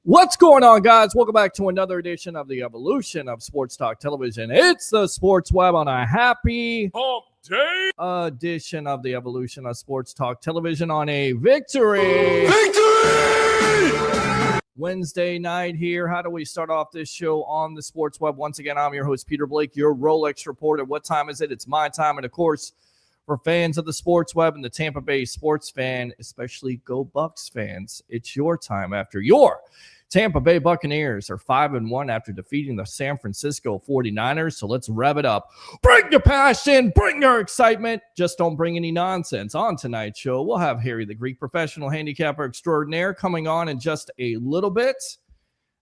What's going on, guys? Welcome back to another edition of the Evolution of Sports Talk Television. It's the Sports Web on a happy hump day edition of the Evolution of Sports Talk Television on a victory Wednesday night here. How do we start off this show on the Sports Web? Once again, I'm your host, Peter Blake, your Rolex reporter. What time is it? It's my time. And of course, for fans of the Sports Web and the Tampa Bay sports fan, especially Go Bucs fans, it's your time after your Tampa Bay Buccaneers are 5-1 after defeating the San Francisco 49ers. So let's rev it up. Bring your passion, bring your excitement. Just don't bring any nonsense. On tonight's show, we'll have Harry the Greek, professional handicapper extraordinaire, coming on in just a little bit.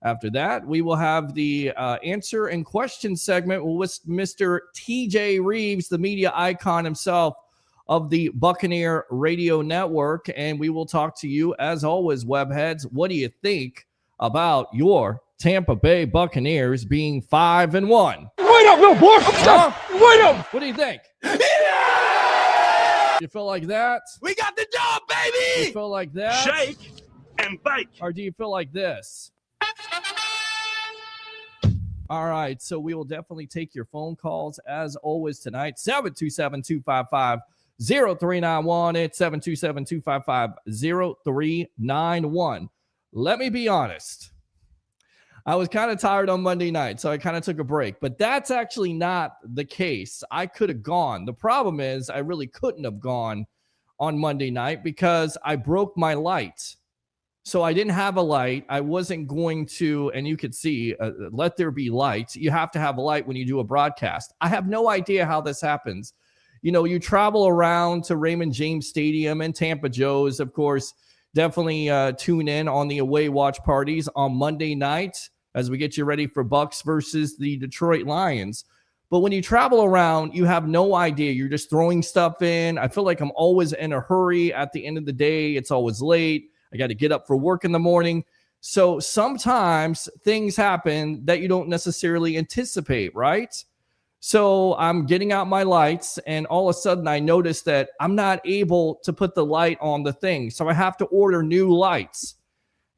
After that, we will have the answer and question segment with Mr. TJ Rives, the media icon himself of the Buccaneer Radio Network. And we will talk to you, as always, webheads. What do you think about your Tampa Bay Buccaneers being 5-1? Wait up, little boy. Wait up. What do you think? Yeah! You feel like that? We got the job, baby. You feel like that? Shake and bake. Or do you feel like this? All right, so we will definitely take your phone calls as always tonight. 727-255-0391. It's 727-255-0391. Let me be honest. I was kind of tired on Monday night, so I kind of took a break. But that's actually not the case. I could have gone. The problem is I really couldn't have gone on Monday night because I broke my light. So I didn't have a light. I wasn't going to, and you could see, let there be light. You have to have a light when you do a broadcast. I have no idea how this happens. You know, you travel around to Raymond James Stadium and Tampa Joe's, of course. Definitely tune in on the away watch parties on Monday night as we get you ready for Bucs versus the Detroit Lions. But when you travel around, you have no idea. You're just throwing stuff in. I feel like I'm always in a hurry at the end of the day. It's always late. I got to get up for work in the morning. So sometimes things happen that you don't necessarily anticipate, right? So I'm getting out my lights, and all of a sudden I notice that I'm not able to put the light on the thing. So I have to order new lights.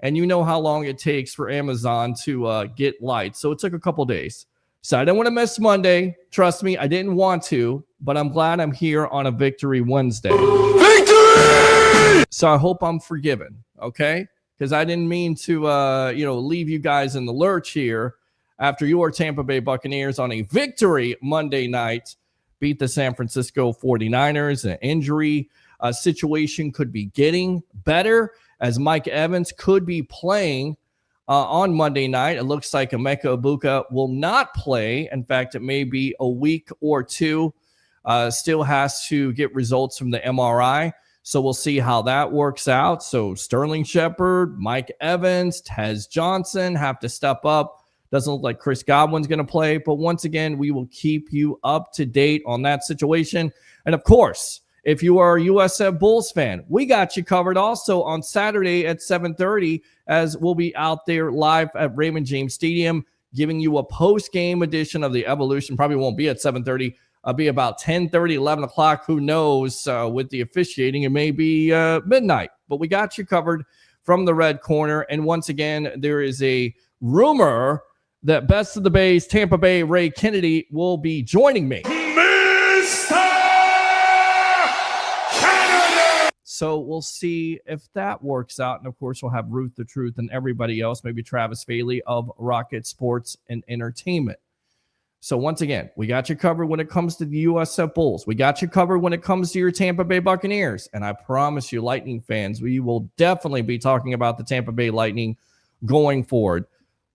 And you know how long it takes for Amazon to get lights. So it took a couple days. So I didn't want to miss Monday. Trust me, I didn't want to, but I'm glad I'm here on a Victory Wednesday. Victory! So I hope I'm forgiven, okay? Because I didn't mean to, leave you guys in the lurch here after your Tampa Bay Buccaneers on a victory Monday night beat the San Francisco 49ers. An injury situation could be getting better as Mike Evans could be playing on Monday night. It looks like Emeka Egbuka will not play. In fact, it may be a week or two. Still has to get results from the MRI. So we'll see how that works out. So Sterling Shepard, Mike Evans, Tez Johnson have to step up. Doesn't look like Chris Godwin's going to play. But once again, we will keep you up to date on that situation. And of course, if you are a USF Bulls fan, we got you covered also on Saturday at 7:30 as we'll be out there live at Raymond James Stadium giving you a post-game edition of the Evolution. Probably won't be at 7:30. It'll be about 10:30, 11 o'clock. Who knows with the officiating? It may be midnight. But we got you covered from the red corner. And once again, there is a rumor that Best of the Bay's Tampa Bay Ray Kennedy will be joining me. Mr. Kennedy! So we'll see if that works out. And of course, we'll have Ruth the Truth and everybody else, maybe Travis Faley of Rocket Sports and Entertainment. So once again, we got you covered when it comes to the USF Bulls. We got you covered when it comes to your Tampa Bay Buccaneers. And I promise you, Lightning fans, we will definitely be talking about the Tampa Bay Lightning going forward.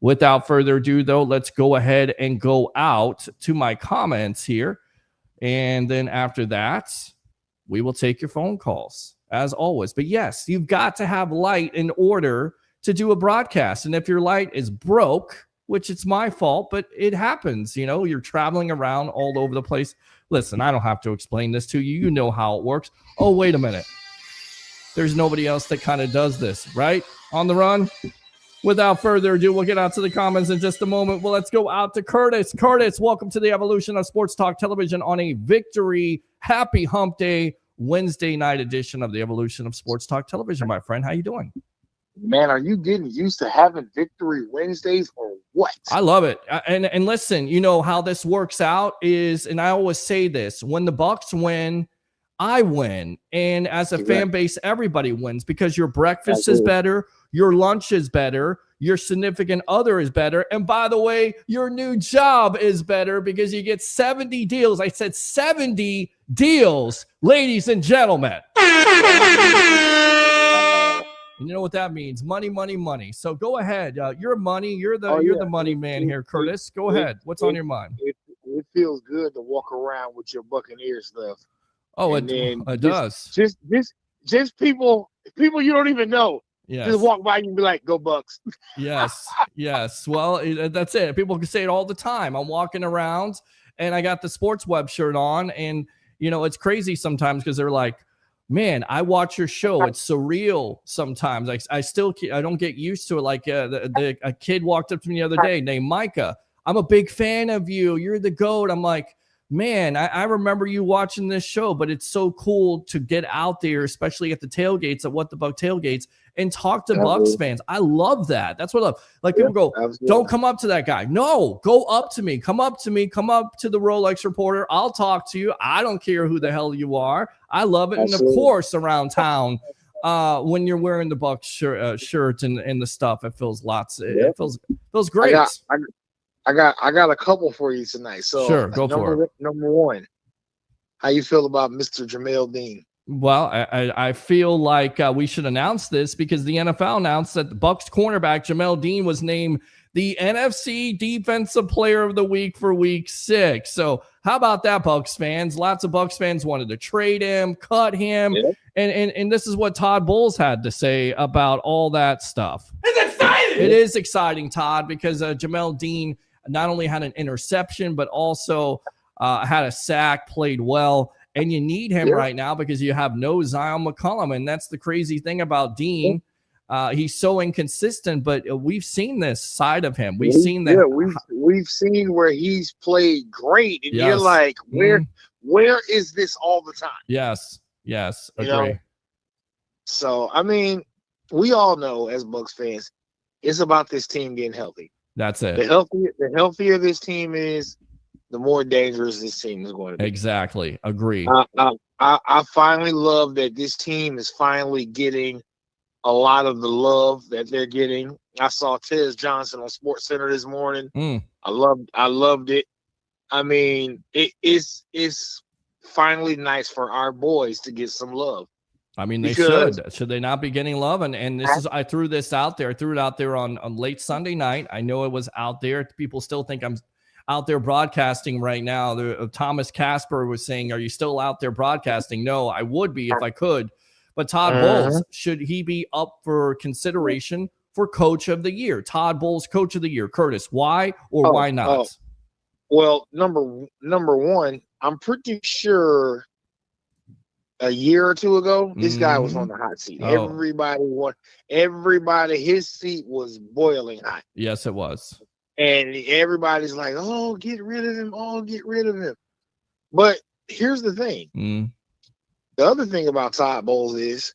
Without further ado, though, let's go ahead and go out to my comments here. And then after that, we will take your phone calls, as always. But yes, you've got to have light in order to do a broadcast. And if your light is broke, which it's my fault, but it happens, you know, you're traveling around all over the place. Listen, I don't have to explain this to you. You know how it works. Oh, wait a minute. There's nobody else that kind of does this, right? On the run. Without further ado, we'll get out to the comments in just a moment. Well, let's go out to Curtis. Curtis, welcome to the Evolution of Sports Talk Television on a victory, happy hump day, Wednesday night edition of the Evolution of Sports Talk Television, my friend. How you doing? Man, are you getting used to having Victory Wednesdays or what? I love it. And listen, you know how this works out is, and I always say this, when the Bucs win, I win. And as a fan base, everybody wins because your breakfast is better, your lunch is better, your significant other is better. And by the way, your new job is better because you get 70 deals. I said 70 deals, ladies and gentlemen. And you know what that means? Money, money, money. So go ahead. You're money. You're the money man here, Curtis. Go ahead. What's on your mind? It feels good to walk around with your Buccaneer stuff. Oh, it does. Just people you don't even know. Yes. Just walk by and be like, "Go Bucs." Yes. Well, that's it. People can say it all the time. I'm walking around and I got the Sports Web shirt on, and you know it's crazy sometimes because they're like, "Man, I watch your show. It's surreal sometimes. I don't get used to it." Like a kid walked up to me the other day named Micah. I'm a big fan of you. You're the GOAT. I'm like, man, I remember you watching this show, but it's so cool to get out there, especially at the tailgates, at What the Buck tailgates, and talk to Bucs fans. I love that. That's what I love. Like people go, don't come up to that guy. No, go up to me. Come up to me. Come up to the Rolex reporter. I'll talk to you. I don't care who the hell you are. I love it. And of course, around town, when you're wearing the Bucs shirt and the stuff, it feels it feels great. I got a couple for you tonight. So sure, go for it. Number one, how you feel about Mr. Jamel Dean? Well, I feel like we should announce this because the NFL announced that the Bucs cornerback Jamel Dean was named the NFC Defensive Player of the Week for Week 6. So how about that, Bucs fans? Lots of Bucs fans wanted to trade him, cut him, and this is what Todd Bowles had to say about all that stuff. It's exciting. It is exciting, Todd, because Jamel Dean not only had an interception, but also had a sack, played well. And you need him right now because you have no Zion McCollum. And that's the crazy thing about Dean. He's so inconsistent, but we've seen this side of him. We've seen that. Yeah, we've seen where he's played great. And you're like, where is this all the time? Yes. Agree. You know? So, I mean, we all know as Bucs fans, it's about this team getting healthy. That's it. The healthier this team is, the more dangerous this team is going to be. Exactly. Agree. I finally love that this team is finally getting a lot of the love that they're getting. I saw Tez Johnson on SportsCenter this morning. I loved it. I mean, it's finally nice for our boys to get some love. I mean, they should they not be getting love? And this is, I threw this out there. I threw it out there on late Sunday night. I know it was out there. People still think I'm out there broadcasting right now. Thomas Casper was saying, are you still out there broadcasting? No, I would be if I could. But Todd Bowles, should he be up for consideration for Coach of the Year? Todd Bowles, Coach of the Year. Curtis, why or why not? Well, number one, I'm pretty sure a year or two ago, this guy was on the hot seat. Everybody, his seat was boiling hot. Yes, it was. And everybody's like, oh, get rid of him. Oh, get rid of him. But here's the thing. The other thing about Todd Bowles is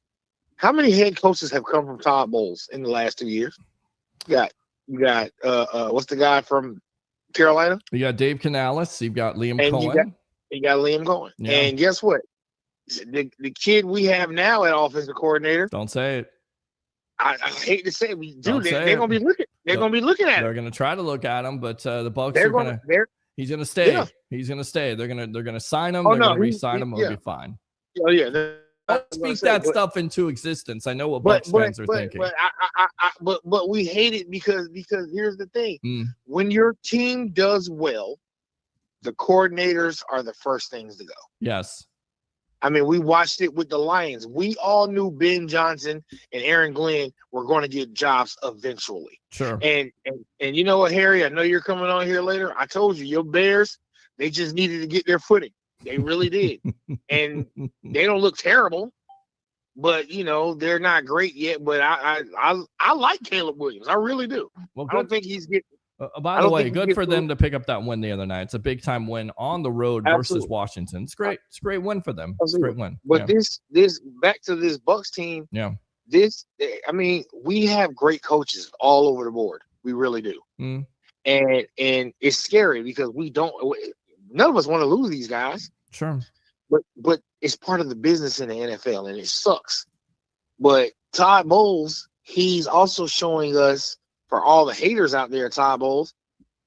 how many head coaches have come from Todd Bowles in the last 2 years? You got what's the guy from Carolina? You got Dave Canales. You've got Liam Cohen. You got Liam Cohen. Yeah. And guess what? The kid we have now at offensive coordinator. Don't say it. I hate to say it, dude. They're gonna be looking. They're gonna be looking at him. They're gonna try to look at him, but the Bucs he's gonna stay. Yeah. He's gonna stay. They're gonna sign him. They're gonna re-sign him. It'll be fine. Oh yeah. Don't speak that stuff into existence. I know what Bucs fans are thinking. But we hate it because here's the thing. When your team does well, the coordinators are the first things to go. Yes. I mean, we watched it with the Lions. We all knew Ben Johnson and Aaron Glenn were going to get jobs eventually. Sure. And you know what, Harry? I know you're coming on here later. I told you, your Bears, they just needed to get their footing. They really did. And they don't look terrible, but you know they're not great yet. But I like Caleb Williams. I really do. Well, I don't think he's getting. By the way, good for them to pick up that win the other night. It's a big time win on the road versus Washington. It's great. It's a great win for them. It's a great win. But this back to this Bucs team. Yeah. I mean, we have great coaches all over the board. We really do. Mm. And it's scary because none of us want to lose these guys. Sure. But it's part of the business in the NFL, and it sucks. But Todd Bowles, he's also showing us, for all the haters out there, Todd Bowles,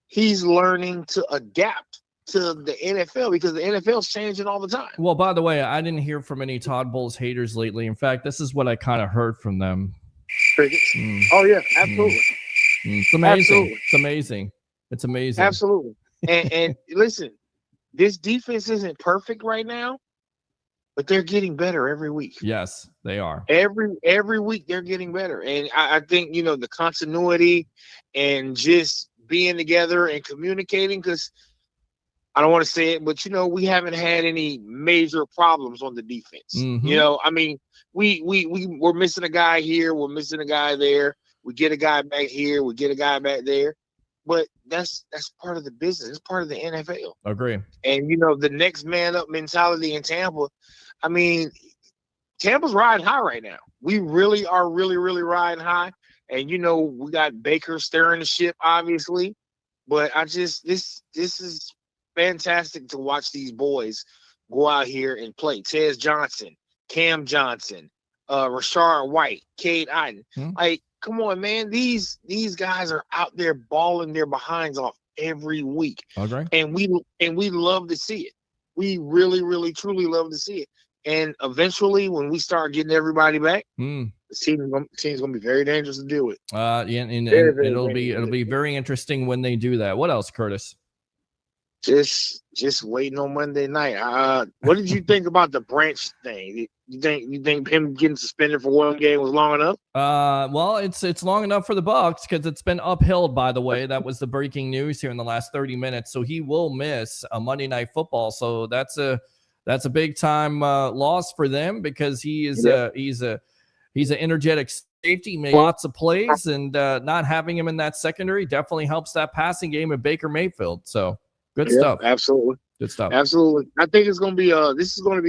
he's learning to adapt to the NFL because the NFL is changing all the time. Well, by the way, I didn't hear from any Todd Bowles haters lately. In fact, this is what I kind of heard from them. Oh, yeah, absolutely. It's amazing. Absolutely. It's amazing. It's amazing. Absolutely. And listen, this defense isn't perfect right now, but they're getting better every week. Yes, they are. Every week they're getting better. And I think, the continuity and just being together and communicating, because I don't want to say it, but we haven't had any major problems on the defense. Mm-hmm. I mean, we're missing a guy here, we're missing a guy there. We get a guy back here, we get a guy back there. But that's part of the business. It's part of the NFL. Agree. And the next man up mentality in Tampa. I mean, Tampa's riding high right now. We really are really riding high. And we got Baker steering the ship, obviously. But this is fantastic to watch these boys go out here and play. Tez Johnson, Cam Johnson, Rashard White, Cade Iden. Like, come on, man. These guys are out there balling their behinds off every week. Okay. And we love to see it. We really, truly love to see it. And eventually, when we start getting everybody back, the team's gonna be very dangerous to deal with. And Very it'll be very interesting when they do that. What else, Curtis? Just waiting on Monday night. What did you think about the Branch thing? You think him getting suspended for one game was long enough? Well, it's long enough for the Bucs because it's been upheld. By the way, that was the breaking news here in the last 30 minutes. So he will miss a Monday Night Football. So that's a big time loss for them because he's an energetic safety, made lots of plays, and not having him in that secondary definitely helps that passing game of Baker Mayfield. So. Good stuff. Absolutely. Good stuff. Absolutely. I think it's going to be this is going to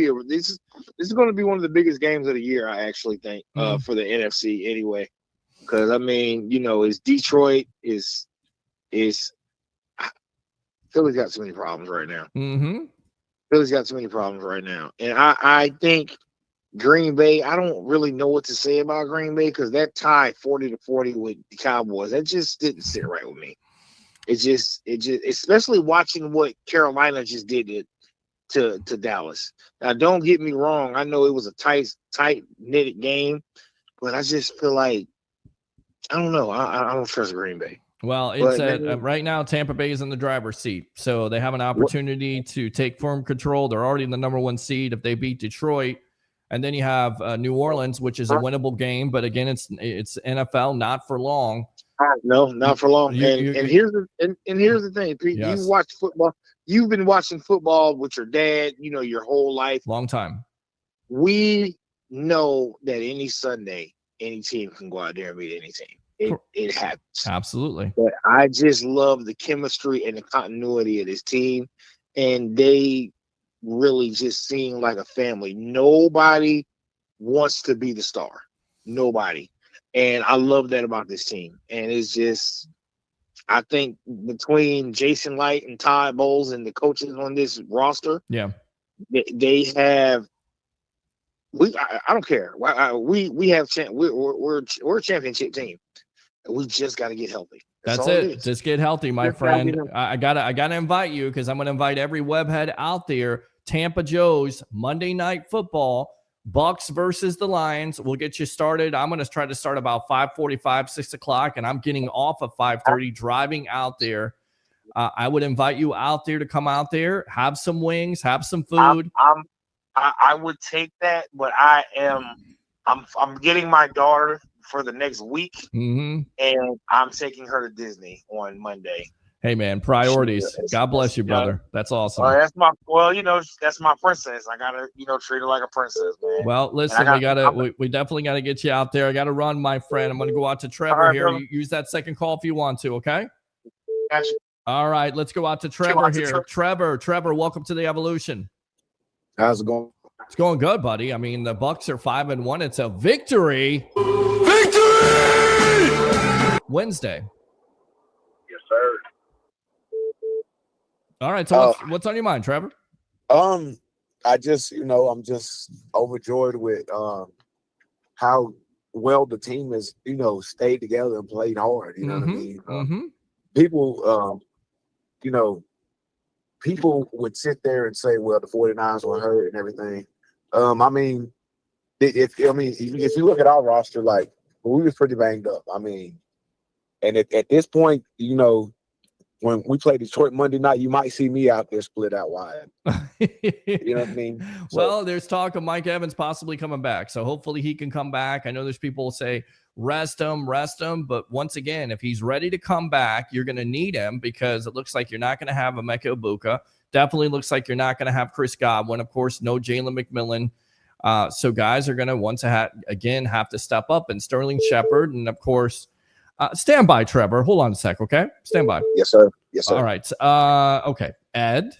be one of the biggest games of the year, I actually think, for the NFC anyway. Because I mean, it's Detroit is Philly's got too many problems right now. Mm-hmm. Philly's got too many problems right now. And I think Green Bay, I don't really know what to say about Green Bay because that tie 40-40 with the Cowboys, that just didn't sit right with me. It just, especially watching what Carolina just did to Dallas. Now, don't get me wrong. I know it was a tight knitted game, but I just feel like, I don't know. I don't trust Green Bay. Well, it's right now Tampa Bay is in the driver's seat, so they have an opportunity to take firm control. They're already in the number one seed if they beat Detroit, and then you have New Orleans, which is a winnable game, but again, it's NFL, not for long. No, not for long. And here's the thing, Pete. Yes. You watch football. You've been watching football with your dad, your whole life. Long time. We know that any Sunday, any team can go out there and beat any team. It happens. Absolutely. But I just love the chemistry and the continuity of this team, and they really just seem like a family. Nobody wants to be the star. Nobody. And I love that about this team. And it's just, I think between Jason Light and Todd Bowles and the coaches on this roster, they have. I don't care. We have we're a championship team. We just got to get healthy. That's it. Just get healthy, my friend. I gotta invite you because I'm gonna invite every webhead out there. Tampa Joe's Monday Night Football. Bucs versus the Lions. We'll get you started. I'm going to try to start about 5:45, 6 o'clock, and I'm getting off at 5:30, driving out there. I would invite you out there to come out there, have some wings, have some food. I would take that, but I'm getting my daughter for the next week, and I'm taking her to Disney on Monday. Hey man, priorities. God bless you, brother. That's awesome. That's my princess. I gotta, treat her like a princess, man. Well, listen, we definitely gotta get you out there. I gotta run, my friend. I'm gonna go out to Trevor here. You use that second call if you want to, okay? Gotcha. All right, let's go out to Trevor here. Trevor, welcome to the Evolution. How's it going? It's going good, buddy. I mean, the Bucs are 5-1. It's a victory. Victory! Wednesday. Yes, sir. All right. So what's on your mind, Trevor? I just, I'm just overjoyed with how well the team has, stayed together and played hard. You know what I mean? People, people would sit there and say, well, the 49ers were hurt and everything. I mean, if you look at our roster, like, we was pretty banged up. I mean, and at this point, when we play Detroit Monday night, you might see me out there split out wide. You know what I mean? Well, there's talk of Mike Evans possibly coming back. So hopefully he can come back. I know there's people who say rest him. But once again, if he's ready to come back, you're going to need him because it looks like you're not going to have Emeka Egbuka. Definitely looks like you're not going to have Chris Godwin. Of course, no Jalen McMillan. So guys are going to again have to step up. And Sterling Shepard and, of course, stand by, Trevor. Hold on a sec, okay? Stand by. Yes, sir. Yes, sir. All right. Okay. Ed.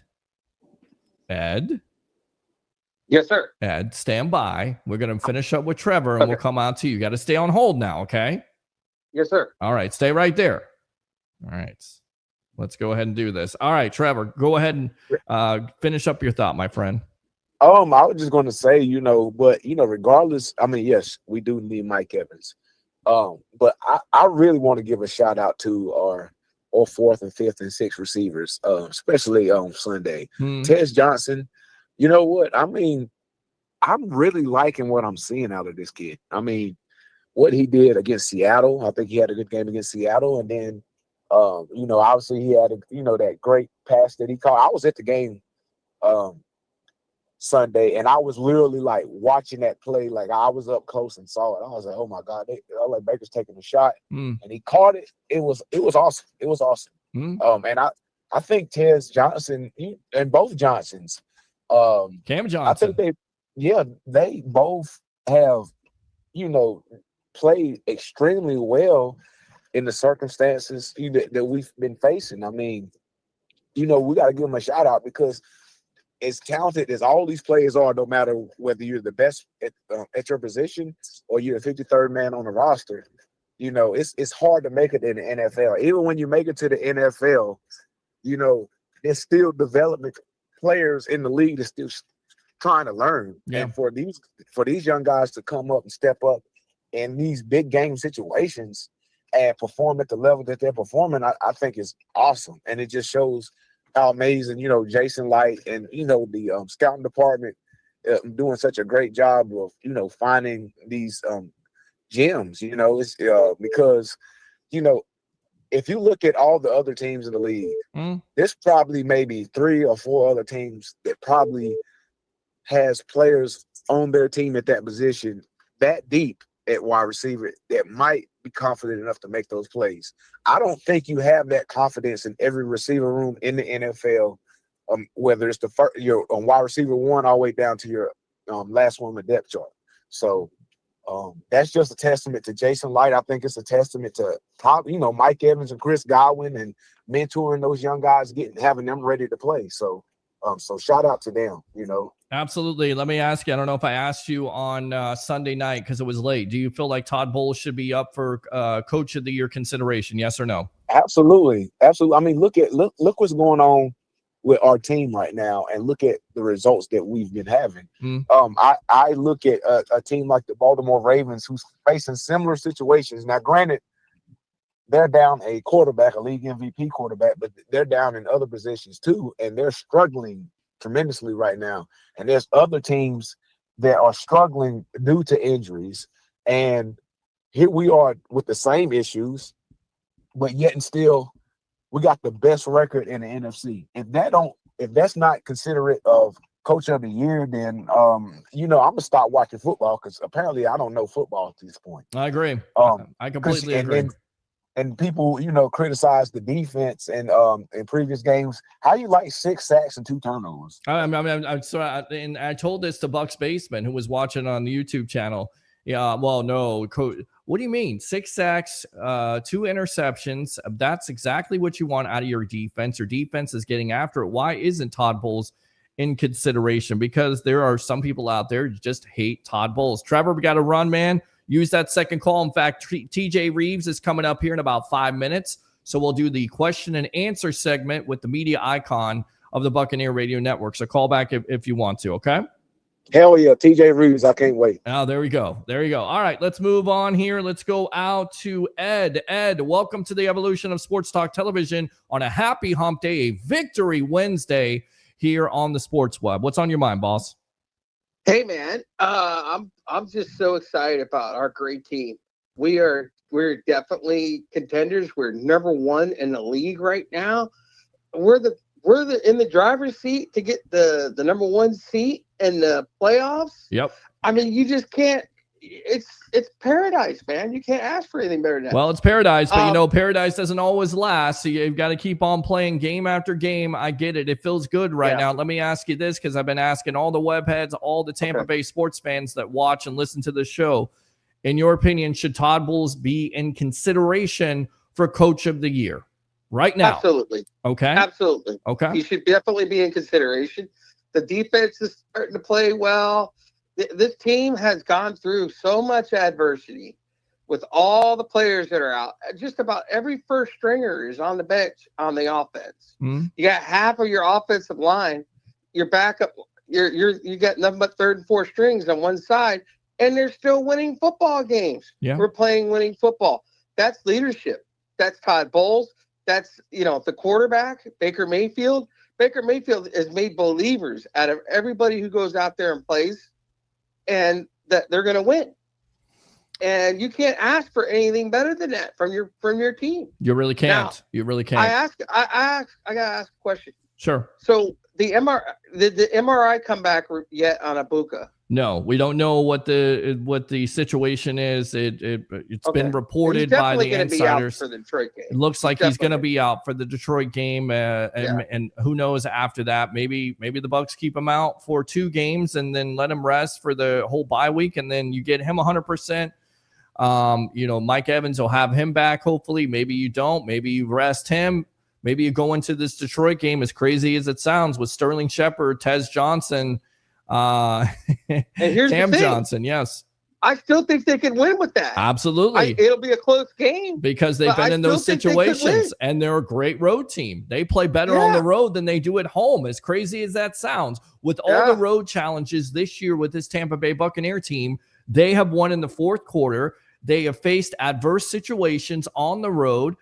Yes, sir. Ed, stand by. We're going to finish up with Trevor, and we'll come on to you. You got to stay on hold now, okay? Yes, sir. All right. Stay right there. All right. Let's go ahead and do this. All right, Trevor, go ahead and finish up your thought, my friend. I was just going to say, but, regardless, I mean, yes, we do need Mike Evans. But I really want to give a shout out to our 4th and 5th and 6th receivers, especially on Sunday. Tez Johnson, you know what? I mean, I'm really liking what I'm seeing out of this kid. I mean, what he did against Seattle, I think he had a good game against Seattle. And then, obviously he had, that great pass that he caught. I was at the game Sunday, and I was literally like watching that play, like I was up close and saw it. I was like, oh my God, like Baker's taking a shot, and he caught it. It was awesome. It was awesome. And I think Tez Johnson and both Johnsons, Cam Johnson, I think they both have, played extremely well in the circumstances that we've been facing. I mean, we got to give them a shout out because as talented as all these players are, no matter whether you're the best at your position or you're the 53rd man on the roster, it's hard to make it in the NFL. Even when you make it to the NFL, there's still development players in the league that's still trying to learn. Yeah. And for these young guys to come up and step up in these big game situations and perform at the level that they're performing, I think is awesome. And it just shows how amazing, Jason Light and, the scouting department doing such a great job of, finding these gems, it's because, if you look at all the other teams in the league, there's probably maybe 3 or 4 other teams that probably has players on their team at that position that deep at wide receiver that might be confident enough to make those plays. I don't think you have that confidence in every receiver room in the NFL, whether it's your wide receiver 1 all the way down to your last one on the depth chart. So that's just a testament to Jason Light. I think it's a testament to Mike Evans and Chris Godwin and mentoring those young guys, having them ready to play. So shout out to them, Absolutely. Let me ask you, I don't know if I asked you on Sunday night because it was late. Do you feel like Todd Bowles should be up for Coach of the Year consideration? Yes or no? Absolutely. Absolutely. I mean, look what's going on with our team right now and look at the results that we've been having. I look at a team like the Baltimore Ravens who's facing similar situations. Now, granted, they're down a quarterback, a league MVP quarterback, but they're down in other positions too, and they're struggling tremendously right now. And there's other teams that are struggling due to injuries. And here we are with the same issues, but yet and still we got the best record in the NFC. If that's not considerate of Coach of the Year, then I'm gonna stop watching football because apparently I don't know football at this point. I agree. I completely agree. And people, criticize the defense and in previous games. How you like 6 sacks and 2 turnovers? I'm sorry, and I told this to Bucs Basement, who was watching on the YouTube channel. Yeah, well, no, Coach. What do you mean? 6 sacks, 2 interceptions. That's exactly what you want out of your defense. Your defense is getting after it. Why isn't Todd Bowles in consideration, because there are some people out there who just hate Todd Bowles. Trevor, we got to run, man. Use that second call. In fact, TJ Rives is coming up here in about 5 minutes. So we'll do the question and answer segment with the media icon of the Buccaneer Radio Network. So call back if you want to, okay? Hell yeah, TJ Rives. I can't wait. Oh, there we go. There you go. All right, let's move on here. Let's go out to Ed. Ed, welcome to the evolution of Sports Talk Television on a happy hump day, a victory Wednesday here on the Sports Web. What's on your mind, boss? Hey, man. I'm just so excited about our great team. We're definitely contenders. We're number one in the league right now. We're in the driver's seat to get the number one seat in the playoffs. Yep. I mean, you just can't. It's paradise, man. You can't ask for anything better than that. Well, it's paradise, but paradise doesn't always last. So you've got to keep on playing game after game. I get it. It feels good right now. Let me ask you this, because I've been asking all the web heads, all the Tampa Bay sports fans that watch and listen to this show. In your opinion, should Todd Bowles be in consideration for Coach of the Year right now? Absolutely. Okay. Absolutely. Okay. He should definitely be in consideration. The defense is starting to play well. This team has gone through so much adversity with all the players that are out. Just about every first stringer is on the bench on the offense. Mm-hmm. You got half of your offensive line. Your backup, you got nothing but third and fourth strings on one side, and they're still winning football games. Yeah. We're playing winning football. That's leadership. That's Todd Bowles. That's, the quarterback, Baker Mayfield. Baker Mayfield has made believers out of everybody who goes out there and plays, and that they're going to win. And you can't ask for anything better than that from your team. You really can't. Now, you really can't. I got to ask a question. Sure. So the MRI come back yet on Ibuka? No, we don't know what the situation is. It's been reported by the insiders. For the Detroit game. It looks like he's going to be out for the Detroit game, and who knows after that? Maybe the Bucs keep him out for 2 games and then let him rest for the whole bye week, and then you get him 100%. Mike Evans will have him back. Hopefully, maybe you don't. Maybe you rest him. Maybe you go into this Detroit game, as crazy as it sounds, with Sterling Shepard, Tez Johnson. And here's Cam the thing. Johnson, yes. I still think they can win with that. Absolutely. It'll be a close game. Because they've been in those situations, and they're a great road team. They play better on the road than they do at home, as crazy as that sounds. With all the road challenges this year with this Tampa Bay Buccaneer team, they have won in the fourth quarter. They have faced adverse situations on the road.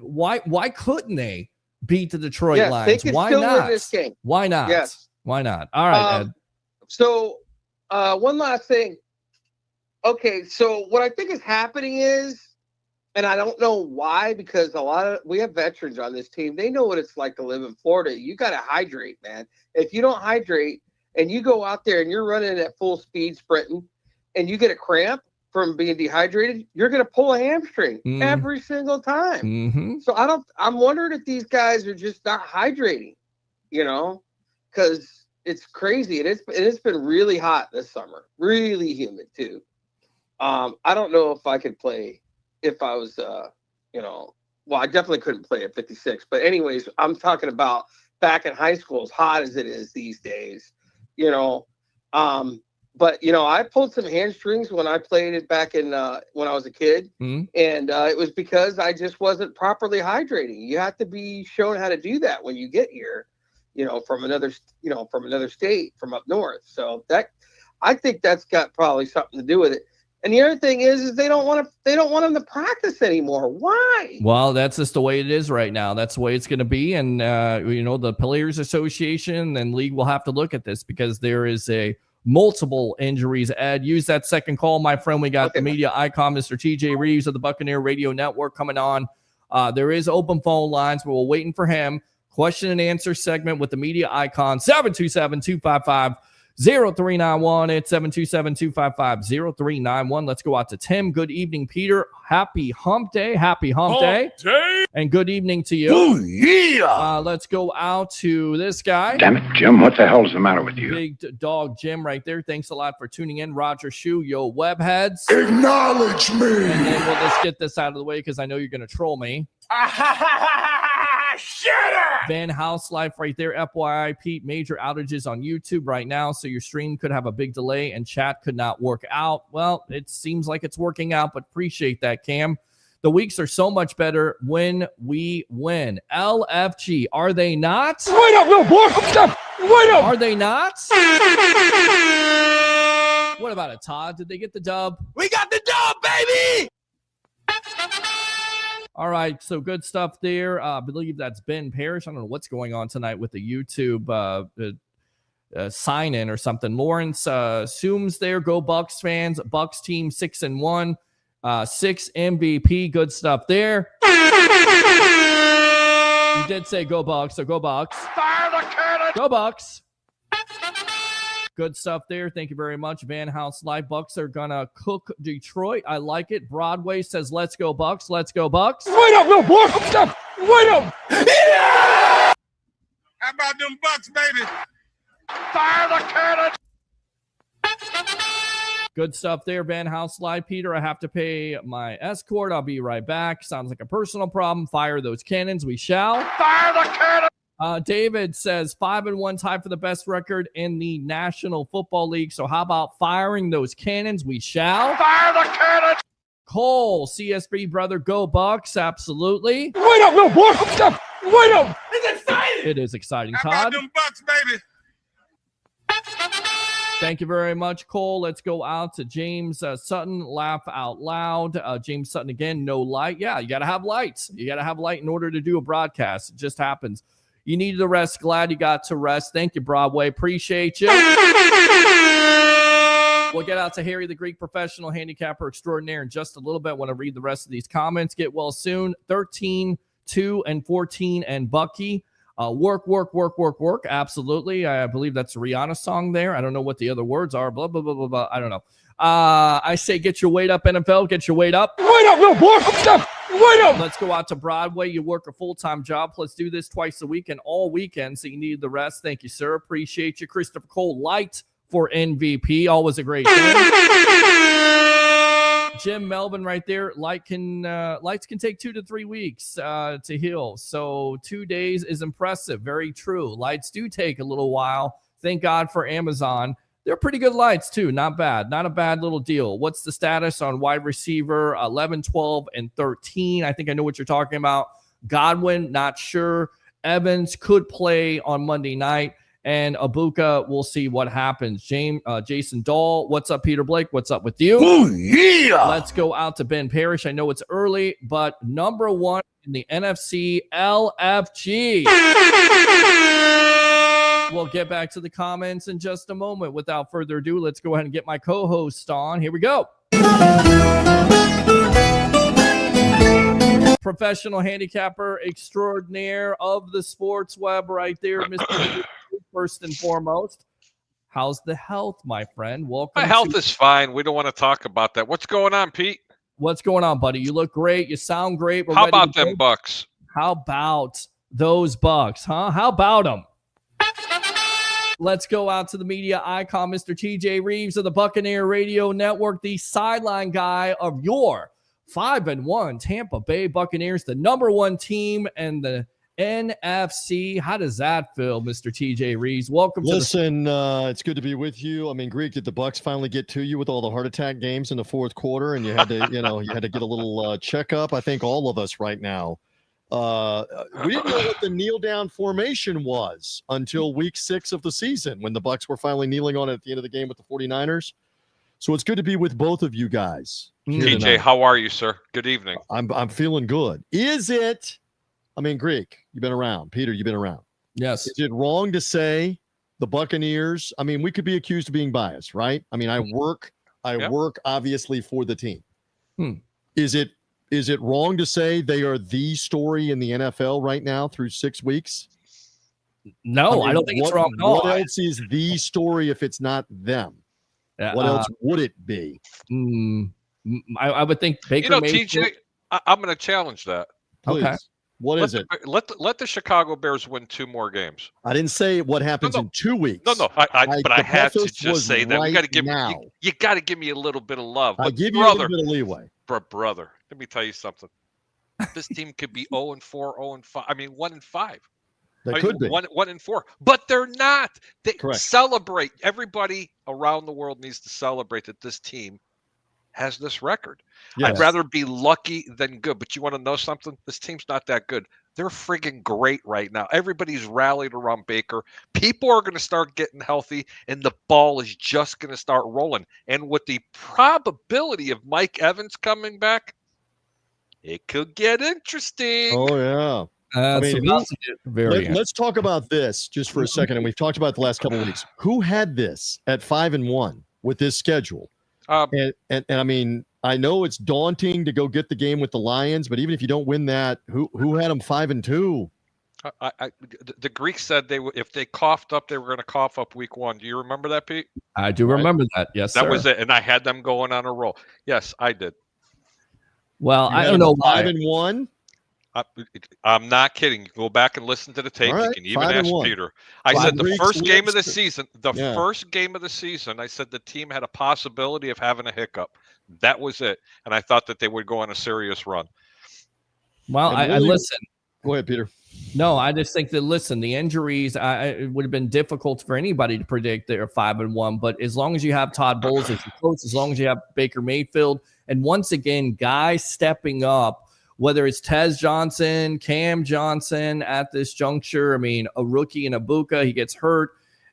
Why couldn't they beat the Detroit Lions? They can Why still not? win this game. Why not? Yes. Why not? All right, Ed. So one last thing. Okay, so what I think is happening is, and I don't know why, because we have veterans on this team. They know what it's like to live in Florida. You got to hydrate, man. If you don't hydrate and you go out there and you're running at full speed sprinting and you get a cramp from being dehydrated, you're going to pull a hamstring every single time. Mm-hmm. So I'm wondering if these guys are just not hydrating, because it's crazy. It's been really hot this summer, really humid too. I don't know if I could play if I was, I definitely couldn't play at 56. But anyways, I'm talking about back in high school, as hot as it is these days, But, I pulled some hamstrings when I played it back in when I was a kid. Mm-hmm. And it was because I just wasn't properly hydrating. You have to be shown how to do that when you get here, from another state, from up north. So I think that's got probably something to do with it. And the other thing is they don't want them to practice anymore. Why? Well, that's just the way it is right now. That's the way it's going to be. And, the Players Association and league will have to look at this, because there is multiple injuries. Ed, use that second call, my friend. We got the media icon, Mr. TJ Rives of the Buccaneer Radio Network, coming on. There is open phone lines, but we're waiting for him. Question and answer segment with the media icon, 727-255-0391. It's 727-255-0391. Let's go out to Tim. Good evening, Peter. Happy hump day. Happy hump day. And good evening to you. Oh, yeah. Let's go out to this guy. Damn it, Jim. What the hell's the matter with you? Big dog Jim right there. Thanks a lot for tuning in. Roger Shue, yo, webheads. Acknowledge me. And then we'll just get this out of the way, because I know you're going to troll me. Shut up. Van House Life right there. FYI, Pete, major outages on YouTube right now, so your stream could have a big delay and chat could not work out. Well, it seems like it's working out, but appreciate that, Cam. The weeks are so much better when we win. LFG, are they not? Wait up, little boy. Wait up. Are they not? What about it, Todd? Did they get the dub? We got the dub, baby. All right, so good stuff there. I believe that's Ben Parrish. I don't know what's going on tonight with the YouTube sign-in or something. Lawrence assumes there. Go Bucs fans. Bucs team 6-1. 6 MVP. Good stuff there. You did say go Bucs, so go Bucs. Fire the cannon. Go Bucs. Good stuff there. Thank you very much. Van House Live. Bucs are going to cook Detroit. I like it. Broadway says, let's go Bucs. Let's go Bucs. Wait up, little boy. Wait up. Yeah! How about them Bucs, baby? Fire the cannon. Good stuff there. Van House Live. Peter, I have to pay my escort. I'll be right back. Sounds like a personal problem. Fire those cannons. We shall. Fire the cannon. David says 5-1 tied for the best record in the National Football League. So how about firing those cannons? We shall. Fire the cannon. Cole, CSB brother, go Bucs. Absolutely. Wait up, little boy. Wait up. It's exciting. It is exciting, How Todd. about them Bucs, baby? Thank you very much, Cole. Let's go out to James Sutton. Laugh out loud. James Sutton again, no light. Yeah, you got to have lights. You got to have light in order to do a broadcast. It just happens. You needed to rest. Glad you got to rest. Thank you, Broadway. Appreciate you. We'll get out to Harry the Greek, professional handicapper extraordinaire, in just a little bit. Want to read the rest of these comments. Get well soon. 13, 2, and 14, and Bucky. Work. Absolutely. I believe that's a Rihanna song there. I don't know what the other words are. Blah, blah, blah, blah, blah. I don't know. I say get your weight up, NFL. Get your weight up. Wait up, little boy. Wait up. Let's go out to Broadway. You work a full-time job. Let's do this twice a week and all weekend, so you need the rest. Thank you, sir. Appreciate you. Christopher Cole, light for MVP. Always a great thing. Jim Melvin right there. Lights can take 2 to 3 weeks to heal. So 2 days is impressive. Very true. Lights do take a little while. Thank God for Amazon. They're pretty good lights, too. Not bad. Not a bad little deal. What's the status on wide receiver 11, 12, and 13? I think I know what you're talking about. Godwin, not sure. Evans could play on Monday night. And Abuka, we'll see what happens. Jason Dahl, what's up, Peter Blake? What's up with you? Oh, yeah. Let's go out to Ben Parrish. I know it's early, but number 1 in the NFC, LFG. We'll get back to the comments in just a moment. Without further ado, let's go ahead and get my co-host on. Here we go. Professional handicapper extraordinaire of the sports web right there, Mr. First and foremost. How's the health, my friend? Welcome. My health is fine. We don't want to talk about that. What's going on, Pete? What's going on, buddy? You look great. You sound great. How about them Bucs? How about those Bucs, huh? How about them? Let's go out to the media icon, Mr. TJ Rives of the Buccaneer Radio Network, the sideline guy of your 5-1 Tampa Bay Buccaneers, the number 1 team in the NFC. How does that feel, Mr. TJ Rives? Welcome. Listen, it's good to be with you. I mean, Greek, did the Bucs finally get to you with all the heart attack games in the fourth quarter, and you had to, you had to get a little checkup? I think all of us right now. We didn't know what the kneel down formation was until week 6 of the season when the Bucs were finally kneeling on it at the end of the game with the 49ers. So it's good to be with both of you guys. TJ, how are you, sir? Good evening. I'm feeling good. Is it? I mean, Greek, you've been around. Peter, you've been around. Yes. Is it wrong to say the Buccaneers? I mean, we could be accused of being biased, right? I mean, I work obviously for the team. Is it wrong to say they are the story in the NFL right now through 6 weeks? No, I don't think it's wrong at all. What else is the story if it's not them? What else would it be? I would think Baker Mayfield. TJ, I'm going to challenge that. Please. Okay. What is it? Let the Chicago Bears win 2 more games. I didn't say what happens in 2 weeks. No. But I had to just say that. Right, you got to give now. You got to give me a little bit of love. I give you a little bit of leeway. Brother, let me tell you something. This team could be 0-4, 0-5. I mean, 1-5. They could be 1-4, but they're not. They Correct. Celebrate. Everybody around the world needs to celebrate that this team has this record. Yes. I'd rather be lucky than good. But you want to know something? This team's not that good. They're friggin' great right now. Everybody's rallied around Baker. People are going to start getting healthy, and the ball is just going to start rolling. And with the probability of Mike Evans coming back, it could get interesting. Oh, yeah. Let's talk about this just for a second. And we've talked about it the last couple of weeks. Who had this at 5-1 with this schedule? And I mean, I know it's daunting to go get the game with the Lions, but even if you don't win that, who had them 5-2? The Greeks said if they coughed up, they were going to cough up week 1. Do you remember that, Pete? I do remember that. Yes, that sir. was it, and I had them going on a roll. Yes, I did. Well, I don't know why. 5-1. I'm not kidding. You go back and listen to the tape. Right, you can even ask Peter. I said the first game of the season. First game of the season. I said the team had a possibility of having a hiccup. That was it, and I thought that they would go on a serious run. Well, I listen. Go ahead, Peter. No, I just think that the injuries. It would have been difficult for anybody to predict they're 5-1. But as long as you have Todd Bowles as your coach, as long as you have Baker Mayfield, and once again, guys stepping up. Whether it's Tez Johnson, Cam Johnson at this juncture, I mean, a rookie in Ibuka, he gets hurt,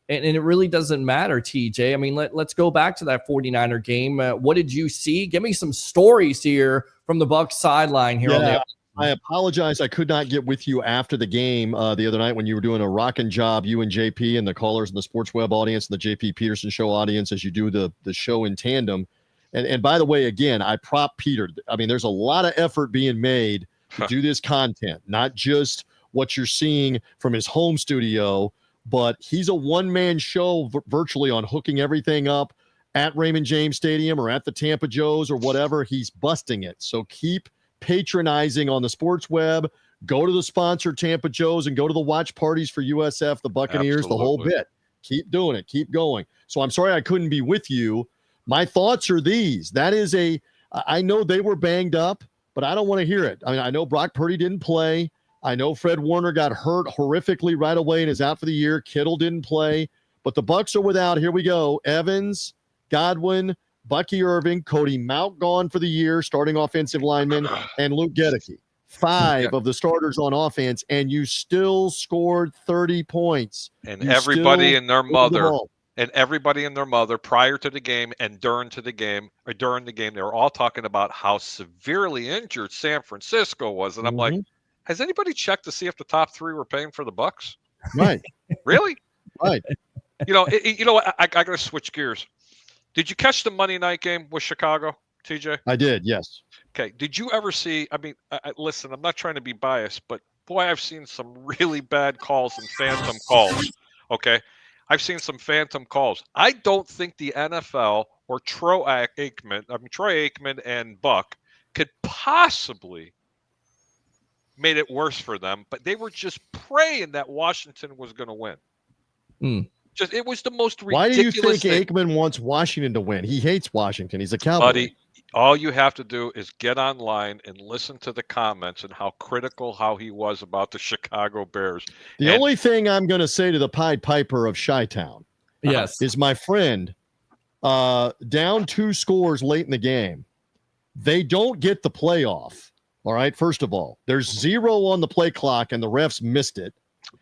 and it really doesn't matter, TJ. I mean, let's go back to that 49er game. What did you see? Give me some stories here from the Bucs sideline here. I apologize. I could not get with you after the game the other night when you were doing a rocking job, you and JP and the callers and the Sports Web audience and the JP Peterson Show audience as you do the show in tandem. And by the way, again, I prop Peter. I mean, there's a lot of effort being made to do this content, not just what you're seeing from his home studio, but he's a one-man show virtually on hooking everything up at Raymond James Stadium or at the Tampa Joes or whatever. He's busting it. So keep patronizing on the Sports Web. Go to the sponsored Tampa Joes and go to the watch parties for USF, the Buccaneers, the whole bit. Keep doing it. Keep going. So I'm sorry I couldn't be with you. My thoughts are these. I know they were banged up, but I don't want to hear it. I mean, I know Brock Purdy didn't play. I know Fred Warner got hurt horrifically right away and is out for the year. Kittle didn't play. But the Bucs are without, here we go, Evans, Godwin, Bucky Irving, Cody Mount gone for the year, starting offensive lineman, and Luke Gedeke. 5 of the starters on offense, and you still scored 30 points. And everybody and their mother. And everybody and their mother prior to the game and during the game, they were all talking about how severely injured San Francisco was. And I'm like, has anybody checked to see if the top 3 were paying for the Bucs? Right. Really? Right. I got to switch gears. Did you catch the Monday night game with Chicago, TJ? I did, yes. Okay. Did you ever see, listen, I'm not trying to be biased, but boy, I've seen some really bad calls and phantom calls. Okay. I've seen some phantom calls. I don't think the NFL or Troy Aikman and Buck could possibly made it worse for them, but they were just praying that Washington was going to win. It was the most ridiculous Why do you think thing. Aikman wants Washington to win? He hates Washington. He's a Cowboy. Buddy, all you have to do is get online and listen to the comments and how critical he was about the Chicago Bears. The only thing I'm going to say to the Pied Piper of Chi-Town is my friend, down 2 scores late in the game, they don't get the playoff. All right, first of all, there's 0 on the play clock and the refs missed it.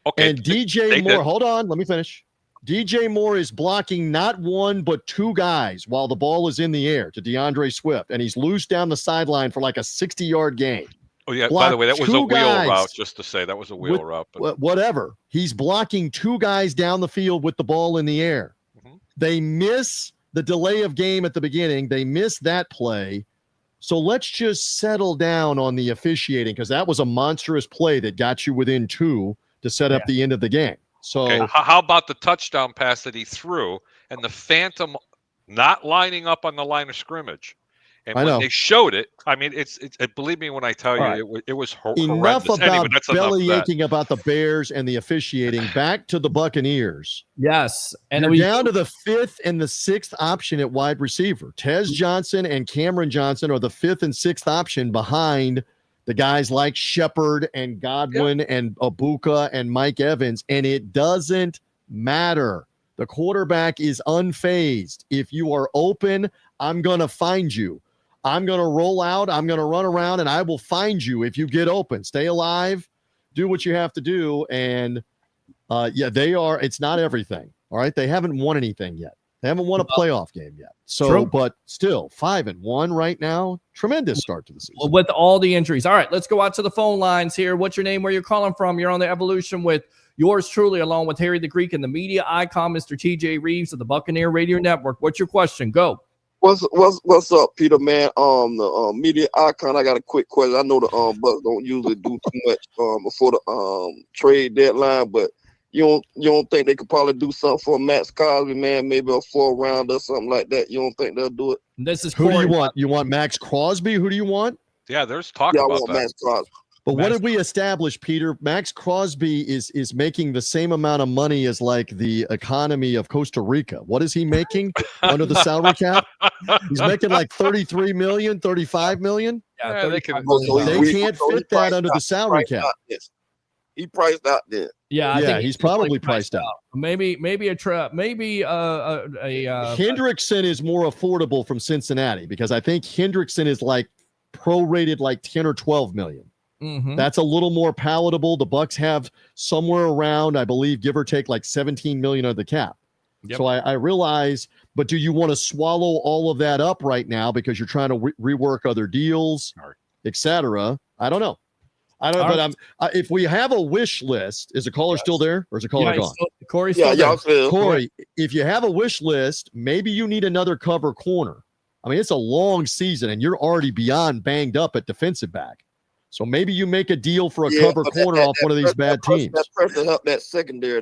Okay, and DJ Moore, hold on, let me finish. DJ Moore is blocking not 1 but 2 guys while the ball is in the air to DeAndre Swift, and he's loose down the sideline for like a 60-yard gain. Oh, yeah, by the way, that was a wheel route, just to say. That was a wheel route. But whatever. He's blocking 2 guys down the field with the ball in the air. They miss the delay of game at the beginning. They miss that play. So let's just settle down on the officiating because that was a monstrous play that got you within 2 to set up the end of the game. So how about the touchdown pass that he threw and the phantom not lining up on the line of scrimmage? And when they showed it, I mean, it's believe me when I tell you, it was horrendous. Enough about anyway, belly aching about the Bears and the officiating. Back to the Buccaneers. Yes. And we're down to the 5th and the 6th option at wide receiver. Tez Johnson and Cameron Johnson are the 5th and 6th option behind the guys like Shepard and Godwin and Abuka and Mike Evans, and it doesn't matter. The quarterback is unfazed. If you are open, I'm going to find you. I'm going to roll out. I'm going to run around, and I will find you if you get open. Stay alive. Do what you have to do. And, they are – it's not everything, all right? They haven't won anything yet. They haven't won a playoff game yet. So, True. But still, 5-1 right now. Tremendous start to the season. With all the injuries. All right, let's go out to the phone lines here. What's your name? Where you're calling from? You're on the Evolution with yours truly, along with Harry the Greek and the media icon, Mr. TJ Rives of the Buccaneer Radio Network. What's your question? Go. What's up, Peter, man? The media icon. I got a quick question. I know the Bucs don't usually do too much before the trade deadline, but you don't think they could probably do something for Max Crosby, man? Maybe a 4th round or something like that. You don't think they'll do it? This is who do you want? You want Max Crosby? Who do you want? Yeah, there's talk about I want that. Max Crosby. But what did we establish, Peter? Max Crosby is making the same amount of money as like the economy of Costa Rica. What is he making under the salary cap? He's making like 33 million, 35 million. Yeah, they can't fit that under the salary cap. He priced out there. Yeah, I think he's probably priced out. Maybe Hendrickson is more affordable from Cincinnati because I think Hendrickson is like prorated like 10 or 12 million. Mm-hmm. That's a little more palatable. The Bucs have somewhere around, I believe, give or take, like 17 million of the cap. Yep. So I realize, but do you want to swallow all of that up right now because you're trying to rework other deals, etc.? I don't know. If we have a wish list, is the caller still there or is the caller gone? Corey's still there. Corey, if you have a wish list, maybe you need another cover corner. I mean, it's a long season and you're already beyond banged up at defensive back. So maybe you make a deal for a cover corner off one of these bad teams. That pressure helped that secondary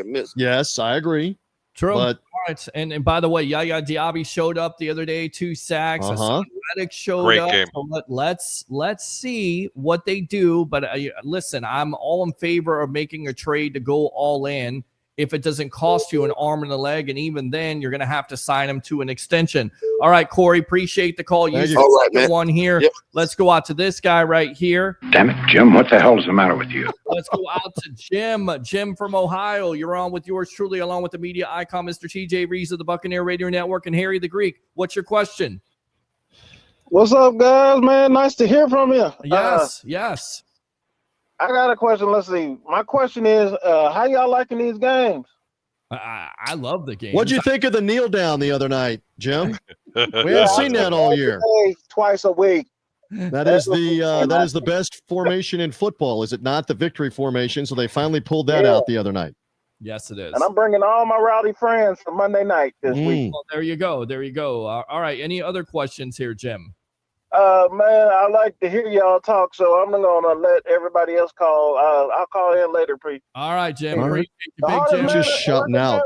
miss. Yes, I agree. True. All right. And by the way, Yaya Diaby showed up the other day, 2 sacks. Reddick showed Great up. Game. So let's see what they do. But listen, I'm all in favor of making a trade to go all in. If it doesn't cost you an arm and a leg, and even then, you're going to have to sign him to an extension. All right, Corey, appreciate the call. Use the second one here. Yep. Let's go out to this guy right here. Damn it, Jim, what the hell is the matter with you? Let's go out to Jim. Jim from Ohio. You're on with yours truly, along with the media icon, Mr. TJ Rives of the Buccaneer Radio Network, and Harry the Greek. What's your question? What's up, guys, man? Nice to hear from you. Yes. I got a question. Let's see. My question is, how y'all liking these games? I love the game. What'd you think of the kneel down the other night, Jim? We haven't seen that all year. Twice a week. That is the best formation in football, is it not? The victory formation. So they finally pulled that out the other night. Yes, it is. And I'm bringing all my rowdy friends for Monday night this week. Well, there you go. All right. Any other questions here, Jim? Man, I like to hear y'all talk, so I'm gonna let everybody else call. I'll call in later, Pre. All right, Jim. Right. Big Jim. Just shutting out.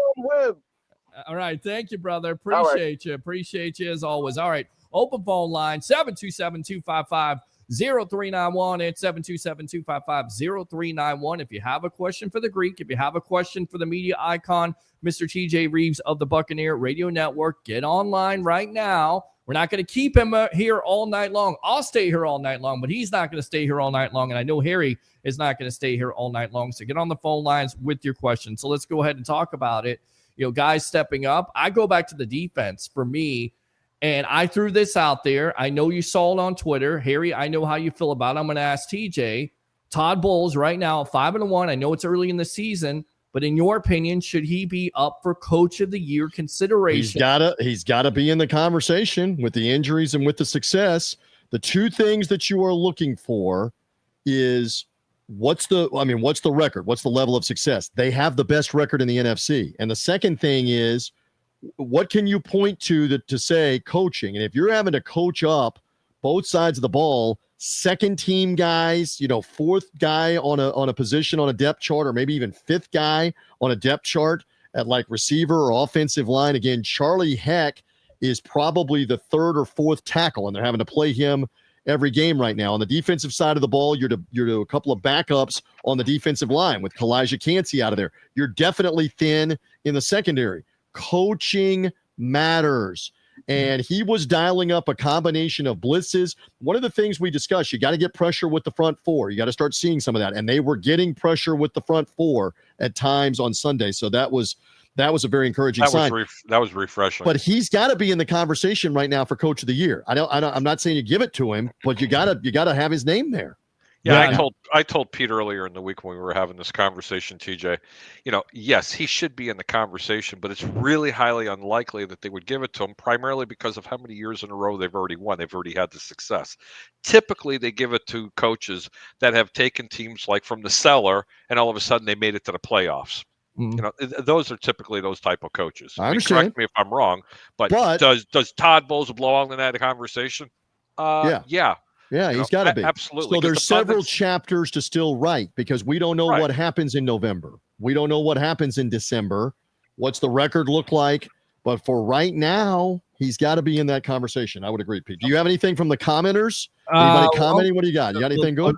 All right, thank you, brother. Appreciate you as always. All right, open phone line 727-255-0391 and 727-255-0391. If you have a question for the Greek, if you have a question for the media icon, Mr. TJ Rives of the Buccaneer Radio Network, get online right now. We're not going to keep him here all night long. I'll stay here all night long, but he's not going to stay here all night long. And I know Harry is not going to stay here all night long. So get on the phone lines with your questions. So let's go ahead and talk about it. Guys stepping up. I go back to the defense for me, and I threw this out there. I know you saw it on Twitter. Harry, I know how you feel about it. I'm going to ask TJ. Todd Bowles right now, 5-1. I know it's early in the season, but in your opinion, should he be up for Coach of the Year consideration? He's gotta be in the conversation with the injuries and with the success. The two things that you are looking for is what's the record? What's the level of success? They have the best record in the NFC. And the second thing is, what can you point to say coaching? And if you're having to coach up both sides of the ball, second team guys, fourth guy on a position on a depth chart, or maybe even fifth guy on a depth chart at like receiver or offensive line. Again, Charlie Heck is probably the third or fourth tackle, and they're having to play him every game right now. On the defensive side of the ball, you're to a couple of backups on the defensive line with Kalijah Cansey out of there. You're definitely thin in the secondary. Coaching matters. and he was dialing up a combination of blitzes. One of the things we discussed, you got to get pressure with the front four. You got to start seeing some of that, and they were getting pressure with the front four at times on Sunday. So that was a very encouraging sign. That was refreshing. But he's got to be in the conversation right now for Coach of the Year. I'm not saying you give it to him, but you gotta have his name there. Yeah, I told Pete earlier in the week when we were having this conversation, TJ, yes, he should be in the conversation, but it's really highly unlikely that they would give it to him, primarily because of how many years in a row they've already won. They've already had the success. Typically, they give it to coaches that have taken teams like from the cellar, and all of a sudden they made it to the playoffs. Those are typically those type of coaches. I understand. Correct me if I'm wrong, but does Todd Bowles belong in that conversation? Yeah, he's got to be. Absolutely. So there's several chapters to still write because we don't know what happens in November. We don't know what happens in December. What's the record look like? But for right now, he's got to be in that conversation. I would agree, Pete. Do you have anything from the commenters? Anybody commenting? What do you got? You got anything good?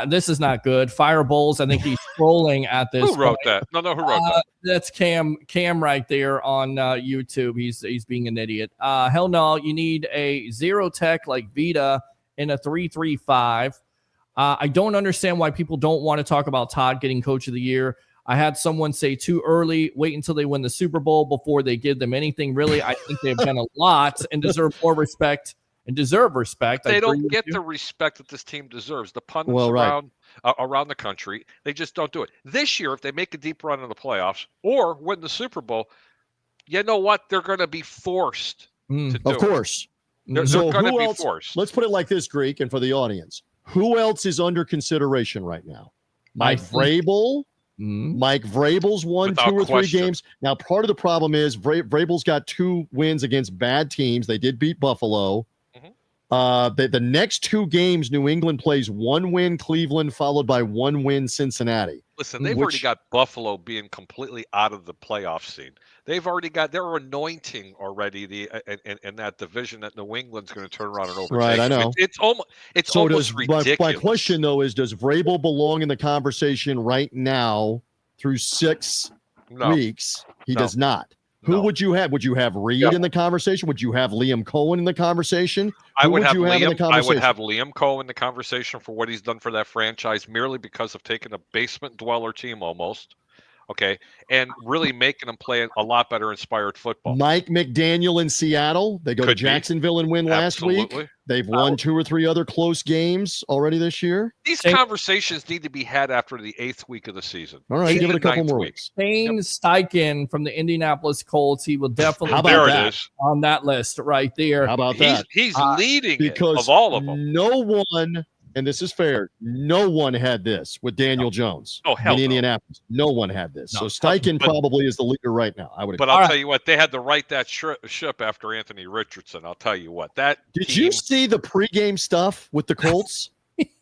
This is not good. Fire Bowles. I think he's trolling at this. Who wrote that? No, who wrote that? That's Cam right there on YouTube. He's being an idiot. Hell no, you need a zero tech like Vita in a 3-3-5. I don't understand why people don't want to talk about Todd getting Coach of the Year. I had someone say too early, wait until they win the Super Bowl before they give them anything. Really, I think they've done a lot and deserve more respect. And deserve respect. They don't get the respect that this team deserves. The pundits around the country, they just don't do it. This year, if they make a deep run in the playoffs or win the Super Bowl, you know what? They're going to be forced to do it. Of course. They're going to be forced. Let's put it like this, Greek, and for the audience. Who else is under consideration right now? Mike Vrabel. Mike Vrabel's won Without 2 or 3 question. games. Now, part of the problem is Vrabel's got 2 wins against bad teams. They did beat Buffalo. The next 2 games, New England plays 1 win Cleveland, followed by 1 win Cincinnati. Listen, they've already got Buffalo being completely out of the playoff scene. They've already got their anointing already in that division that New England's going to turn around and overtake. Right, I know. It's almost ridiculous. My question, though, is does Vrabel belong in the conversation right now through 6 weeks? He does not. Who would you have? Would you have Reed in the conversation? Would you have Liam Cohen in the conversation? I would have Liam Cohen in the conversation for what he's done for that franchise, merely because of taking a basement dweller team almost, and really making them play a lot better inspired football. Mike McDaniel in Seattle. They go to Jacksonville and win last week. They've won 2 or 3 other close games already this year. These conversations need to be had after the 8th week of the season. All right, give it a couple more weeks. Shane Steichen from the Indianapolis Colts. He will definitely be on that list right there. How about that? He's leading because of all of them. No one, and this is fair, no one had this with Daniel Jones in Indianapolis. No one had this. So Steichen probably is the leader right now. I would agree. But I'll tell you what, they had to right that ship after Anthony Richardson. I'll tell you what. Did you see the pregame stuff with the Colts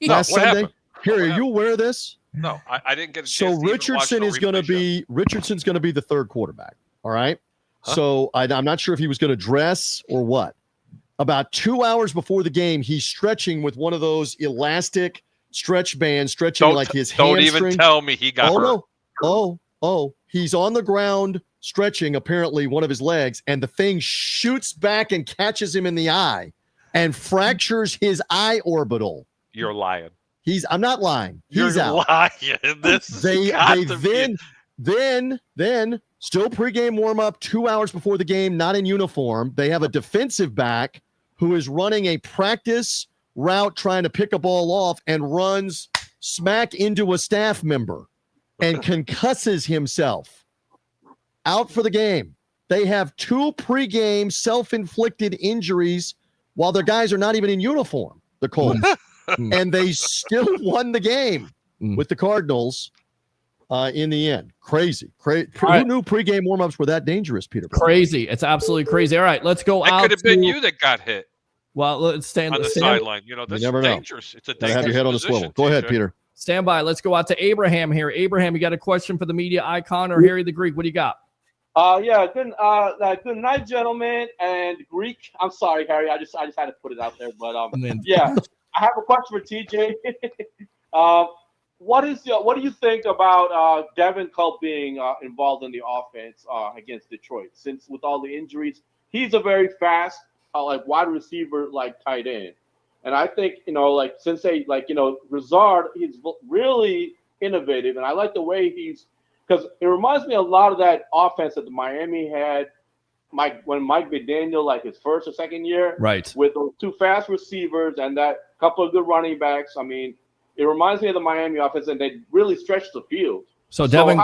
last what Sunday? happened? Here, are you aware of this? No, I didn't get a So chance to Richardson is going to be Richardson's going to be the 3rd quarterback. All right. Huh? So I'm not sure if he was going to dress or what. About 2 hours before the game, he's stretching with one of those elastic stretch bands, stretching like his hamstring. Don't even tell me he got hurt. No. He's on the ground stretching, apparently, one of his legs, and the thing shoots back and catches him in the eye and fractures his eye orbital. You're lying. I'm not lying. He's You're out. lying. Then still pregame warm-up 2 hours before the game, not in uniform. They have a defensive back who is running a practice route trying to pick a ball off and runs smack into a staff member and concusses himself. Out for the game. They have 2 pregame self-inflicted injuries while their guys are not even in uniform, the Colts. And they still won the game with the Cardinals in the end. Crazy. Who knew pregame warm-ups were that dangerous, Peter? Crazy. It's absolutely crazy. All right, let's go out. That could have been you that got hit. Well, let's stand on the sideline. This is dangerous. It's a dangerous have your head on a swivel. Go ahead, Peter. Stand by. Let's go out to Abraham here. Abraham, you got a question for the media icon or Harry the Greek? What do you got? Good night, gentlemen, and Greek. I'm sorry, Harry. I just had to put it out there, but I have a question for TJ. What do you think about Devin Culp being involved in the offense against Detroit? Since with all the injuries, he's a very fast, like wide receiver, like tight end. And I think, like Sensei, like, Grizzard, he's really innovative. And I like the way because it reminds me a lot of that offense that the Miami had when Mike McDaniel, like his first or second year, right, with those two fast receivers and that couple of good running backs. I mean, it reminds me of the Miami offense, and they really stretched the field. So Devin,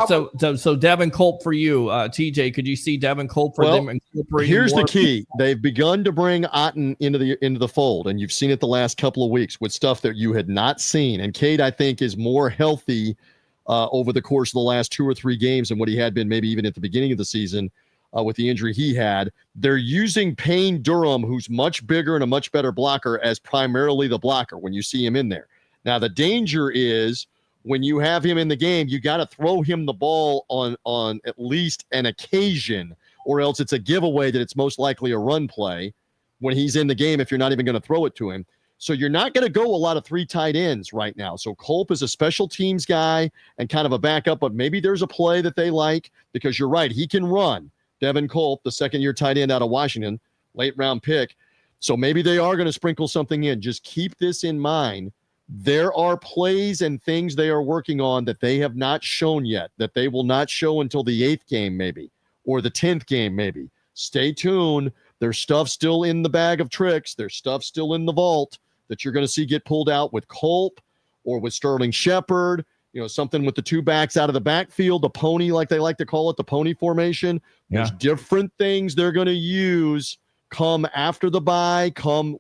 so Devin Culp for you, TJ. Could you see Devin Culp for them incorporating? Here's more? the key: they've begun to bring Otten into the fold, and you've seen it the last couple of weeks with stuff that you had not seen. And Cade, I think, is more healthy over the course of the last 2 or 3 games than what he had been, maybe even at the beginning of the season with the injury he had. They're using Payne Durham, who's much bigger and a much better blocker, as primarily the blocker when you see him in there. Now the danger is, when you have him in the game, you got to throw him the ball on at least an occasion, or else it's a giveaway that it's most likely a run play when he's in the game if you're not even going to throw it to him. So you're not going to go a lot of 3 tight ends right now. So Culp is a special teams guy and kind of a backup, but maybe there's a play that they like, because you're right, he can run. Devin Culp, the second-year tight end out of Washington, late-round pick. So maybe they are going to sprinkle something in. Just keep this in mind. There are plays and things they are working on that they have not shown yet, that they will not show until the 8th game maybe, or the 10th game maybe. Stay tuned. There's stuff still in the bag of tricks. There's stuff still in the vault that you're going to see get pulled out with Culp or with Sterling Shepard, something with the 2 backs out of the backfield, the pony, like they like to call it, the pony formation. There's different things they're going to use come after the bye, come,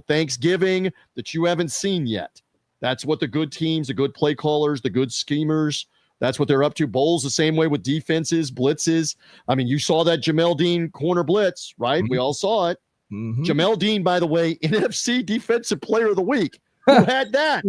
Thanksgiving, that you haven't seen yet. That's what the good teams, the good play callers, the good schemers, that's what they're up to. Bowles the same way with defenses, blitzes. I mean, you saw that Jamel Dean corner blitz, right? Mm-hmm. We all saw it. Mm-hmm. Jamel Dean, by the way, NFC Defensive Player of the Week. Who had that?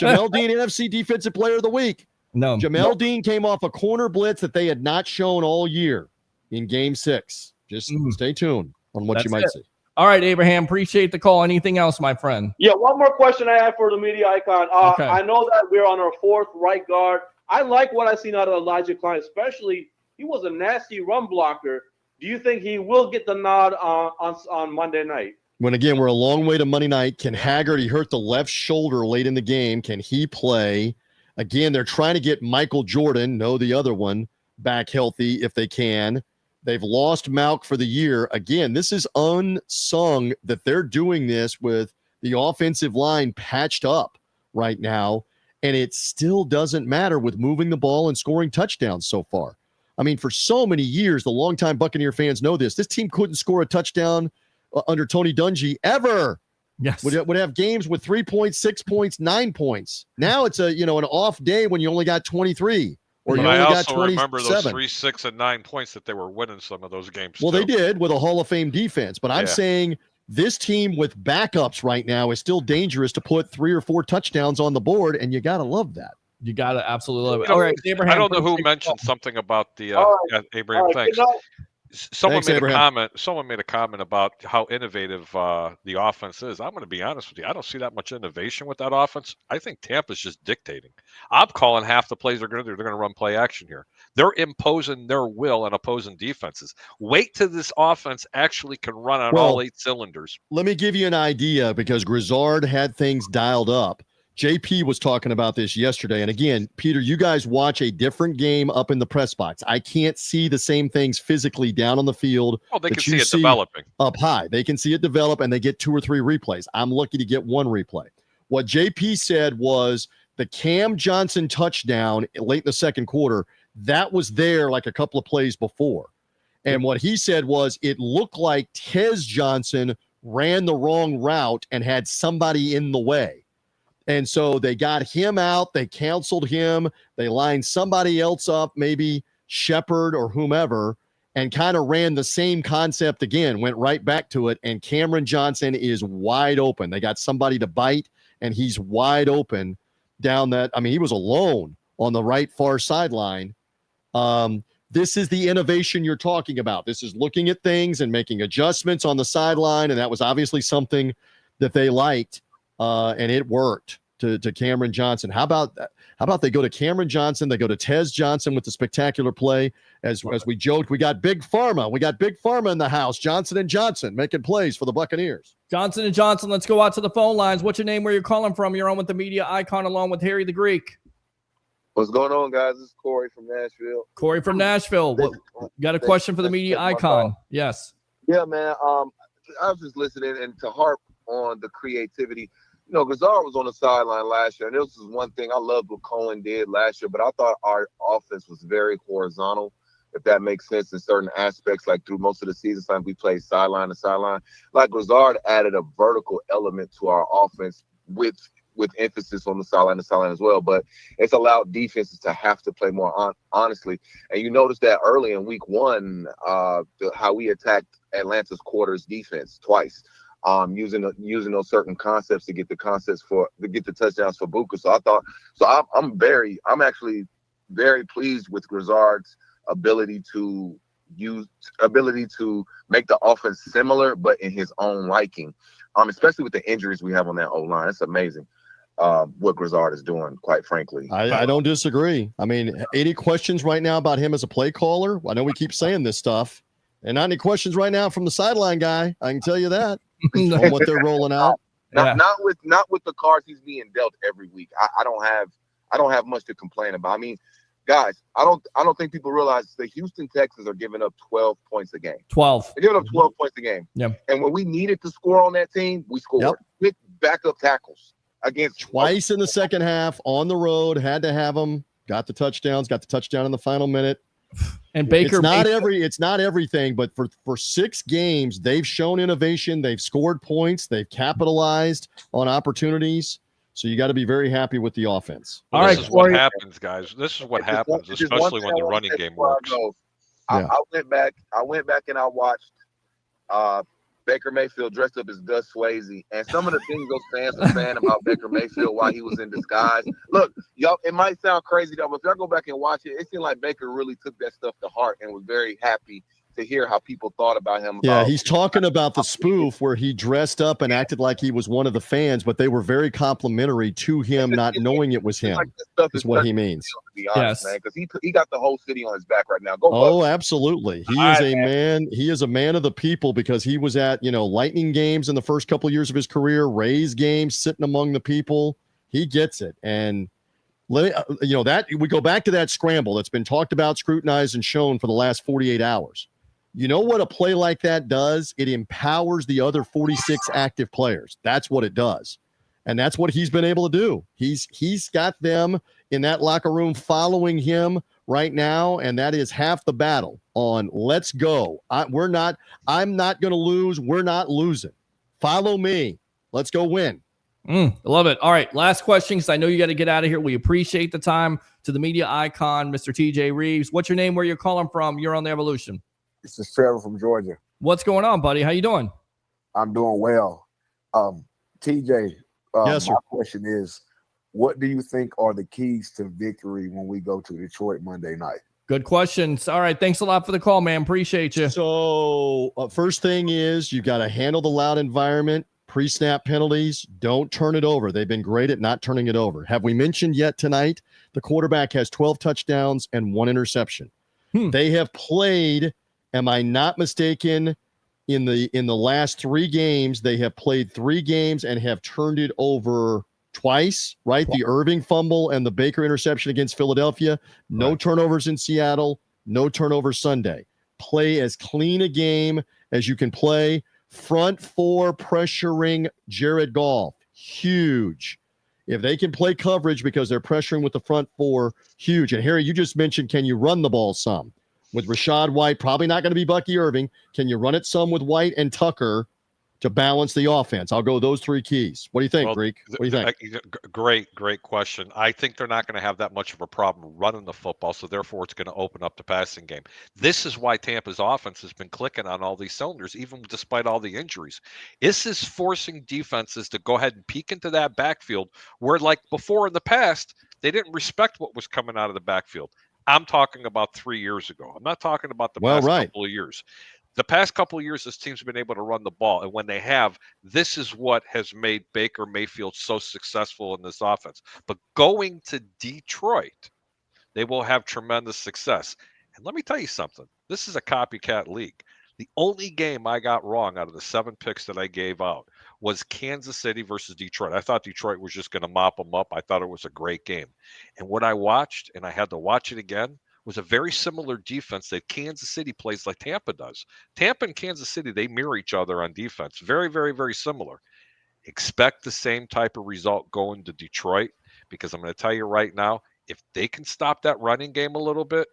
Jamel Dean, NFC Defensive Player of the Week. No. Jamel Dean came off a corner blitz that they had not shown all year in Game 6. Just stay tuned on what you might see. All right, Abraham, appreciate the call. Anything else, my friend? Yeah, one more question I have for the media icon. Okay. I know that we're on our 4th right guard. I like what I've seen out of Elijah Klein, especially he was a nasty run blocker. Do you think he will get the nod on Monday night? When, again, we're a long way to Monday night. Can Haggerty hurt the left shoulder late in the game? Can he play? Again, they're trying to get Michael Jordan, the other one, back healthy if they can. They've lost Malk for the year. Again, this is unsung that they're doing this with the offensive line patched up right now, and it still doesn't matter with moving the ball and scoring touchdowns so far. I mean, for so many years, the longtime Buccaneer fans know this. This team couldn't score a touchdown under Tony Dungy ever. Yes. Would have games with 3 points, 6 points, 9 points. Now it's an off day when you only got 23. Or but you I only also got remember those 3, 6, and 9 points that they were winning some of those games. Well, they did with a Hall of Fame defense. But I'm saying this team with backups right now is still dangerous to put 3 or 4 touchdowns on the board, and you got to love that. You got to absolutely love it. All right, Abraham. I don't know who mentioned something about the Abraham. Thanks. Someone made a comment about how innovative the offense is. I'm going to be honest with you. I don't see that much innovation with that offense. I think Tampa's just dictating. I'm calling half the plays they're going to do. They're going to run play action here. They're imposing their will on opposing defenses. Wait till this offense actually can run on all 8 cylinders. Let me give you an idea, because Grizzard had things dialed up. JP was talking about this yesterday. And again, Peter, you guys watch a different game up in the press box. I can't see the same things physically down on the field. Oh, they can see it developing up high. They can see it develop, and they get 2 or 3 replays. I'm lucky to get 1 replay. What JP said was the Cam Johnson touchdown late in the second quarter, that was there like a couple of plays before. And what he said was it looked like Tez Johnson ran the wrong route and had somebody in the way. And so they got him out. They counseled him. They lined somebody else up, maybe Shepard or whomever, and kind of ran the same concept again, went right back to it. And Cameron Johnson is wide open. They got somebody to bite, and he's wide open down that. I mean, he was alone on the right far sideline. This is the innovation you're talking about. This is looking at things and making adjustments on the sideline. And that was obviously something that they liked. And it worked to Cameron Johnson. How How about they go to Cameron Johnson? They go to Tez Johnson with the spectacular play. As we joked, we got Big Pharma. We got Big Pharma in the house. Johnson & Johnson making plays for the Buccaneers. Johnson & Johnson, let's go out to the phone lines. What's your name, where you're calling from? You're on with the media icon along with Harry the Greek. What's going on, guys? This is Corey from Nashville. Corey from Nashville. Got a question for the media icon? Yes. Yeah, man. I was just listening, and to harp on the creativity, you know, Gazard was on the sideline last year, and this is one thing I loved what Cohen did last year, but I thought our offense was very horizontal, if that makes sense, in certain aspects. Like through most of the season, sometimes we played sideline to sideline. Like Gazard added a vertical element to our offense with emphasis on the sideline to sideline as well, but it's allowed defenses to have to play more honestly. And you notice that early in week one, how we attacked Atlanta's quarters defense twice, using those certain concepts to get the touchdowns for Bucca. I'm actually very pleased with Gazard's ability to make the offense similar, but in his own liking. Especially with the injuries we have on that O-line. It's amazing what Gazard is doing, quite frankly. I don't disagree. I mean, any questions right now about him as a play caller? I know we keep saying this stuff. And not any questions right now from the sideline guy. I can tell you that on what they're rolling out. Not with the cards he's being dealt every week. I don't have much to complain about. I mean, guys, I don't think people realize the Houston Texans are giving up 12 points a game. 12. They're giving up 12 points a game. Yeah. And when we needed to score on that team, we scored with backup tackles against twice in the second half on the road. Had to have them. Got the touchdowns. Got the touchdown in the final minute. And Baker, it's not everything, but for 6 games, they've shown innovation. They've scored points. They've capitalized on opportunities. So you got to be very happy with the offense. Well, this is what happens, guys. This is what happens, especially when the running game works. I went back and I watched Baker Mayfield dressed up as Gus Swayze, and some of the things those fans were saying about Baker Mayfield while he was in disguise. Look, y'all, it might sound crazy though, but if y'all go back and watch it, it seemed like Baker really took that stuff to heart and was very happy to hear how people thought about him. Yeah, he's talking about the spoof where he dressed up and acted like he was one of the fans, but they were very complimentary to him, not knowing it was him. Is what he means. To be honest, man, because he got the whole city on his back right now. Absolutely. He is a man. He is a man of the people because he was at Lightning games in the first couple of years of his career, Rays games, sitting among the people. He gets it, and that we go back to that scramble that's been talked about, scrutinized, and shown for the last 48 hours. You know what a play like that does? It empowers the other 46 active players. That's what it does. And that's what he's been able to do. He's got them in that locker room following him right now, and that is half the battle on let's go. I'm not going to lose. We're not losing. Follow me. Let's go win. I love it. All right, last question because I know you got to get out of here. We appreciate the time. To the media icon, Mr. TJ Rives. What's your name? Where you're calling from? You're on the Evolution. This is Trevor from Georgia. What's going on, buddy? How you doing? I'm doing well. TJ, yes, my question is, what do you think are the keys to victory when we go to Detroit Monday night? Good questions. All right, thanks a lot for the call, man. Appreciate you. So first thing is you got to handle the loud environment, pre-snap penalties. Don't turn it over. They've been great at not turning it over. Have we mentioned yet tonight the quarterback has 12 touchdowns and 1 interception? They have played, am I not mistaken, in the last 3 games, they have played 3 games and have turned it over twice, right? The Irving fumble and the Baker interception against Philadelphia. No turnovers in Seattle. No turnovers Sunday. Play as clean a game as you can play. Front 4 pressuring Jared Goff. Huge. If they can play coverage because they're pressuring with the front 4, huge. And Harry, you just mentioned, can you run the ball some? With Rashad White, probably not going to be Bucky Irving. Can you run it some with White and Tucker to balance the offense? I'll go those 3 keys. What do you think, Greek? What do you think? Great question. I think they're not going to have that much of a problem running the football, so therefore it's going to open up the passing game. This is why Tampa's offense has been clicking on all these cylinders, even despite all the injuries. This is forcing defenses to go ahead and peek into that backfield where, like before in the past, they didn't respect what was coming out of the backfield. I'm talking about 3 years ago. I'm not talking about the past couple of years. The past couple of years, this team's been able to run the ball. And when they have, this is what has made Baker Mayfield so successful in this offense. But going to Detroit, they will have tremendous success. And let me tell you something. This is a copycat league. The only game I got wrong out of the 7 picks that I gave out was Kansas City versus Detroit. I thought Detroit was just going to mop them up. I thought it was a great game. And what I watched, and I had to watch it again, was a very similar defense that Kansas City plays like Tampa does. Tampa and Kansas City, they mirror each other on defense. Very, very, very similar. Expect the same type of result going to Detroit, because I'm going to tell you right now, if they can stop that running game a little bit,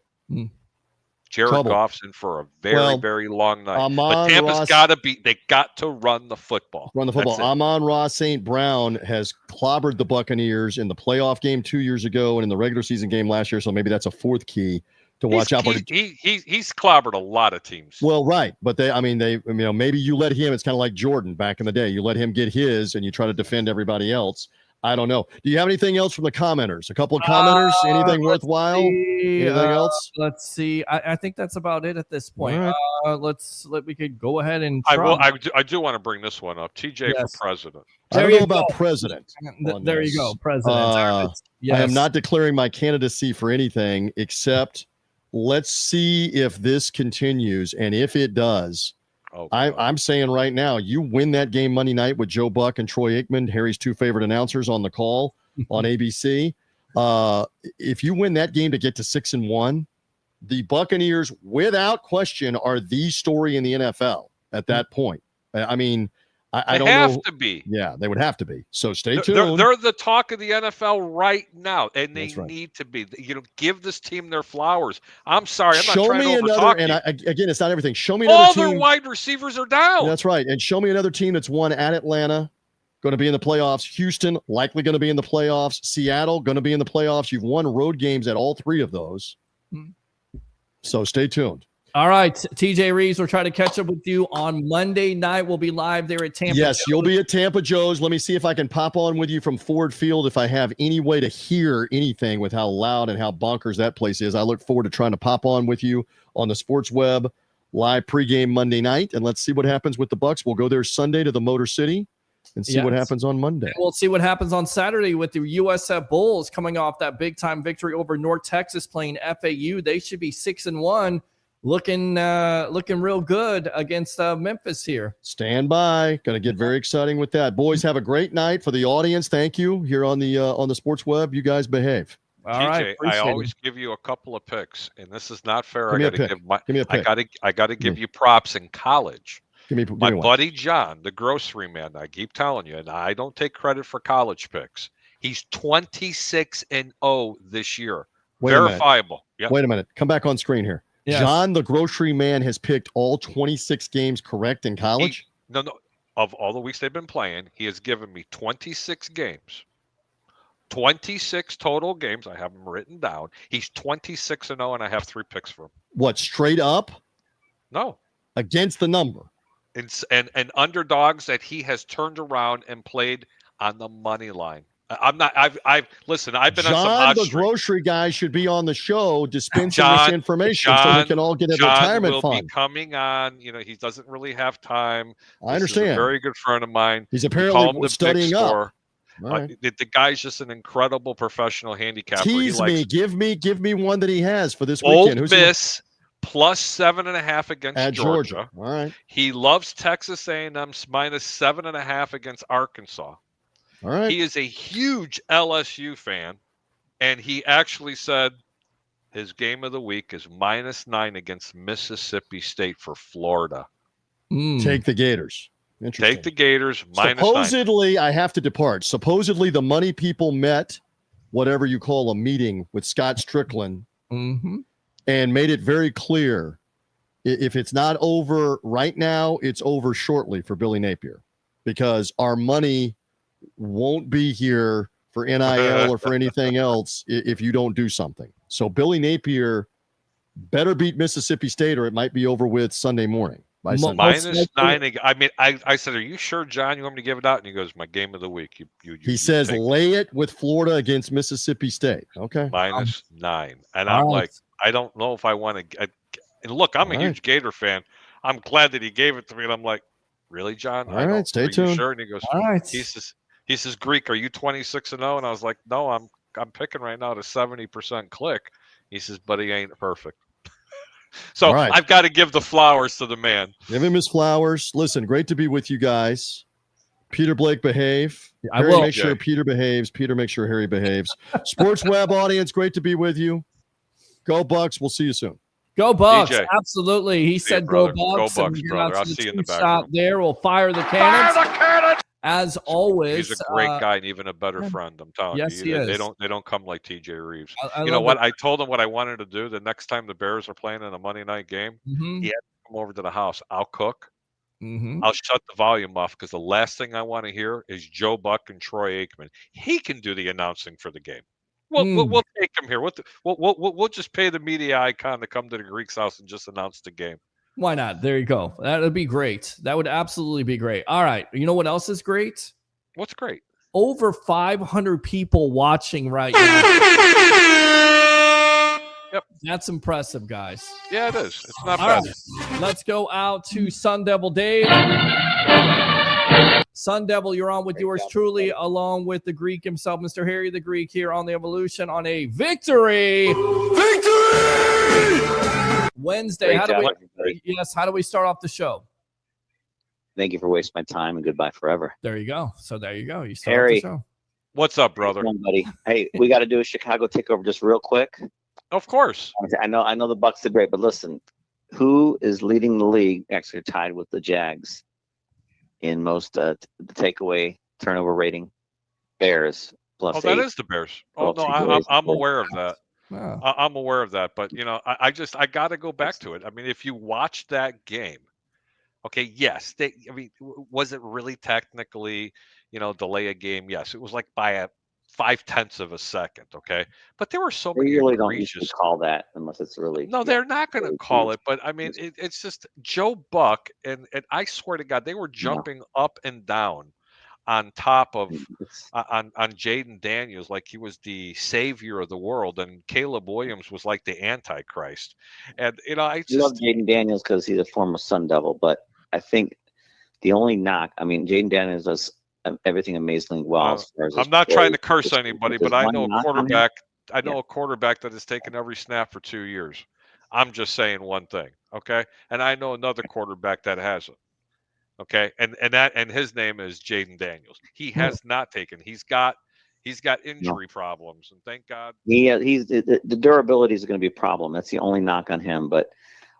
Jared Goff's in for a very, very long night. But Tampa's they got to run the football. Amon-Ra St. Brown has clobbered the Buccaneers in the playoff game 2 years ago and in the regular season game last year. So maybe that's a fourth key to watch out for. He's clobbered a lot of teams. Well, right. But maybe you let him, it's kind of like Jordan back in the day. You let him get his and you try to defend everybody else. I don't know. Do you have anything else from the commenters? A couple of commenters? Anything worthwhile? Anything else? Let's see. I think that's about it at this point. Right. We could go ahead and try. I do want to bring this one up. TJ for president. I don't know about president. There you go, president. Yes. I am not declaring my candidacy for anything except let's see if this continues, and if it does. I'm saying right now, you win that game Monday night with Joe Buck and Troy Aikman, Harry's 2 favorite announcers on the call on ABC. If you win that game to get to 6-1, the Buccaneers, without question, are the story in the NFL at that point. I mean, I don't know. They have to be. Yeah, they would have to be. So stay tuned. They're the talk of the NFL right now, and they need to be. Give this team their flowers. I'm sorry, I'm not trying to overtalk you. Again, it's not everything. Show me another team. All their wide receivers are down. That's right. And show me another team that's won at Atlanta, going to be in the playoffs. Houston, likely going to be in the playoffs. Seattle, going to be in the playoffs. You've won road games at all 3 of those. So stay tuned. All right, TJ Rives, we'll try to catch up with you on Monday night. We'll be live there at Tampa. Yes, you'll be at Tampa Joe's. Let me see if I can pop on with you from Ford Field if I have any way to hear anything with how loud and how bonkers that place is. I look forward to trying to pop on with you on the Sports Web live pregame Monday night, and let's see what happens with the Bucs. We'll go there Sunday to the Motor City and see what happens on Monday. We'll see what happens on Saturday with the USF Bulls coming off that big-time victory over North Texas playing FAU. They should be 6-1. Looking real good against Memphis here. Stand by. Going to get very exciting with that. Boys, have a great night. For the audience, thank you here on the Sports Web. You guys behave. TJ, I always give you a couple of picks, and this is not fair. Give me a pick. I got to give you props in college. Give me my one. buddy John, the grocery man. I keep telling you, and I don't take credit for college picks. He's 26-0 this year. Verifiable. Yep. Wait a minute. Come back on screen here. Yes. John, the grocery man, has picked all 26 games correct in college? No. Of all the weeks they've been playing, he has given me 26 games. 26 total games. I have them written down. He's 26-0, and I have 3 picks for him. What, straight up? No. Against the number. And underdogs that he has turned around and played on the money line. Listen, I've been on some hot the grocery guy should be on the show dispensing this information so we can all get a retirement fund. John will be coming on. He doesn't really have time. I understand. He's a very good friend of mine. He's apparently studying up. Right. The guy's just an incredible professional handicapper. Tease me. Give me one that he has for this weekend. Old Miss plus 7.5 against Georgia. All right. He loves Texas A&M's minus 7.5 against Arkansas. All right. He is a huge LSU fan, and he actually said his game of the week is -9 against Mississippi State for Florida. Take the Gators. Interesting. Take the Gators -9. Supposedly, I have to depart. Supposedly, the money people met, whatever you call a meeting, with Scott Strickland, and made it very clear, if it's not over right now, it's over shortly for Billy Napier, because our money won't be here for NIL or for anything else if you don't do something. So Billy Napier better beat Mississippi State, or it might be over with Sunday morning. -9. I mean, I said, "Are you sure, John? You want me to give it out?" And he goes, "My game of the week." He says, "Lay it with Florida against Mississippi State." Okay, -9, and I'm like, I don't know if I want to. And look, I'm a huge Gator fan. I'm glad that he gave it to me. And I'm like, really, John? All right, stay Are you tuned. sure? And he goes, All right. he says, Greek, are you 26-0? And I was like, no, I'm picking right now to 70% click. He says, but he ain't perfect. So right. I've got to give the flowers to the man. Give him his flowers. Listen, great to be with you guys. Peter Blake, behave. I Harry, will. make sure Peter behaves. Peter, make sure Harry behaves. Sports Web audience, great to be with you. Go Bucs. We'll see you soon. Go Bucs. DJ. Absolutely. He See you, said go brother. Bucs. Go and Bucs, get brother. out I'll to see you in team the back stop room. there. We'll fire the cannons. Fire the cannon! As always. He's a great guy and even a better friend. I'm telling yes, you. he They is. don't come like TJ Rives. I You know love what? it. I told him what I wanted to do the next time the Bears are playing in a Monday night game. Mhm. He had to come over to the house. I'll cook. Mhm. I'll shut the volume off because the last thing I want to hear is Joe Buck and Troy Aikman. He can do the announcing for the game. We'll take him here. We'll just pay the media icon to come to the Greek's house and just announce the game. Why not? There you go. That would be great. That would absolutely be great. All right. You know what else is great? What's great? Over 500 people watching right now. Yep. That's impressive, guys. Yeah, it is. It's not All bad. right. Let's go out to Sun Devil Dave. Sun Devil, you're on with yours truly, along with the Greek himself, Mr. Harry the Greek, here on the Evolution on a victory Wednesday. How do we start off the show? Thank you for wasting my time and goodbye forever. There you go. So there you go. You start Harry, off the show. What's up, brother? Buddy. Hey, we got to do a Chicago takeover just real quick. Of course. I know the Bucs did great, but listen, who is leading the league? Actually, tied with the Jags in most the takeaway turnover rating. Bears plus. Oh, that is the Bears. Oh no, I'm aware of that. Wow. I'm aware of that, but you know, I got to go back to it. I mean, if you watch that game, okay, yes, was it really technically, delay a game? Yes, it was like by a 0.5 of a second. Okay, but there were so many. They really don't usually call that unless it's really. No, they're not going to call it. But I mean, it's just Joe Buck, and I swear to God, they were jumping up and down on top of on Jaden Daniels like he was the savior of the world, and Caleb Williams was like the Antichrist. And I love Jaden Daniels because he's a former Sun Devil, but I think the only knock, I mean, Jaden Daniels does everything amazingly well. As far as I'm not trying to curse anybody, but I one know a knock on him. quarterback. I know a quarterback that has taken every snap for 2 years. I'm just saying one thing, okay? And I know another quarterback that hasn't. Okay, and his name is Jaden Daniels. He has not taken. He's got injury problems, and thank God. He's the durability is going to be a problem. That's the only knock on him. But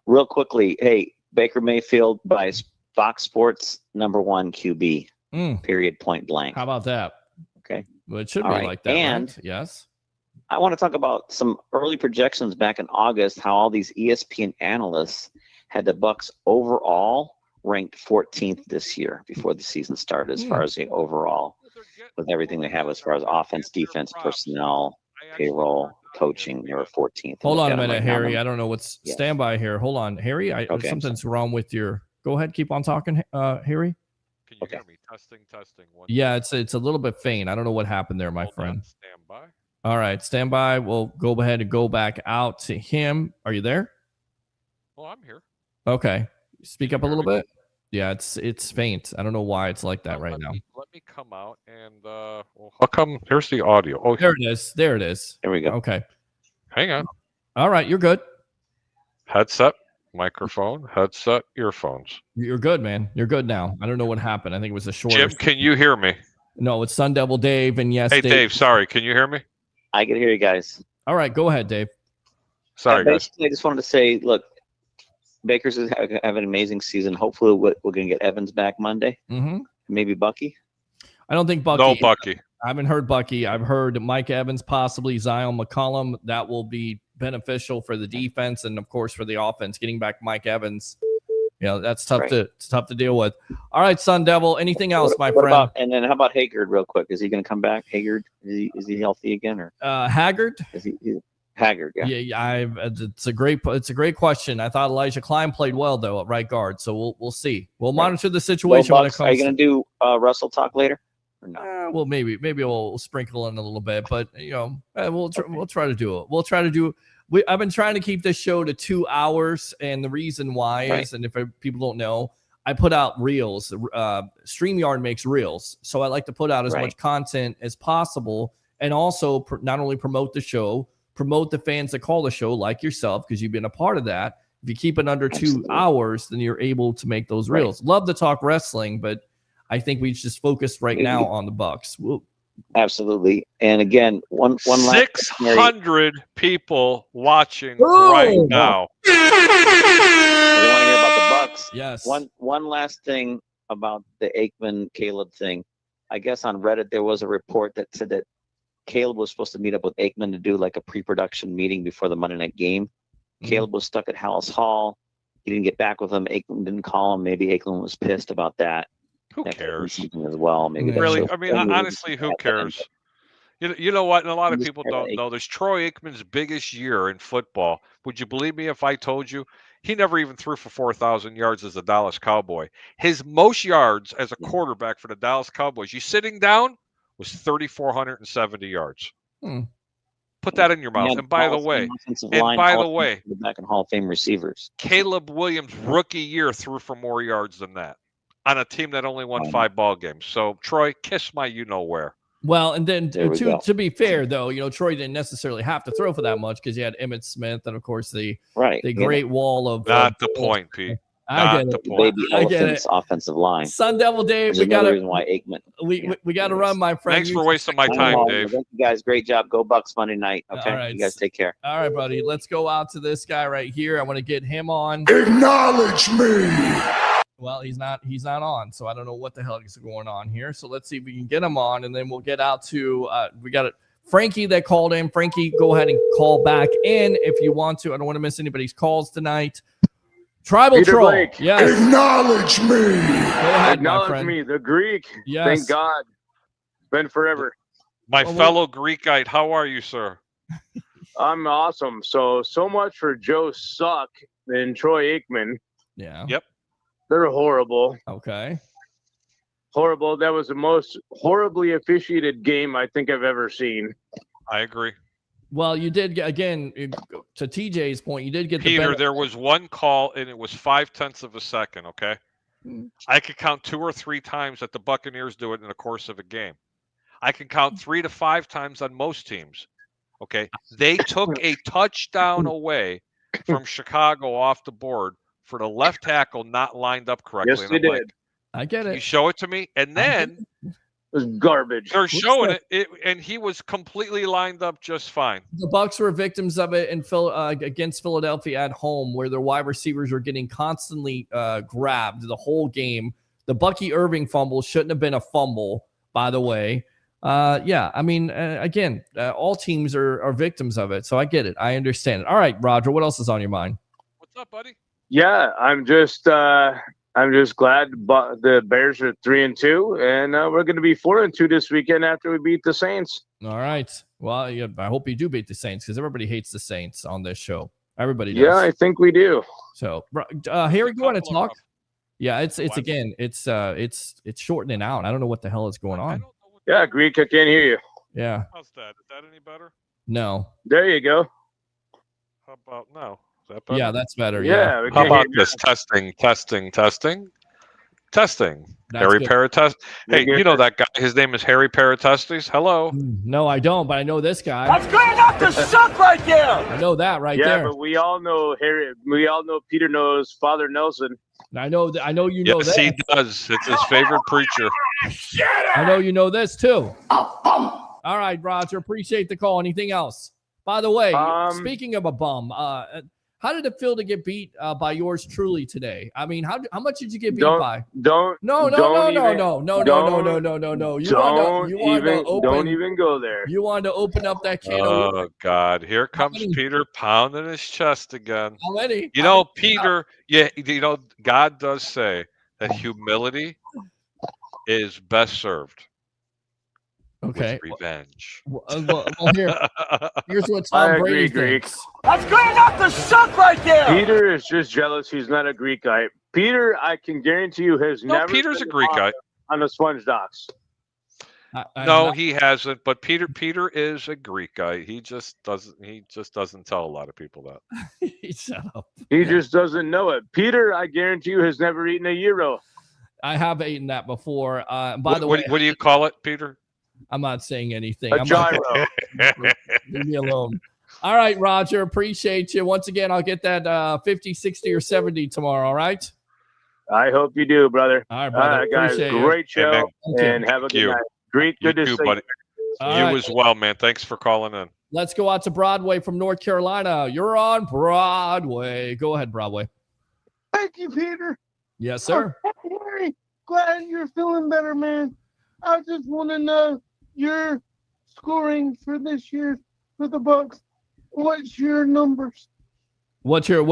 real quickly, hey, Baker Mayfield by Fox Sports #1 QB. Period. Point blank. How about that? Okay. Well, it should All be right. like that. And right? Yes. I want to talk about some early projections back in August. How all these ESPN analysts had the Bucs overall ranked 14th this year before the season started, as far as the overall, with everything they have as far as offense, defense, personnel, payroll, coaching. They were 14th. Hold on a minute, Harry. I don't know what's standby here. Hold on, Harry. Something's wrong with your. Go ahead, keep on talking, Harry. Can you hear me? Testing. Yeah, it's a little bit faint. I don't know what happened there, my friend. Stand by. All right, stand by. We'll go ahead and go back out to him. Are you there? Well, I'm here. Okay. Speak up a little bit. Yeah, it's faint. I don't know why it's like that right now. Let me come out and how come here's the audio? Oh, there it is. There we go. Okay. Hang on. All right, you're good. Headset, microphone, headset, earphones. You're good, man. You're good now. I don't know what happened. I think it was a short. Jim, can you hear me? No, it's Sun Devil Dave, and yes, Hey, Dave. Sorry, can you hear me? I can hear you guys. All right, go ahead, Dave. Sorry, guys. I just wanted to say, look, Baker's have an amazing season. Hopefully, we're going to get Evans back Monday. Mm-hmm. Maybe Bucky. I don't think Bucky. No, Bucky. I haven't heard Bucky. I've heard Mike Evans, possibly Zion McCollum. That will be beneficial for the defense and, of course, for the offense. Getting back Mike Evans, that's tough to deal with. All right, Sun Devil. Anything else, my friend? And then how about Haggard, real quick? Is he going to come back? Haggard, is he healthy again, or Haggard? Is he Haggard? Yeah. It's a great question. I thought Elijah Klein played well though at right guard, so we'll see. We'll monitor the situation when it comes. Are you going to do Russell talk later? Or no? Well, maybe we'll sprinkle in a little bit, but we'll try to do it. We'll try to do I've been trying to keep this show to 2 hours, and the reason why is, and if people don't know, I put out reels. StreamYard makes reels, so I like to put out as much content as possible, and also not only promote the show, promote the fans that call the show, like yourself, because you've been a part of that. If you keep it under 2 hours, then you're able to make those reels. Love to talk wrestling, but I think we just focus right now on the Bucs. Absolutely. And again, one last 600 people watching right now. You want to hear about the Bucs? Yes. One last thing about the Aikman Caleb thing. I guess on Reddit there was a report that said that Caleb was supposed to meet up with Aikman to do like a pre-production meeting before the Monday night game. Caleb was stuck at Hallis Hall. He didn't get back with him. Aikman didn't call him. Maybe Aikman was pissed about that. Who cares? As well. Maybe really, I mean, honestly, who cares? You know what? And a lot of people don't know this. Troy Aikman's biggest year in football. Would you believe me if I told you he never even threw for 4,000 yards as a Dallas Cowboy? His most yards as a quarterback for the Dallas Cowboys, you sitting down, was 3,470 yards. Put that in your mouth. And by the way, back in Hall of Fame receivers, Caleb Williams' rookie year threw for more yards than that on a team that only won 5 ball games. So Troy, kiss my you-know-where. Well, and then to be fair, though, Troy didn't necessarily have to throw for that much because you had Emmitt Smith and, of course, the great wall of. Not the point, Pete. I get it. I get it. Offensive line. Sun Devil Dave, we got reason why Aikman. We got to run, my friend. Thanks for wasting my time, Dave. Thank you guys. Great job. Go Bucs Monday night. Okay, all right. You guys take care. All right, buddy. Let's go out to this guy right here. I want to get him on. Acknowledge me. Well, he's not on, so I don't know what the hell is going on here. So let's see if we can get him on, and then we'll get out to we got it. Frankie that called in. Frankie, go ahead and call back in if you want to. I don't want to miss anybody's calls tonight. Tribal Peter Troll. Blake. Yes. Acknowledge me. Go ahead, my Acknowledge friend. me, the Greek. Yes. Thank God. Been forever. My fellow Greekite, how are you, sir? I'm awesome. So much for Joe Suck and Troy Aikman. Yeah. Yep. They're horrible. Okay. Horrible. That was the most horribly officiated game I think I've ever seen. I agree. Well, you did get, again, to TJ's point, you did get the Peter, there was one call, and it was 0.5 of a second, okay? I could count 2 or 3 times that the Buccaneers do it in the course of a game. I can count 3 to 5 times on most teams, okay? They took a touchdown away from Chicago off the board for the left tackle not lined up correctly. Yes, they did. I get it. You show it to me, and then it was garbage. They're showing it, and he was completely lined up just fine. The Bucs were victims of it in against Philadelphia at home, where their wide receivers are getting constantly grabbed the whole game. The Bucky Irving fumble shouldn't have been a fumble, by the way. Yeah, I mean, again, all teams are victims of it, so I get it. I understand it. All right, Roger, what else is on your mind? What's up, buddy? Yeah, I'm just glad the Bears are 3-2, and we're going to be 4-2 this weekend after we beat the Saints. All right. Well, yeah, I hope you do beat the Saints because everybody hates the Saints on this show. Everybody does. Yeah, I think we do. So, Harry, you want to talk? Yeah, it's shortening out. I don't know what the hell is going on. Yeah, Greek, I can't hear you. Yeah. How's that? Is that any better? No. There you go. How about now? Is that better? Yeah, that's better. Yeah. How about this? Testing. Harry Paratestis. Hey, you know that guy. His name is Harry Paratestis. Hello. No, I don't, but I know this guy. That's good enough to suck right there. I know that right there. Yeah, but we all know Harry. We all know Peter knows Father Nelson. I know you know yes, that. He does. It's his favorite preacher. I know you know this too. All right, Roger. Appreciate the call. Anything else? By the way, speaking of a bum, how did it feel to get beat by yours truly today? I mean, how much did you get beat by? No. You Don't even go there. You wanted to open up that can. Oh God! Here comes Peter pounding his chest again. How many? You know, Peter. Yeah, you know, God does say that humility is best served. Okay. With revenge. Well, here's what Tom Brady thinks. That's good enough to suck right there. Peter is just jealous he's not a Greek guy. Peter, I can guarantee you, has never. Peter's a Greek guy on the Sponge Docks. No, he hasn't. But Peter is a Greek guy. He just doesn't tell a lot of people that. Shut up. He just doesn't know it. Peter, I guarantee you, has never eaten a gyro. I have eaten that before. By the what, way, what do you call it, Peter? I'm not saying anything. A gyro. Leave me alone. All right, Roger. Appreciate you. Once again, I'll get that 50, 60, or 70 tomorrow. All right. I hope you do, brother. All right, brother. Guys. Appreciate Great you. show. Hey, and have a good night. Greek, good to see buddy. you. You as well, man. Thanks for calling in. Let's go out to Broadway from North Carolina. You're on Broadway. Go ahead, Broadway. Thank you, Peter. Yes, sir. Harry, glad you're feeling better, man. I just want to know your scoring for this year for the Bucs. What's your numbers? What's your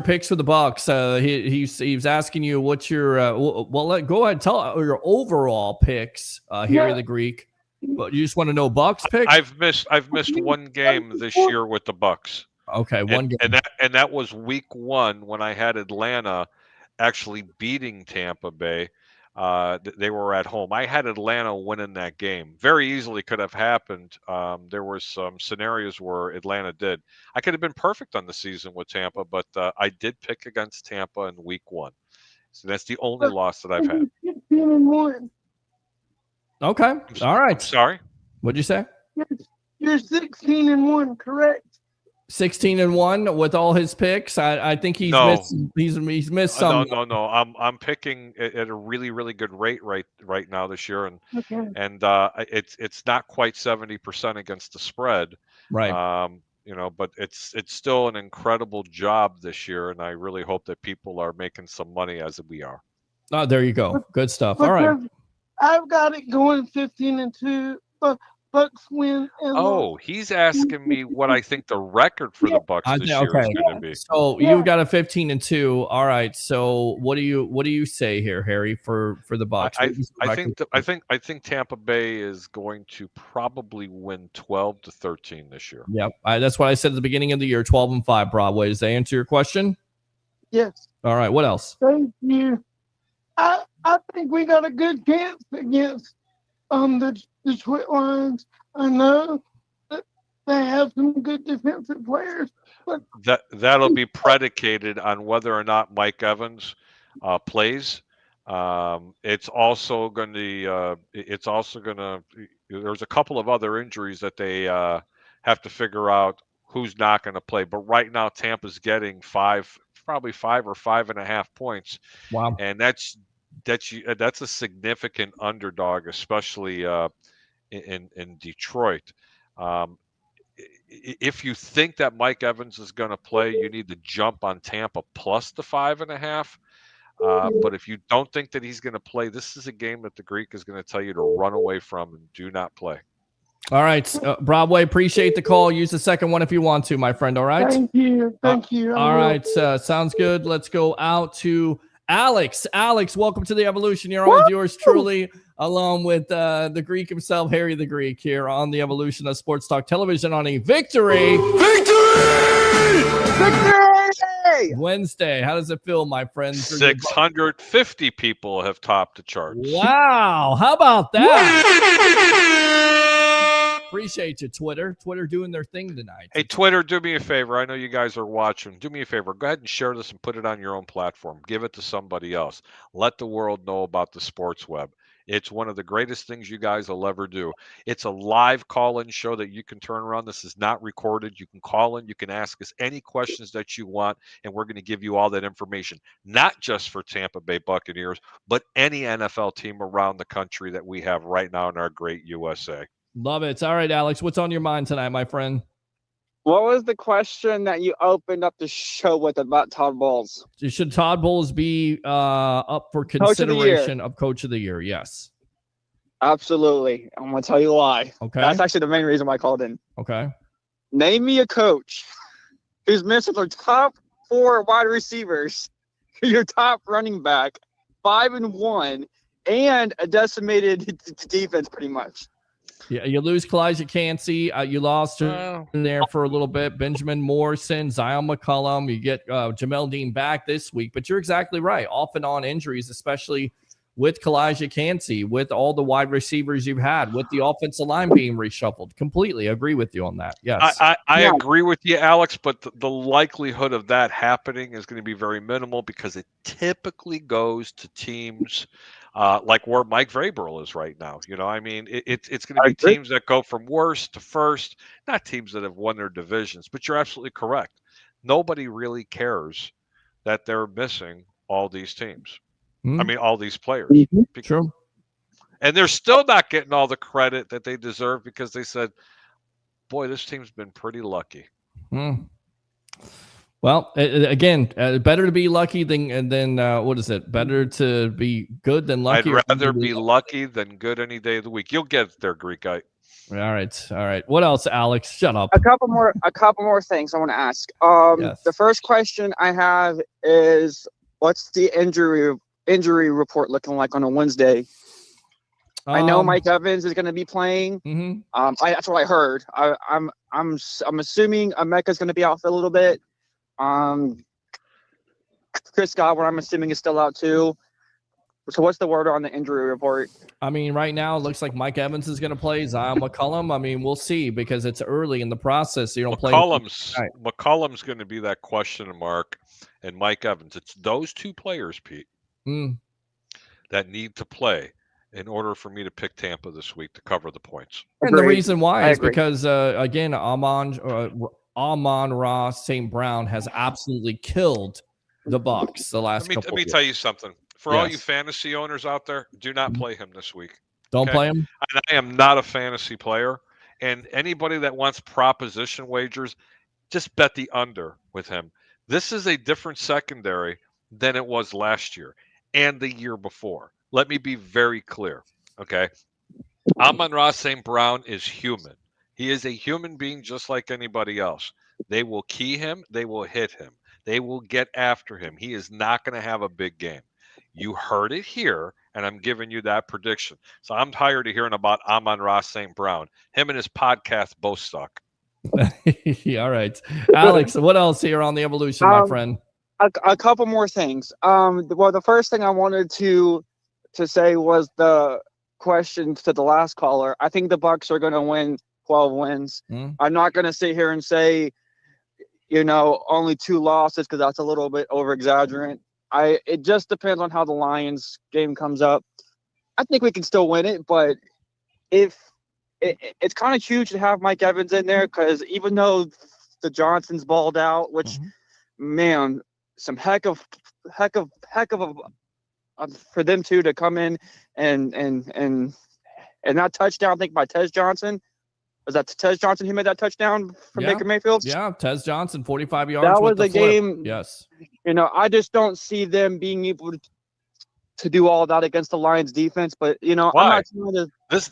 picks for the Bucs? He's asking you what's your go ahead, tell your overall picks. Harry the Greek. But you just want to know Bucs picks? I've missed one game this year with the Bucs. Okay, one game. And that was week 1 when I had Atlanta actually beating Tampa Bay. They were at home. I had Atlanta winning that game. Very easily could have happened. There were some scenarios where Atlanta did. I could have been perfect on the season with Tampa, but I did pick against Tampa in week 1. So that's the only loss that I've had. 16-1. Okay. All right. Sorry. What'd you say? You're 16-1, correct? 16-1 with all his picks. I think he's missed some. No. I'm picking at a really, really good rate right now this year, and it's not quite 70% against the spread. Right. But it's still an incredible job this year, and I really hope that people are making some money as we are. Oh, there you go. Good stuff. All right. I've got it going 15-2. Bucs win. He's asking me what I think the record for the Bucs this year is going to be. So you've got a 15-2. All right. So what do you say here, Harry, for the Bucs? I think Tampa Bay is going to probably win 12-13 this year. Yep. That's what I said at the beginning of the year. 12-5. Broadway. Does that answer your question? Yes. All right. What else? Thank you. I think we got a good chance against the Detroit Lions. I know that they have some good defensive players, but that'll be predicated on whether or not Mike Evans plays. It's also going to. There's a couple of other injuries that they have to figure out who's not going to play. But right now, Tampa's getting probably 5 or 5.5 points. Wow, and that's a significant underdog, especially in Detroit. If you think that Mike Evans is going to play, you need to jump on Tampa plus the 5.5. But if you don't think that he's going to play, this is a game that the Greek is going to tell you to run away from and do not play. All right, Broadway, appreciate the call. Use the second one if you want to, my friend. All right. Thank you. All right, sounds good. Let's go out to Alex. Alex, welcome to the Evolution. You're on with yours truly, along with the Greek himself, Harry the Greek, here on the Evolution of Sports Talk Television on a Victory Wednesday. How does it feel, my friends? 650 people have topped the charts. Wow, how about that? Appreciate you, Twitter. Twitter doing their thing tonight. Hey, Twitter, do me a favor. I know you guys are watching. Do me a favor. Go ahead and share this and put it on your own platform. Give it to somebody else. Let the world know about the sports web. It's one of the greatest things you guys will ever do. It's a live call-in show that you can turn around. This is not recorded. You can call in. You can ask us any questions that you want, and we're going to give you all that information, not just for Tampa Bay Buccaneers, but any NFL team around the country that we have right now in our great USA. Love it. All right, Alex, what's on your mind tonight, my friend? What was the question that you opened up the show with about Todd Bowles? Should Todd Bowles be up for consideration of Coach of the Year? Yes. Absolutely. I'm going to tell you why. Okay. That's actually the main reason why I called in. Okay. Name me a coach who's missing their top 4 wide receivers, your top running back, 5-1, and a decimated defense pretty much. Yeah, you lose Kalijah Cansey. You lost in there for a little bit. Benjamin Morrison, Zion McCollum. You get Jamel Dean back this week. But you're exactly right. Off and on injuries, especially with Kalijah Cansey, with all the wide receivers you've had, with the offensive line being reshuffled. Completely agree with you on that. Yes. I agree with you, Alex, but the likelihood of that happening is going to be very minimal because it typically goes to teams like where Mike Vrabel is right now. You know, I mean, it's going to be teams that go from worst to first, not teams that have won their divisions. But you're absolutely correct. Nobody really cares that they're missing all these teams. I mean, all these players. True. And they're still not getting all the credit that they deserve because they said, boy, this team's been pretty lucky. Well, again, better to be lucky than what is it? Better to be good than lucky. I'd rather be lucky than good any day of the week. You'll get there, Greek guy. All right. What else, Alex? Shut up. A couple more things I want to ask. The first question I have is, what's the injury report looking like on a Wednesday? I know Mike Evans is going to be playing. That's what I heard. I'm assuming Emeka's going to be out for a little bit. Chris Godwin, I'm assuming, is still out too. So what's the word on the injury report? I mean, right now it looks like Mike Evans is going to play. Zion McCollum. I mean, we'll see because it's early in the process. So you don't play. McCollum's going to be that question mark, and Mike Evans. It's those two players, Pete, that need to play in order for me to pick Tampa this week to cover the points. And the reason why is because again, Amon-Ra St. Brown has absolutely killed the Bucs the last couple. Let me tell you something. For all you fantasy owners out there, do not play him this week. Don't play him. And I am not a fantasy player. And anybody that wants proposition wagers, just bet the under with him. This is a different secondary than it was last year and the year before. Let me be very clear. Okay. Amon-Ra St. Brown is human. He is a human being just like anybody else. They will key him. They will hit him. They will get after him. He is not going to have a big game. You heard it here, and I'm giving you that prediction. So I'm tired of hearing about Amon-Ra St. Brown. Him and his podcast both suck. All right. Alex, what else here on the evolution, my friend? A couple more things. Well, the first thing I wanted to say was the question to the last caller. I think the Bucs are going to win 12 wins. I'm not going to sit here and say, only 2 losses because that's a little bit over-exaggerating. It just depends on how the Lions game comes up. I think we can still win it, but if it's kind of huge to have Mike Evans in there because even though the Johnsons balled out, which man, some heck of for them two to come in and that touchdown, I think by Tez Johnson. Was that Tez Johnson who made that touchdown from Baker Mayfield? Yeah, Tez Johnson, 45 yards. That was a game. Yes. I just don't see them being able to do all that against the Lions defense. But, Why? I'm not trying to...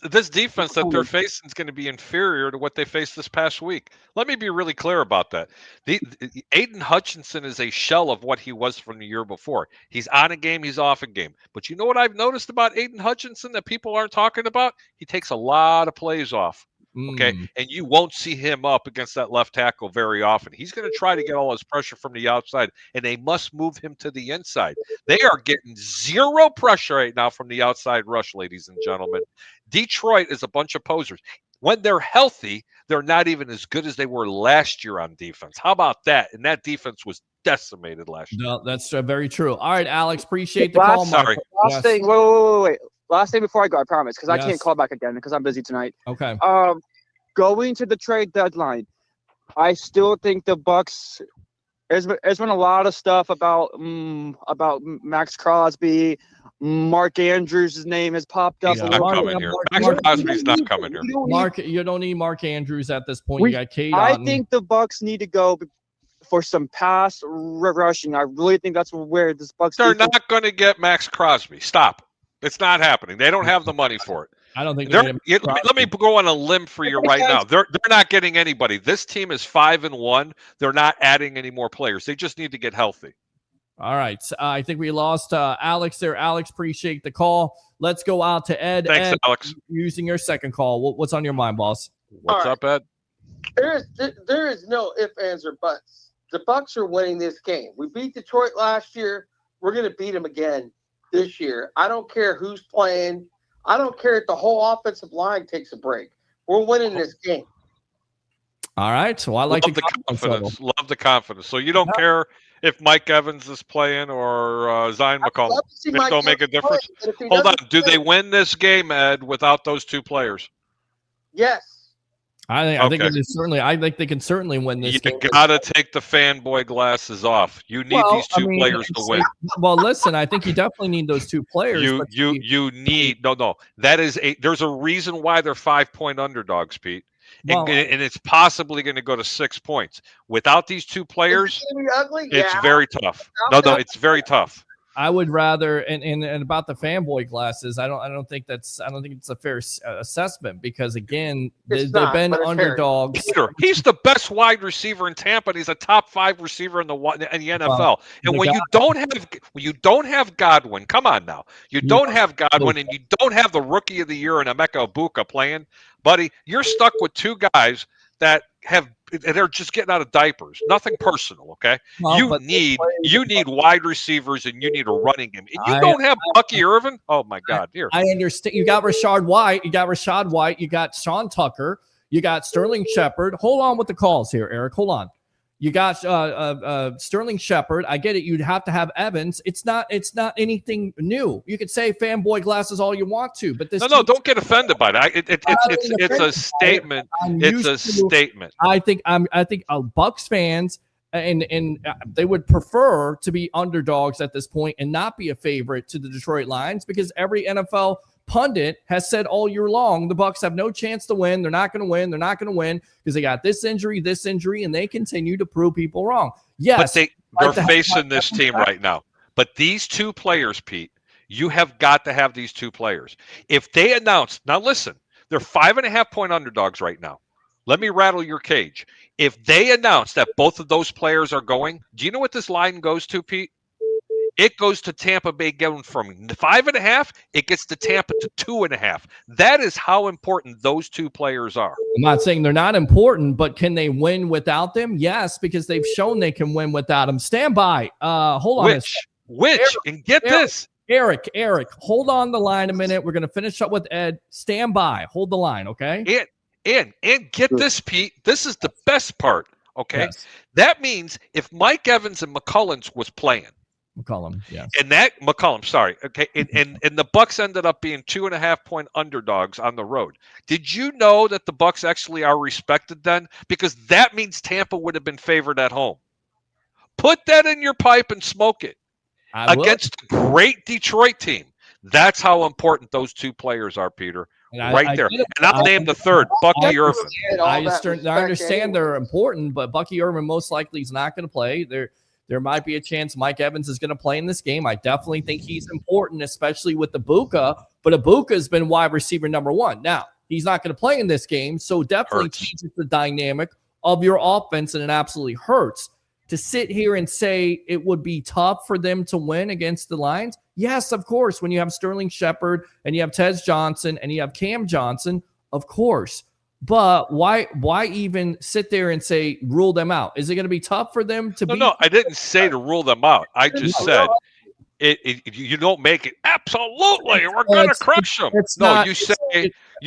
This defense that they're facing is going to be inferior to what they faced this past week. Let me be really clear about that. Aiden Hutchinson is a shell of what he was from the year before. He's on a game, he's off a game. But you know what I've noticed about Aiden Hutchinson that people aren't talking about? He takes a lot of plays off. Okay, and you won't see him up against that left tackle very often. He's going to try to get all his pressure from the outside, and they must move him to the inside. They are getting zero pressure right now from the outside rush, ladies and gentlemen. Detroit is a bunch of posers. When they're healthy, they're not even as good as they were last year on defense. How about that? And that defense was decimated last year. No, that's very true. All right, Alex, appreciate the call. Last thing, wait. Last thing before I go, I promise, because I can't call back again because I'm busy tonight. Okay. Going to the trade deadline, I still think the Bucs. There's been a lot of stuff about Max Crosby. Mark Andrews' name has popped up. He's not coming here. Max Crosby's not coming here. You don't need Mark Andrews at this point. You got Cade I Otton. think the Bucs need to go for some pass rushing. I really think that's where this Bucs. They're not going to get Max Crosby. Stop. It's not happening. They don't have the money for it. I don't think let me go on a limb for you right now. They're not getting anybody. This team is 5-1. They're not adding any more players. They just need to get healthy. All right. I think we lost Alex there. Alex, appreciate the call. Let's go out to Ed. Thanks, Ed, Alex. Using your second call. What's on your mind, boss? What's up, Ed? There is no ifs, ands, or buts. The Bucs are winning this game. We beat Detroit last year. We're going to beat them again. this year. I don't care who's playing. I don't care if the whole offensive line takes a break. We're winning this game. All right. So I like the confidence. Love the confidence. So you don't care if Mike Evans is playing or Zion McCollum. It don't make a difference. Hold on. Do they win this game, Ed, without those two players? Yes. I think it is certainly. I think they can certainly win this game. You gotta take the fanboy glasses off. You need these two players to win. Well, listen, I think you definitely need those two players. You need no. That is there's a reason why they're 5-point underdogs, Pete. And it's possibly going to go to 6 points. Without these two players, it's very tough. No, it's very tough. I would rather, and about the fanboy glasses, I don't think it's a fair assessment because again, they've been underdogs. Peter, he's the best wide receiver in Tampa. And he's a top 5 receiver in the NFL. And when you don't have Godwin, come on now, you don't have Godwin, and you don't have the Rookie of the Year and Emeka Egbuka playing, buddy, you're stuck with two guys that they're just getting out of diapers. Nothing personal, okay? Well, you need wide receivers and you need a running game. And you don't have Bucky Irvin? Oh my God! Here, I understand. You got Rashad White. You got Sean Tucker. You got Sterling Shepard. Hold on with the calls here, Eric. Hold on. You got Sterling Shepard. I get it. You'd have to have Evans. It's not anything new. You could say fanboy glasses all you want to, but this. No, don't get offended by that. It's a statement. It's a statement. I think Bucs fans and they would prefer to be underdogs at this point and not be a favorite to the Detroit Lions because every NFL pundit has said all year long the Bucs have no chance to win. They're not going to win. They're not going to win because they got this injury, and they continue to prove people wrong. Yes, but they're facing this team right now. But these two players, Pete, you have got to have these two players. If they announce, now listen, they're 5.5-point underdogs right now. Let me rattle your cage. If they announce that both of those players are going, do you know what this line goes to, Pete? It goes to Tampa Bay going from 5.5. It gets to Tampa to 2.5. That is how important those two players are. I'm not saying they're not important, but can they win without them? Yes, because they've shown they can win without them. Stand by. Hold on. This. Eric, hold on the line a minute. We're going to finish up with Ed. Stand by. Hold the line, okay? And get this, Pete. This is the best part, okay? Yes. That means if Mike Evans and McCollum was playing, McCollum, yes. And McCollum, sorry. Okay. And the Bucs ended up being 2.5-point underdogs on the road. Did you know that the Bucs actually are respected then? Because that means Tampa would have been favored at home. Put that in your pipe and smoke it. Against a great Detroit team. That's how important those two players are, Peter. Right there. And I'll name the third, Bucky Irvin. I understand they're important, but Bucky Irvin most likely is not going to play. There might be a chance Mike Evans is going to play in this game. I definitely think he's important, especially with Egbuka. But Egbuka has been wide receiver number 1. Now, he's not going to play in this game, so definitely changes the dynamic of your offense, and it absolutely hurts. To sit here and say it would be tough for them to win against the Lions, yes, of course. When you have Sterling Shepard and you have Tez Johnson and you have Cam Johnson, of course. But why even sit there and say rule them out? Is it going to be tough for them to No, I didn't say to rule them out. I just said you don't make it absolutely. We're going to crush them. No, you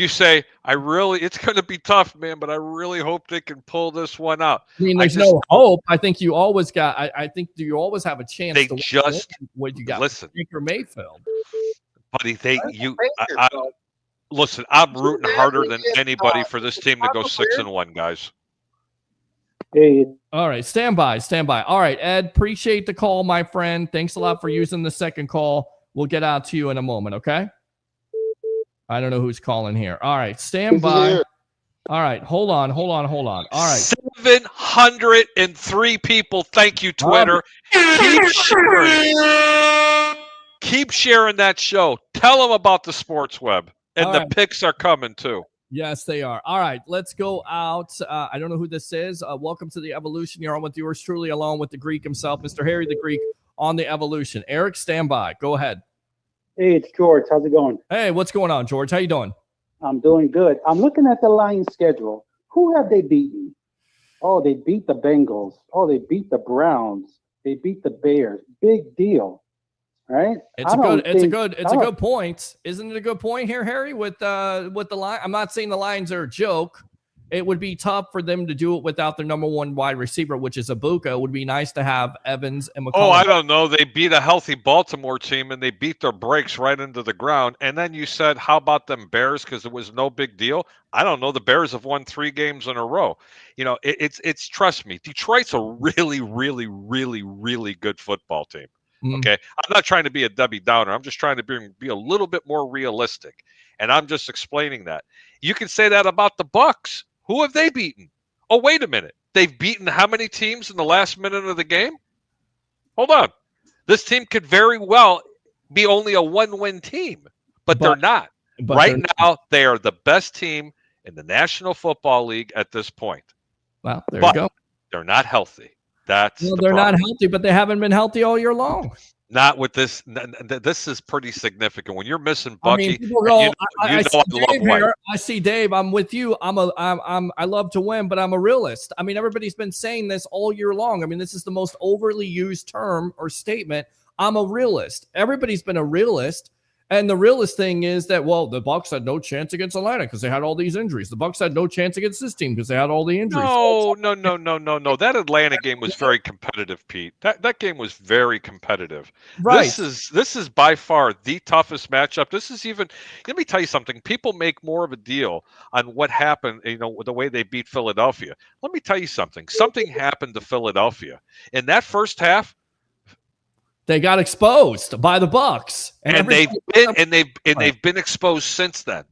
say it's going to be tough, man, but I really hope they can pull this one out. I mean, there's no hope. I think you always got. I think you always have a chance. They to just what you got. Listen, Baker Mayfield, buddy. Listen, I'm rooting harder than anybody for this team to go 6-1, guys. Hey. All right, stand by. All right, Ed, appreciate the call, my friend. Thanks a lot for using the second call. We'll get out to you in a moment, okay? I don't know who's calling here. All right, stand by. All right, hold on. All right. 703 people. Thank you, Twitter. Keep sharing that show. Tell them about the Sports Web. And the picks are coming, too. Yes, they are. All right, let's go out. I don't know who this is. Welcome to the Evolution. You're on with yours truly, along with the Greek himself, Mr. Harry the Greek, on the Evolution. Eric, stand by. Go ahead. Hey, it's George. How's it going? Hey, what's going on, George? How you doing? I'm doing good. I'm looking at the Lions schedule. Who have they beaten? Oh, they beat the Bengals. Oh, they beat the Browns. They beat the Bears. Big deal. right? It's a good point. Isn't it a good point here, Harry? With the line, I'm not saying the Lions are a joke. It would be tough for them to do it without their number one wide receiver, which is Ibuka. It would be nice to have Evans and McCollum. Oh, I don't know. They beat a healthy Baltimore team, and they beat their brakes right into the ground. And then you said, how about them Bears? Because it was no big deal. I don't know. The Bears have won 3 games in a row. You know, it's trust me, Detroit's a really, really, really, really good football team. Okay. I'm not trying to be a Debbie Downer. I'm just trying to be a little bit more realistic. And I'm just explaining that. You can say that about the Bucs. Who have they beaten? Oh, wait a minute. They've beaten how many teams in the last minute of the game? Hold on. This team could very well be only a 1-win team, but they're not. Right now, they are the best team in the National Football League at this point. Well, there you go. They're not healthy. They're not healthy, but they haven't been healthy all year long. Not with this. This is pretty significant. When you're missing Bucky, I mean, people go, I see Dave. I'm with you. I love to win, but I'm a realist. I mean, everybody's been saying this all year long. I mean, this is the most overly used term or statement. I'm a realist. Everybody's been a realist. And the realest thing is that, well, the Bucs had no chance against Atlanta because they had all these injuries. The Bucs had no chance against this team because they had all the injuries. No. That Atlanta game was very competitive, Pete. That game was very competitive. Right. This is by far the toughest matchup. This is even. Let me tell you something. People make more of a deal on what happened. You know, the way they beat Philadelphia. Let me tell you something. Something happened to Philadelphia in that first half. They got exposed by the Bucs, and they've been exposed since then.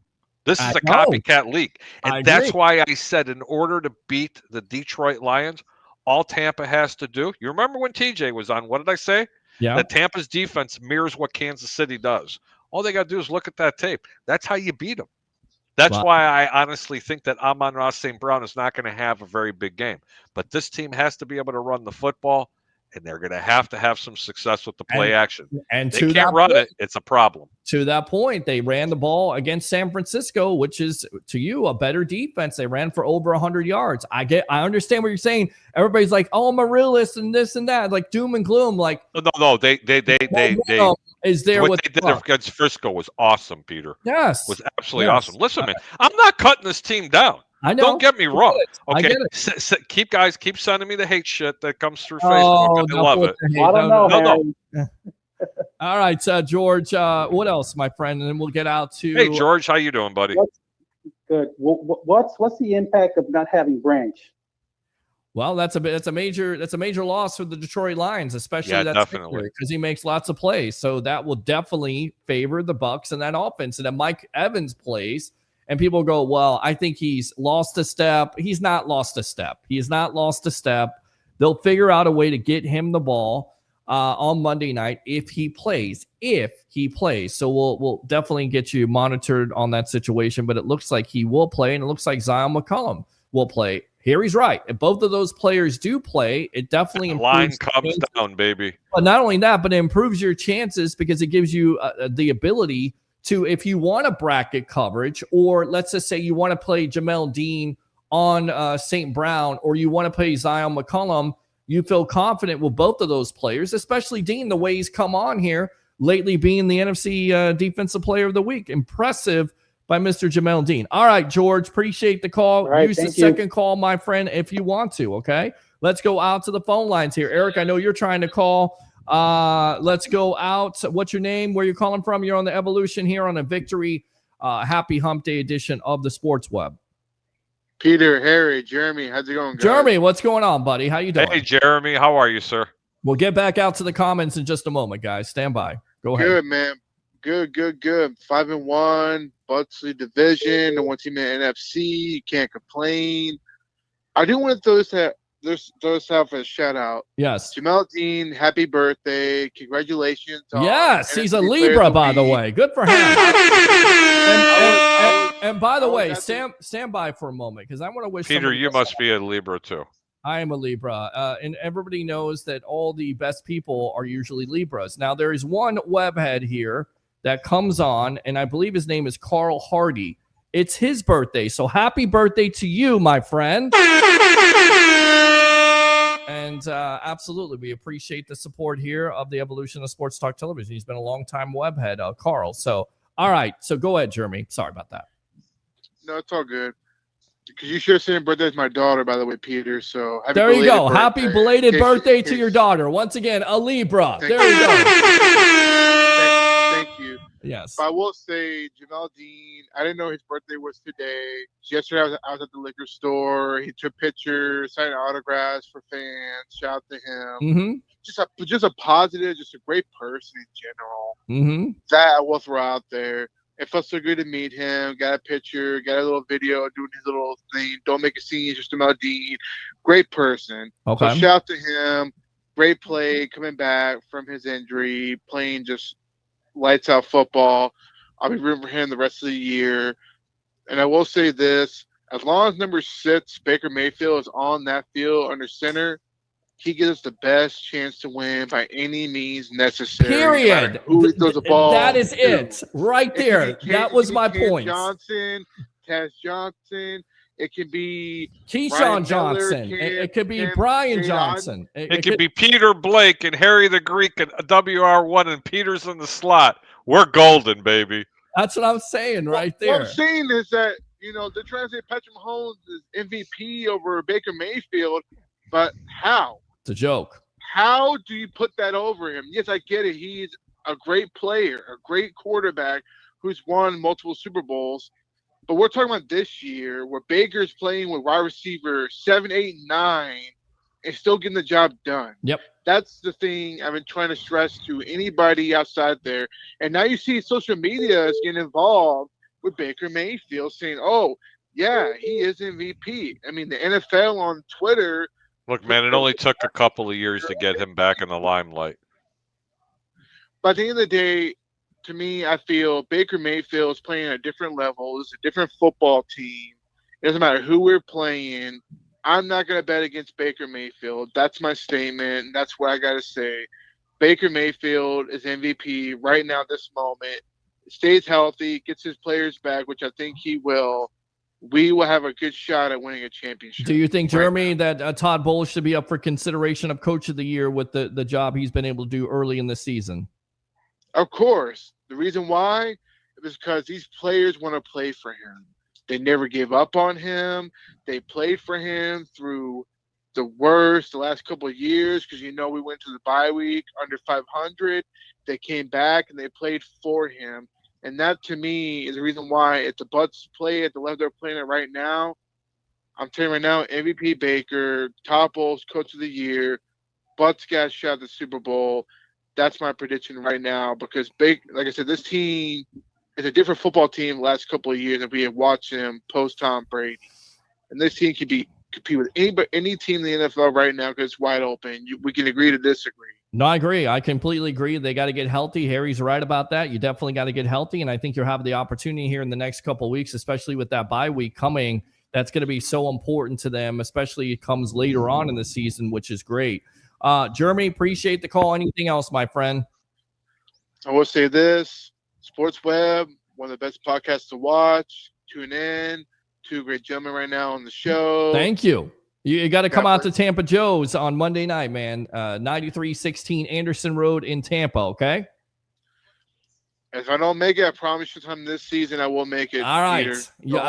This is a copycat league, and that's why I said in order to beat the Detroit Lions, all Tampa has to do. You remember when TJ was on? What did I say? Yeah. That Tampa's defense mirrors what Kansas City does. All they got to do is look at that tape. That's how you beat them. That's why I honestly think that Amon-Ra St. Brown is not going to have a very big game. But this team has to be able to run the football. And they're going to have some success with the play action. And they can't run it. It's a problem. To that point, they ran the ball against San Francisco, which is, to you, a better defense. They ran for over 100 yards. I understand what you're saying. Everybody's like, "Oh, I'm a realist," and this and that, like doom and gloom. Like, no. They is there what they did against Frisco was awesome, Peter. Yes, was absolutely awesome. Listen, man, I'm not cutting this team down. I know. Don't get me wrong. Okay, I get it. Keep sending me the hate shit that comes through Facebook. I love it. I don't know. No. All right, George. What else, my friend? And then we'll get out to. Hey, George, how you doing, buddy? Good. What's the impact of not having Branch? Well, that's a major loss for the Detroit Lions, especially definitely because he makes lots of plays. So that will definitely favor the Bucs and that offense. And then Mike Evans plays. And people go, well, I think he's lost a step. He's not lost a step. He has not lost a step. They'll figure out a way to get him the ball on Monday night if he plays. So we'll definitely get you monitored on that situation. But it looks like he will play, and it looks like Zion McCollum will play. Harry's right. If both of those players do play, it definitely improves. Line comes down, baby. But not only that, but it improves your chances because it gives you the ability to, if you want a bracket coverage, or let's just say you want to play Jamel Dean on St. Brown, or you want to play Zion McCollum, you feel confident with both of those players, especially Dean, the way he's come on here lately, being the NFC Defensive Player of the Week. Impressive by Mr. Jamel Dean. All right, George, appreciate the call. Right, use the second call, my friend, if you want to, okay? Let's go out to the phone lines here. Eric, I know you're trying to call. Let's go out. What's your name? Where you calling from? You're on the Evolution here on a Victory Happy Hump Day edition of the Sports Web. Peter, Harry, Jeremy, how's it going, guys? Jeremy, what's going on, buddy? How you doing? Hey, Jeremy, how are you, sir? We'll get back out to the comments in just a moment, guys. Stand by. Go ahead. Good, man. Good. 5-1, Bucs lead division, and one team in NFC. You can't complain. I do want to throw this out for a shout out. Yes. Jamel Dean, happy birthday. Congratulations. Yes, he's a Libra, by the way. Good for him. And by the way, stand by for a moment because I want to wish Peter, you must be a Libra too. I am a Libra, and everybody knows that all the best people are usually Libras. Now, there is one webhead here that comes on, and I believe his name is Carl Hardy. It's his birthday, so happy birthday to you, my friend. And And absolutely, we appreciate the support here of the evolution of sports talk television. He's been a long-time webhead, Carl. So, all right. So go ahead, Jeremy. Sorry about that. No, it's all good. Because you should have seen birthday with my daughter, by the way, Peter. So there you go. Happy belated birthday to your daughter. Once again, a Libra. There you go. Thank you. Yes. But I will say, Jamel Dean, I didn't know his birthday was today. Yesterday, I was at the liquor store. He took pictures, signed autographs for fans. Shout out to him. Mm-hmm. Just a positive, just a great person in general. Mm-hmm. That I will throw out there. It felt so good to meet him. Got a picture, got a little video doing his little thing. Don't make a scene, just Jamel Dean. Great person. Okay. So shout out to him. Great play, coming back from his injury, playing just lights out football. I'll be rooting for him the rest of the year. And I will say this, as long as number 6, Baker Mayfield, is on that field under center, he gives us the best chance to win by any means necessary. Period. Who he throws the ball. That is it. Right there. That was my point. Johnson, Taz Johnson. It can be Keyshawn Johnson. It could be Brian Johnson. It could be Peter Blake and Harry the Greek and WR1 and Peters in the slot. We're golden, baby. That's what I'm saying right there. What I'm saying is that, they're trying to say Patrick Mahomes is MVP over Baker Mayfield, but how? It's a joke. How do you put that over him? Yes, I get it. He's a great player, a great quarterback who's won multiple Super Bowls. But we're talking about this year where Baker's playing with wide receiver 7, 8, 9 and still getting the job done. Yep. That's the thing I've been trying to stress to anybody outside there. And now you see social media is getting involved with Baker Mayfield saying, oh, yeah, he is MVP. I mean, the NFL on Twitter. Look, man, it only took a couple of years to get him back in the limelight. But at the end of the day, to me, I feel Baker Mayfield is playing at a different level. It's a different football team. It doesn't matter who we're playing. I'm not going to bet against Baker Mayfield. That's my statement. That's what I got to say. Baker Mayfield is MVP right now at this moment. Stays healthy, gets his players back, which I think he will. We will have a good shot at winning a championship. Do you think, Jeremy, that Todd Bowles should be up for consideration of Coach of the Year with the job he's been able to do early in the season? Of course. The reason why is because these players want to play for him. They never gave up on him. They played for him through the worst the last couple of years because, we went to the bye week under 500. They came back and they played for him. And that, to me, is the reason why if the Bucs play at the level they're playing at right now, I'm telling you right now, MVP Baker, Todd Bowles, Coach of the Year, Bucs got a shot at the Super Bowl. That's my prediction right now because, like I said, this team is a different football team the last couple of years if we have watched them post-Tom Brady. And this team can compete with any team in the NFL right now because it's wide open. We can agree to disagree. No, I agree. I completely agree. They got to get healthy. Harry's right about that. You definitely got to get healthy, and I think you'll have the opportunity here in the next couple of weeks, especially with that bye week coming. That's going to be so important to them, especially it comes later on in the season, which is great. Jeremy, appreciate the call. Anything else, my friend? I will say this. Sports Web, one of the best podcasts to watch. Tune in. Two great gentlemen right now on the show. Thank you. You got to come out to Tampa Joe's on Monday night, man. 9316 Anderson Road in Tampa, okay? If I don't make it, I promise you sometime this season I will make it. All right.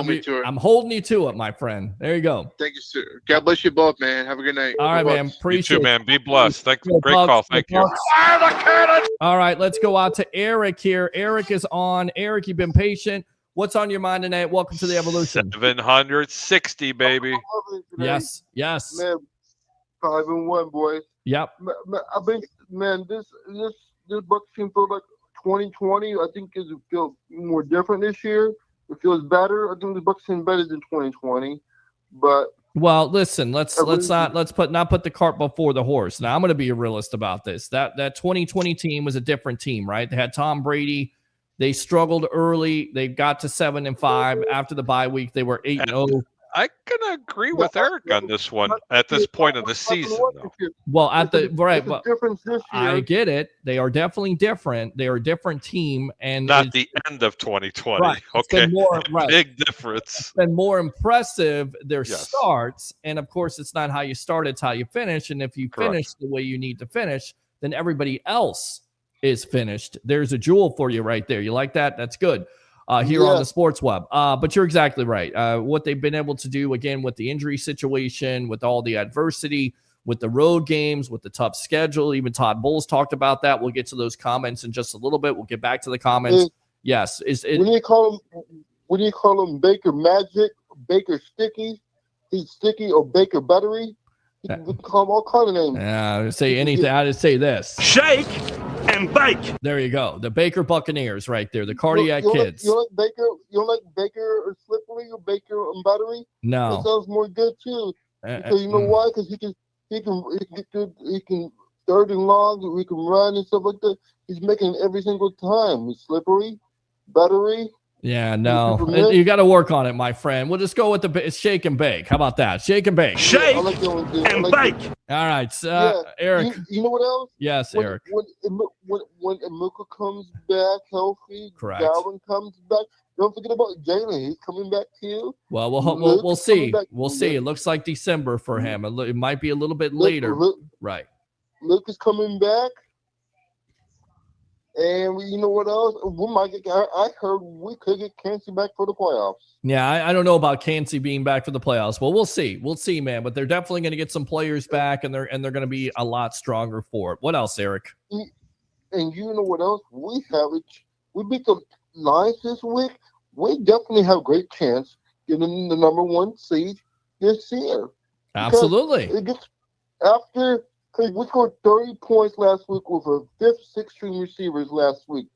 Peter. I'm holding you to it, my friend. There you go. Thank you, sir. God bless you both, man. Have a good night. All right, man. Appreciate you too, man. Be blessed. Thank you. Great call. Thank you. All right, let's go out to Eric here. Eric is on. Eric, you've been patient. What's on your mind tonight? Welcome to the Evolution. 760, baby. Yes. Man, 5-1, boys. Yep. I think, this Bucs team feels like 2020. I think it feels more different this year. It feels better. I think the Bucs team better than 2020. But well, listen, let's not put the cart before the horse. Now I'm going to be a realist about this. That 2020 team was a different team, right? They had Tom Brady. They struggled early. They got to 7-5 after the bye week. They were 8-0. I can agree with Eric on this one at this point of the season. Though. Well, at the right, well, difference this year. I get it. They are definitely different. They are a different team, and not the end of 2020. Right. Okay, more, right. Big difference. It's been more impressive their starts, and of course, it's not how you start; it's how you finish. And if you finish the way you need to finish, then everybody else is finished. There's a jewel for you right there. You like that? That's good. Here on the Sports Web. But you're exactly right. What they've been able to do, again, with the injury situation, with all the adversity, with the road games, with the tough schedule. Even Todd Bowles talked about that. We'll get to those comments in just a little bit. We'll get back to the comments. Yes. When you call him Baker Magic, Baker Sticky, he's Sticky, or Baker Buttery, you can call him all kinds of names. Yeah, say anything. I just say this. Shake and bake. There you go. The Baker Buccaneers right there. The cardiac kids. You like Baker? You like Baker or Slippery or Baker and Buttery? No. That sounds more good too. Because you know why? Because he can third and long. He can run and stuff like that. He's making it every single time. He's Slippery, Buttery. Yeah, no. You got to work on it, my friend. We'll just go with the shake and bake. How about that? Shake and bake. Shake and bake. All right, Eric. You know what else? Yes, Eric. When Emeka comes back healthy, correct. Dalvin comes back. Don't forget about Jalen. He's coming back too. Well, we'll see. We'll see. It looks like December for him. It might be a little bit later. Right. Luke is coming back. And you know what else? We might get. I heard we could get Kancey back for the playoffs. Yeah, I don't know about Kancey being back for the playoffs, but we'll see. We'll see, man. But they're definitely going to get some players back, and they're going to be a lot stronger for it. What else, Eric? And you know what else? We beat the Lions this week. We definitely have a great chance getting the number 1 seed this year. Absolutely. It gets after. Because we scored 30 points last week with a 5th, 6th string receivers last week.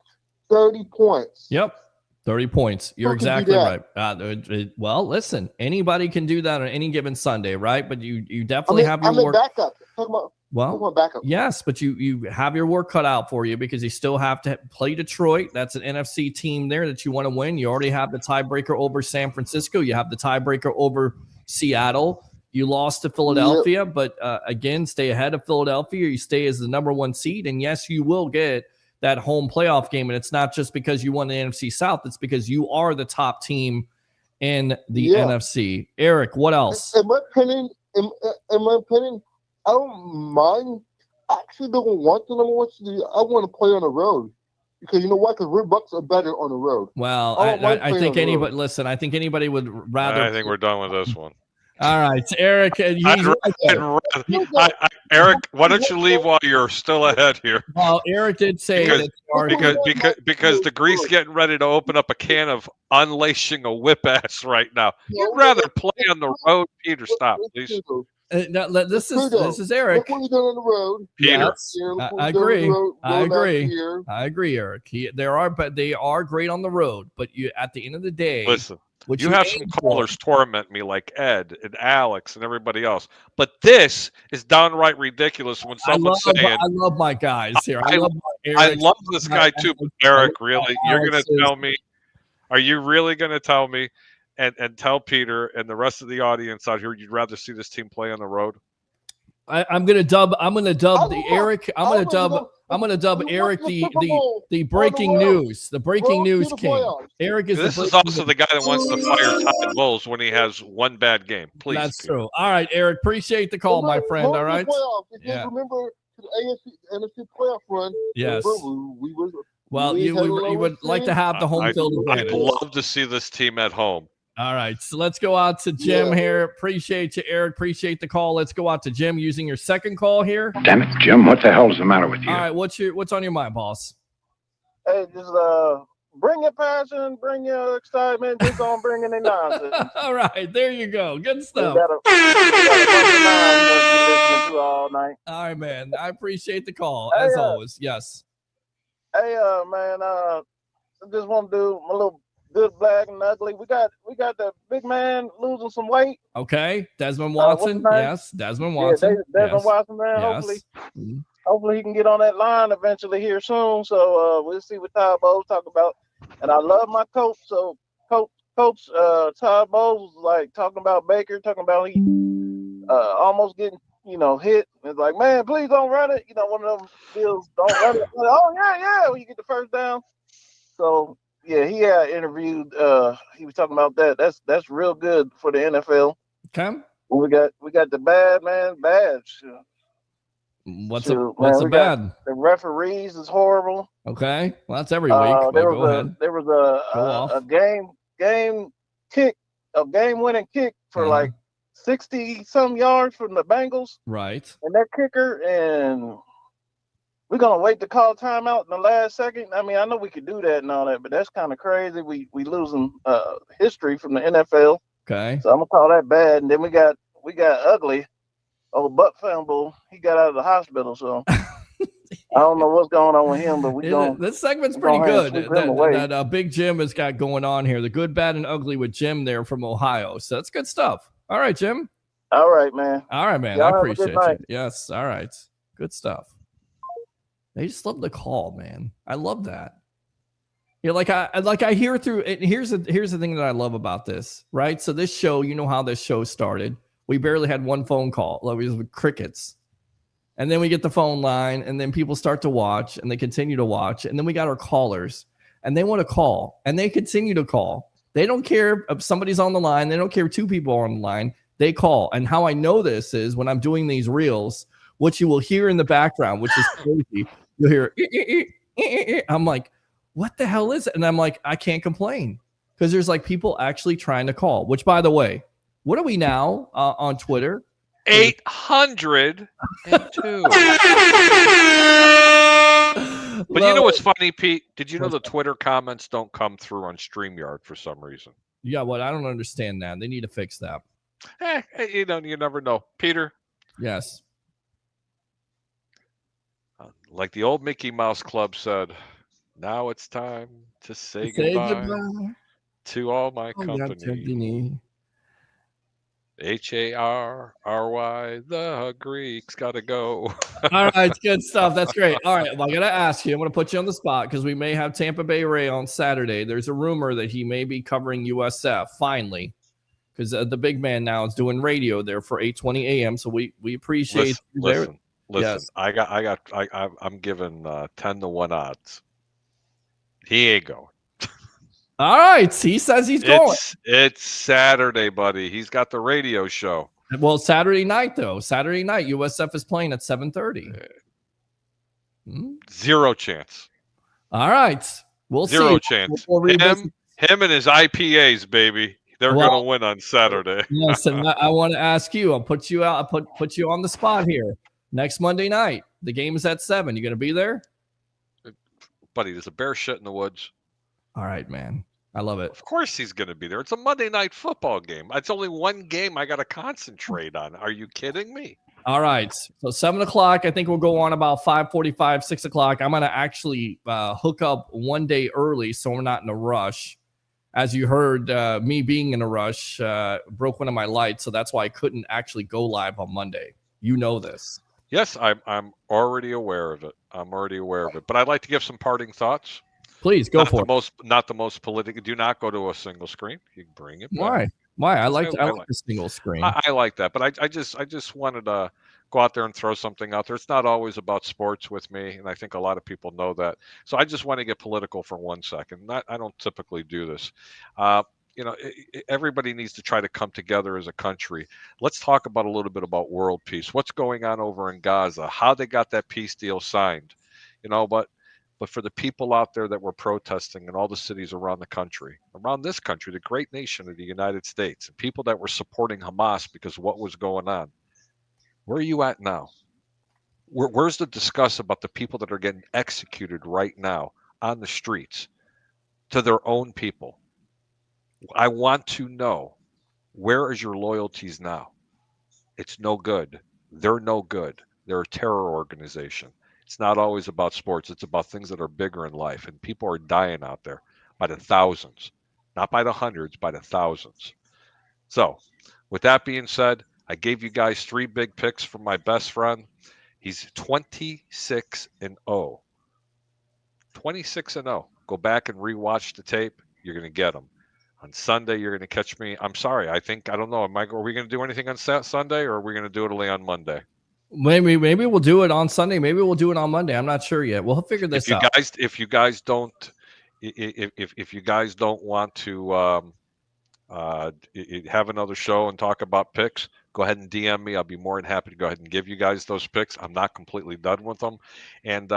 30 points. Yep. 30 points. You're exactly right. Well, listen, anybody can do that on any given Sunday, right? But you definitely have your work. Backup. Talk about backup. Yes, but you have your work cut out for you because you still have to play Detroit. That's an NFC team there that you want to win. You already have the tiebreaker over San Francisco. You have the tiebreaker over Seattle. You lost to Philadelphia, but again, stay ahead of Philadelphia. You stay as the number 1 seed, and yes, you will get that home playoff game. And it's not just because you won the NFC South; it's because you are the top team in the NFC. Eric, what else? In my opinion, I don't mind. I actually don't want the number 1 seed. I want to play on the road. Because you know what? Because we're Bucs are better on the road. Well, I think anybody. Listen, I think anybody would rather. I think we're done with this one. All right, Eric. Eric, why don't you leave while you're still ahead here? Well, Eric did say because the Greek's getting ready to open up a can of unleashing a whip ass right now. You'd rather play on the road, Peter. Stop, please. This is Eric. Look what he's doing on the road. Peter, yes, I agree. I agree, Eric. They are great on the road, but at the end of the day, listen. You have some callers torment me like Ed and Alex and everybody else. But this is downright ridiculous when someone's saying... I love my guys here. I love this guy too, but Eric, really? You're going to tell me... Are you really going to tell me and tell Peter and the rest of the audience out here you'd rather see this team play on the road? I'm going to dub Eric the breaking news. The breaking news king. Eric is this is also the guy that wants to fire Todd Bowles when he has one bad game. Please. That's true. All right, Eric. Appreciate the call, my friend. All right. Yeah. Remember the NFC playoff run? Yes. Well, you would like to have the home field advantage. I'd love to see this team at home. All right, so let's go out to Jim here. Appreciate you, Eric. Appreciate the call. Let's go out to Jim using your second call here. Damn it, Jim! What the hell's the matter with you? All right, what's on your mind, boss? Hey, just bring your passion, bring your excitement. Just don't bring any nonsense. All right, there you go. Good stuff. All night. All right, man. I appreciate the call as always. Yes. Hey, man. I just want to do my little. Good, black, and ugly. We got the big man losing some weight. Okay, Desmond Watson. Yes, Desmond Watson. Desmond Watson, man. Yes. Hopefully he can get on that line eventually here soon. So we'll see what Todd Bowles talk about. And I love my coach. So coach, Coach Todd Bowles was like talking about Baker, talking about he almost getting hit. It's like, man, please don't run it. One of them deals, don't run it. Like, oh yeah, when you get the first down. So yeah, he had interviewed. He was talking about that. That's real good for the NFL. Okay. We got the bad man badge. What's a bad? The referees is horrible. Okay, well that's every week. Go ahead. There was a game kick, a game winning kick for like 60 some yards from the Bengals. Right. And that kicker, and we're gonna wait to call timeout in the last second. I mean, I know we could do that and all that, but that's kind of crazy. We losing history from the NFL. Okay. So I'm gonna call that bad. And then we got ugly. Old Buck Fumble, he got out of the hospital, so I don't know what's going on with him, but this segment's pretty good. That Big Jim has got going on here. The good, bad, and ugly with Jim there from Ohio. So that's good stuff. All right, Jim. All right, man. I appreciate you. Yes. All right. Good stuff. They just love the call, man. I love that. Yeah, I hear through it. Here's the thing that I love about this, right? So this show, you know how this show started. We barely had one phone call. It was with crickets. And then we get the phone line, and then people start to watch, and they continue to watch. And then we got our callers, and they want to call, and they continue to call. They don't care if somebody's on the line. They don't care if two people are on the line. They call. And how I know this is when I'm doing these reels, what you will hear in the background, which is crazy. You'll hear, I'm like, what the hell is it? And I'm like, I can't complain because there's like people actually trying to call, which, by the way, what are we now on Twitter? 802. But you know what's funny, Pete? Did you know the Twitter comments don't come through on StreamYard for some reason? Yeah, what? I don't understand that. They need to fix that. You never know. Peter? Yes. Like the old Mickey Mouse Club said, now it's time to say goodbye to all my company. Harry, the Greeks gotta go. All right, good stuff. That's great. All right, well, I gotta ask you. I'm gonna put you on the spot because we may have Tampa Bay Ray on Saturday. There's a rumor that he may be covering USF finally, because the big man now is doing radio there for 8:20 a.m. So we appreciate. Listen. Yes. I'm giving 10-1 odds. He ain't going. All right. He says he's going. It's Saturday, buddy. He's got the radio show. Well, Saturday night, though. Saturday night, USF is playing at 7:30. Zero chance. All right. We'll see. Zero chance. Him and his IPAs, baby. They're going to win on Saturday. Listen, I want to ask you. I'll put you out. I'll put you on the spot here. Next Monday night, the game is at 7. You going to be there? Buddy, there's a bear shit in the woods. All right, man. I love it. Of course he's going to be there. It's a Monday night football game. It's only one game I got to concentrate on. Are you kidding me? All right. So 7 o'clock, I think we'll go on about 5:45, 6 o'clock. I'm going to actually hook up one day early so we're not in a rush. As you heard, me being in a rush broke one of my lights, so that's why I couldn't actually go live on Monday. You know this. Yes, I'm already aware of it. But I'd like to give some parting thoughts. Please go for it. Not the most political. Do not go to a single screen. You can bring it. Why? I like the single screen. I like that, but I just wanted to go out there and throw something out there. It's not always about sports with me, and I think a lot of people know that. So I just want to get political for 1 second. I don't typically do this. Everybody needs to try to come together as a country. Let's talk about a little bit about world peace. What's going on over in Gaza? How they got that peace deal signed? But for the people out there that were protesting in all the cities around the country, around this country, the great nation of the United States, and people that were supporting Hamas because of what was going on, where are you at now? Where's the discuss about the people that are getting executed right now on the streets to their own people? I want to know, where is your loyalties now? It's no good. They're no good. They're a terror organization. It's not always about sports. It's about things that are bigger in life. And people are dying out there by the thousands, not by the hundreds, by the thousands. So with that being said, I gave you guys 3 big picks from my best friend. He's 26-0. 26-0. Go back and rewatch the tape. You're going to get him. On Sunday, you're going to catch me. I'm sorry. I don't know. Are we going to do anything on Sunday, or are we going to do it only on Monday? Maybe we'll do it on Sunday. Maybe we'll do it on Monday. I'm not sure yet. We'll figure this out. If you guys don't want to have another show and talk about picks, go ahead and DM me. I'll be more than happy to go ahead and give you guys those picks. I'm not completely done with them. And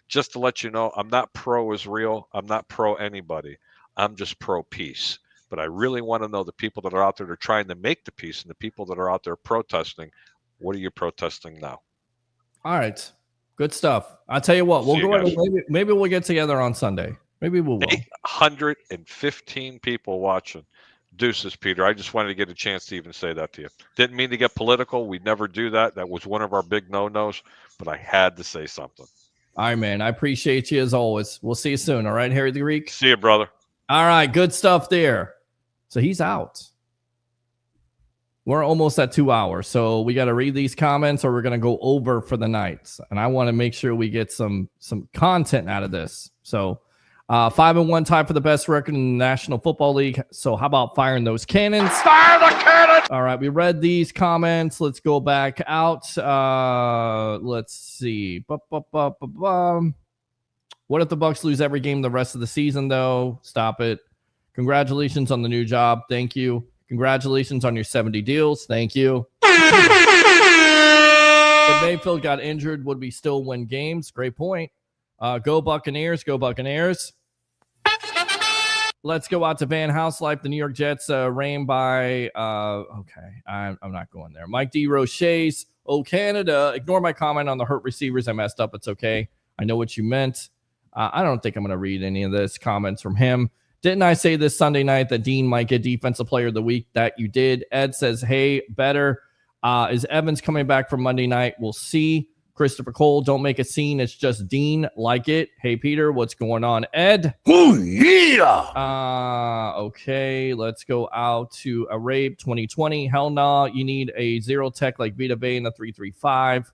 just to let you know, I'm not pro Israel. I'm not pro anybody. I'm just pro peace. But I really want to know the people that are out there that are trying to make the peace and the people that are out there protesting. What are you protesting now? All right. Good stuff. I'll tell you what, we'll go ahead and maybe we'll get together on Sunday. Maybe we'll. 815 people watching. Deuces, Peter. I just wanted to get a chance to even say that to you. Didn't mean to get political. We never do that. That was one of our big no-nos, but I had to say something. All right, man. I appreciate you as always. We'll see you soon. All right, Harry the Greek? See you, brother. All right. Good stuff there. So he's out. We're almost at 2 hours. So we got to read these comments or we're going to go over for the night. And I want to make sure we get some content out of this. So 5-1 tie for the best record in the National Football League. So how about firing those cannons? Fire the cannon! All right, we read these comments. Let's go back out. Let's see. What if the Bucs lose every game the rest of the season, though? Stop it. Congratulations on the new job. Thank you. Congratulations on your 70 deals. Thank you. If Mayfield got injured, would we still win games? Great point. Go Buccaneers. Go Buccaneers. Let's go out to Van House Life. The New York Jets reign by, okay, I'm not going there. Mike D. Roche's, oh, Canada. Ignore my comment on the hurt receivers. I messed up. It's okay. I know what you meant. I don't think I'm going to read any of this comments from him. Didn't I say this Sunday night that Dean might get Defensive Player of the Week? That you did. Ed says, hey, better. Is Evans coming back for Monday night? We'll see. Christopher Cole, don't make a scene. It's just Dean. Like it. Hey, Peter, what's going on? Ed? Oh, yeah. Okay, let's go out to Arabe 2020. Hell no, you need a zero tech like Vita Bay in the 335.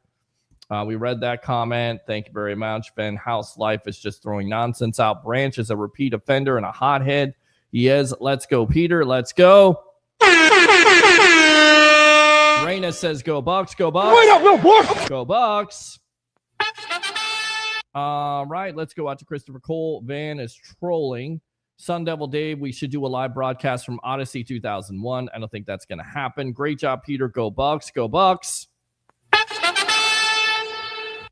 We read that comment. Thank you very much. Ben House Life is just throwing nonsense out. Branch is a repeat offender and a hothead. He is. Let's go, Peter. Let's go. Raina says, go Bucs, go Bucs. Wait up, no, boy. Go Bucs. All right, let's go out to Christopher Cole. Van is trolling. Sun Devil Dave, we should do a live broadcast from Odyssey 2001. I don't think that's going to happen. Great job, Peter. Go Bucs, go Bucs.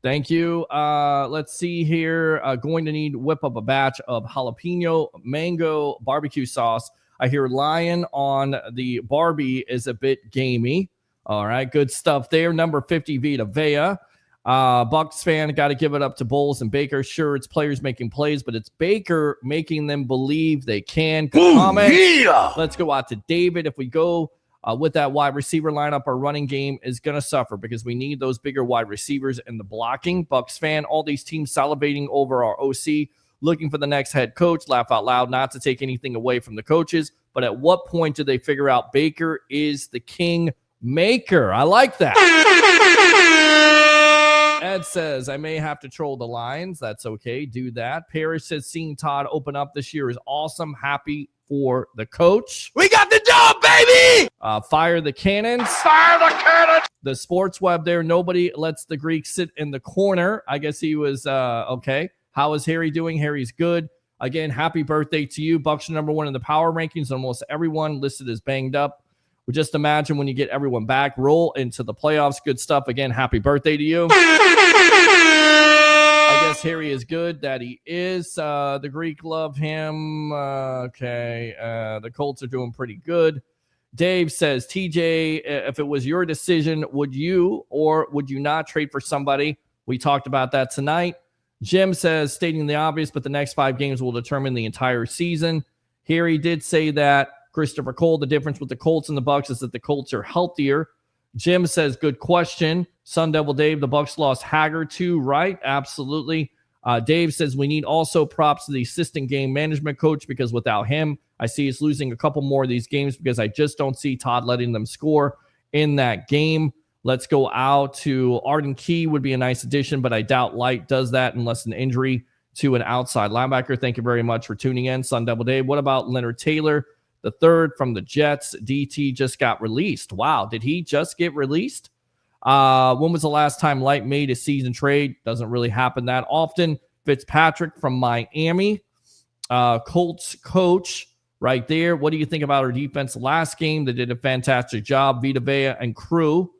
Thank you. Let's see here. Going to need whip up a batch of jalapeno mango barbecue sauce. I hear Lion on the Barbie is a bit gamey. All right, good stuff there. Number 50, Vita Vea. Bucs fan, got to give it up to Bowles and Baker. Sure, it's players making plays, but it's Baker making them believe they can. Good comment. Yeah. Let's go out to David. If we go with that wide receiver lineup, our running game is going to suffer because we need those bigger wide receivers and the blocking. Bucs fan, all these teams salivating over our OC, looking for the next head coach. Laugh out loud, not to take anything away from the coaches, but at what point do they figure out Baker is the king maker? I like that. Ed says, I may have to troll the Lions. That's okay. Do that. Parrish says, seeing Todd open up this year is awesome. Happy for the coach. We got the job, baby. Fire the cannons. Fire the cannon. The sports web there. Nobody lets the Greek sit in the corner. I guess he was okay. How is Harry doing? Harry's good. Again, happy birthday to you. Bucs are number one in the power rankings. Almost everyone listed as banged up. Well, just imagine when you get everyone back, roll into the playoffs. Good stuff. Again, happy birthday to you. I guess Harry is good. That he is. The Greek love him. Okay. The Colts are doing pretty good. Dave says, TJ, if it was your decision, would you or would you not trade for somebody? We talked about that tonight. Jim says, stating the obvious, but the next 5 games will determine the entire season. Harry did say that. Christopher Cole, the difference with the Colts and the Bucs is that the Colts are healthier. Jim says, good question. Sun Devil Dave, the Bucs lost Haggard too, right? Absolutely. Dave says, we need also props to the assistant game management coach because without him, I see us losing a couple more of these games because I just don't see Todd letting them score in that game. Let's go out to Arden Key would be a nice addition, but I doubt Light does that unless an injury to an outside linebacker. Thank you very much for tuning in, Sun Devil Dave. What about Leonard Taylor? the third from the Jets. DT just got released. Wow, did he just get released? When was the last time Light made a season trade? Doesn't really happen that often. Fitzpatrick from Miami. Colts coach right there. What do you think about our defense last game? They did a fantastic job. Vita Vea and crew.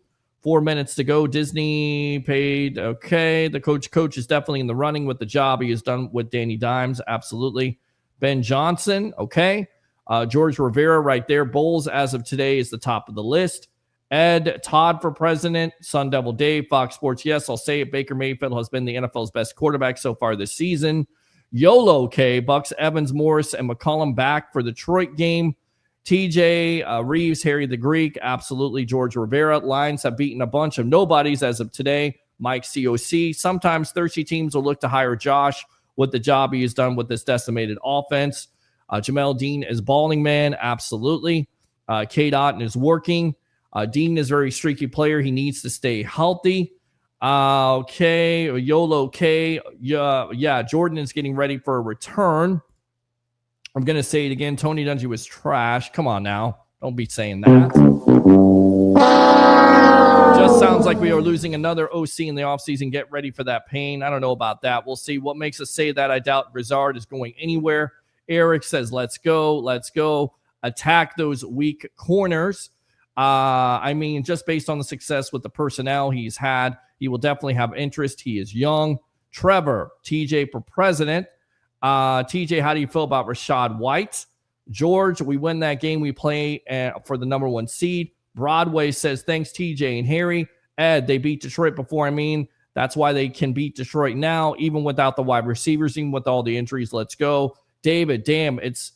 4 minutes to go. Disney paid. Okay. The coach is definitely in the running with the job he has done with Danny Dimes. Absolutely. Ben Johnson. Okay. George Rivera right there. Bowles, as of today, is the top of the list. Ed Todd for president. Sun Devil Dave, Fox Sports. Yes, I'll say it. Baker Mayfield has been the NFL's best quarterback so far this season. YOLO K. Bucs, Evans, Morris, and McCollum back for the Detroit game. TJ Rives, Harry the Greek. Absolutely. George Rivera. Lions have beaten a bunch of nobodies as of today. Mike COC. Sometimes thirsty teams will look to hire Josh with the job he has done with this decimated offense. Jamel Dean is balling, man. Absolutely. K. Dotton is working. Dean is a very streaky player. He needs to stay healthy. Okay. YOLO K. Yeah, Jordan is getting ready for a return. I'm going to say it again. Tony Dungy was trash. Come on now. Don't be saying that. Just sounds like we are losing another OC in the offseason. Get ready for that pain. I don't know about that. We'll see. What makes us say that? I doubt Grizzard is going anywhere. Eric says, let's go. Let's go. Attack those weak corners. I mean, just based on the success with the personnel he's had, he will definitely have interest. He is young. Trevor, TJ for president. TJ, how do you feel about Rashad White? George, we win that game. We play for the number 1 seed. Broadway says, thanks, TJ and Harry. Ed, they beat Detroit before. I mean, that's why they can beat Detroit now, even without the wide receivers, even with all the injuries. Let's go. David, damn, it's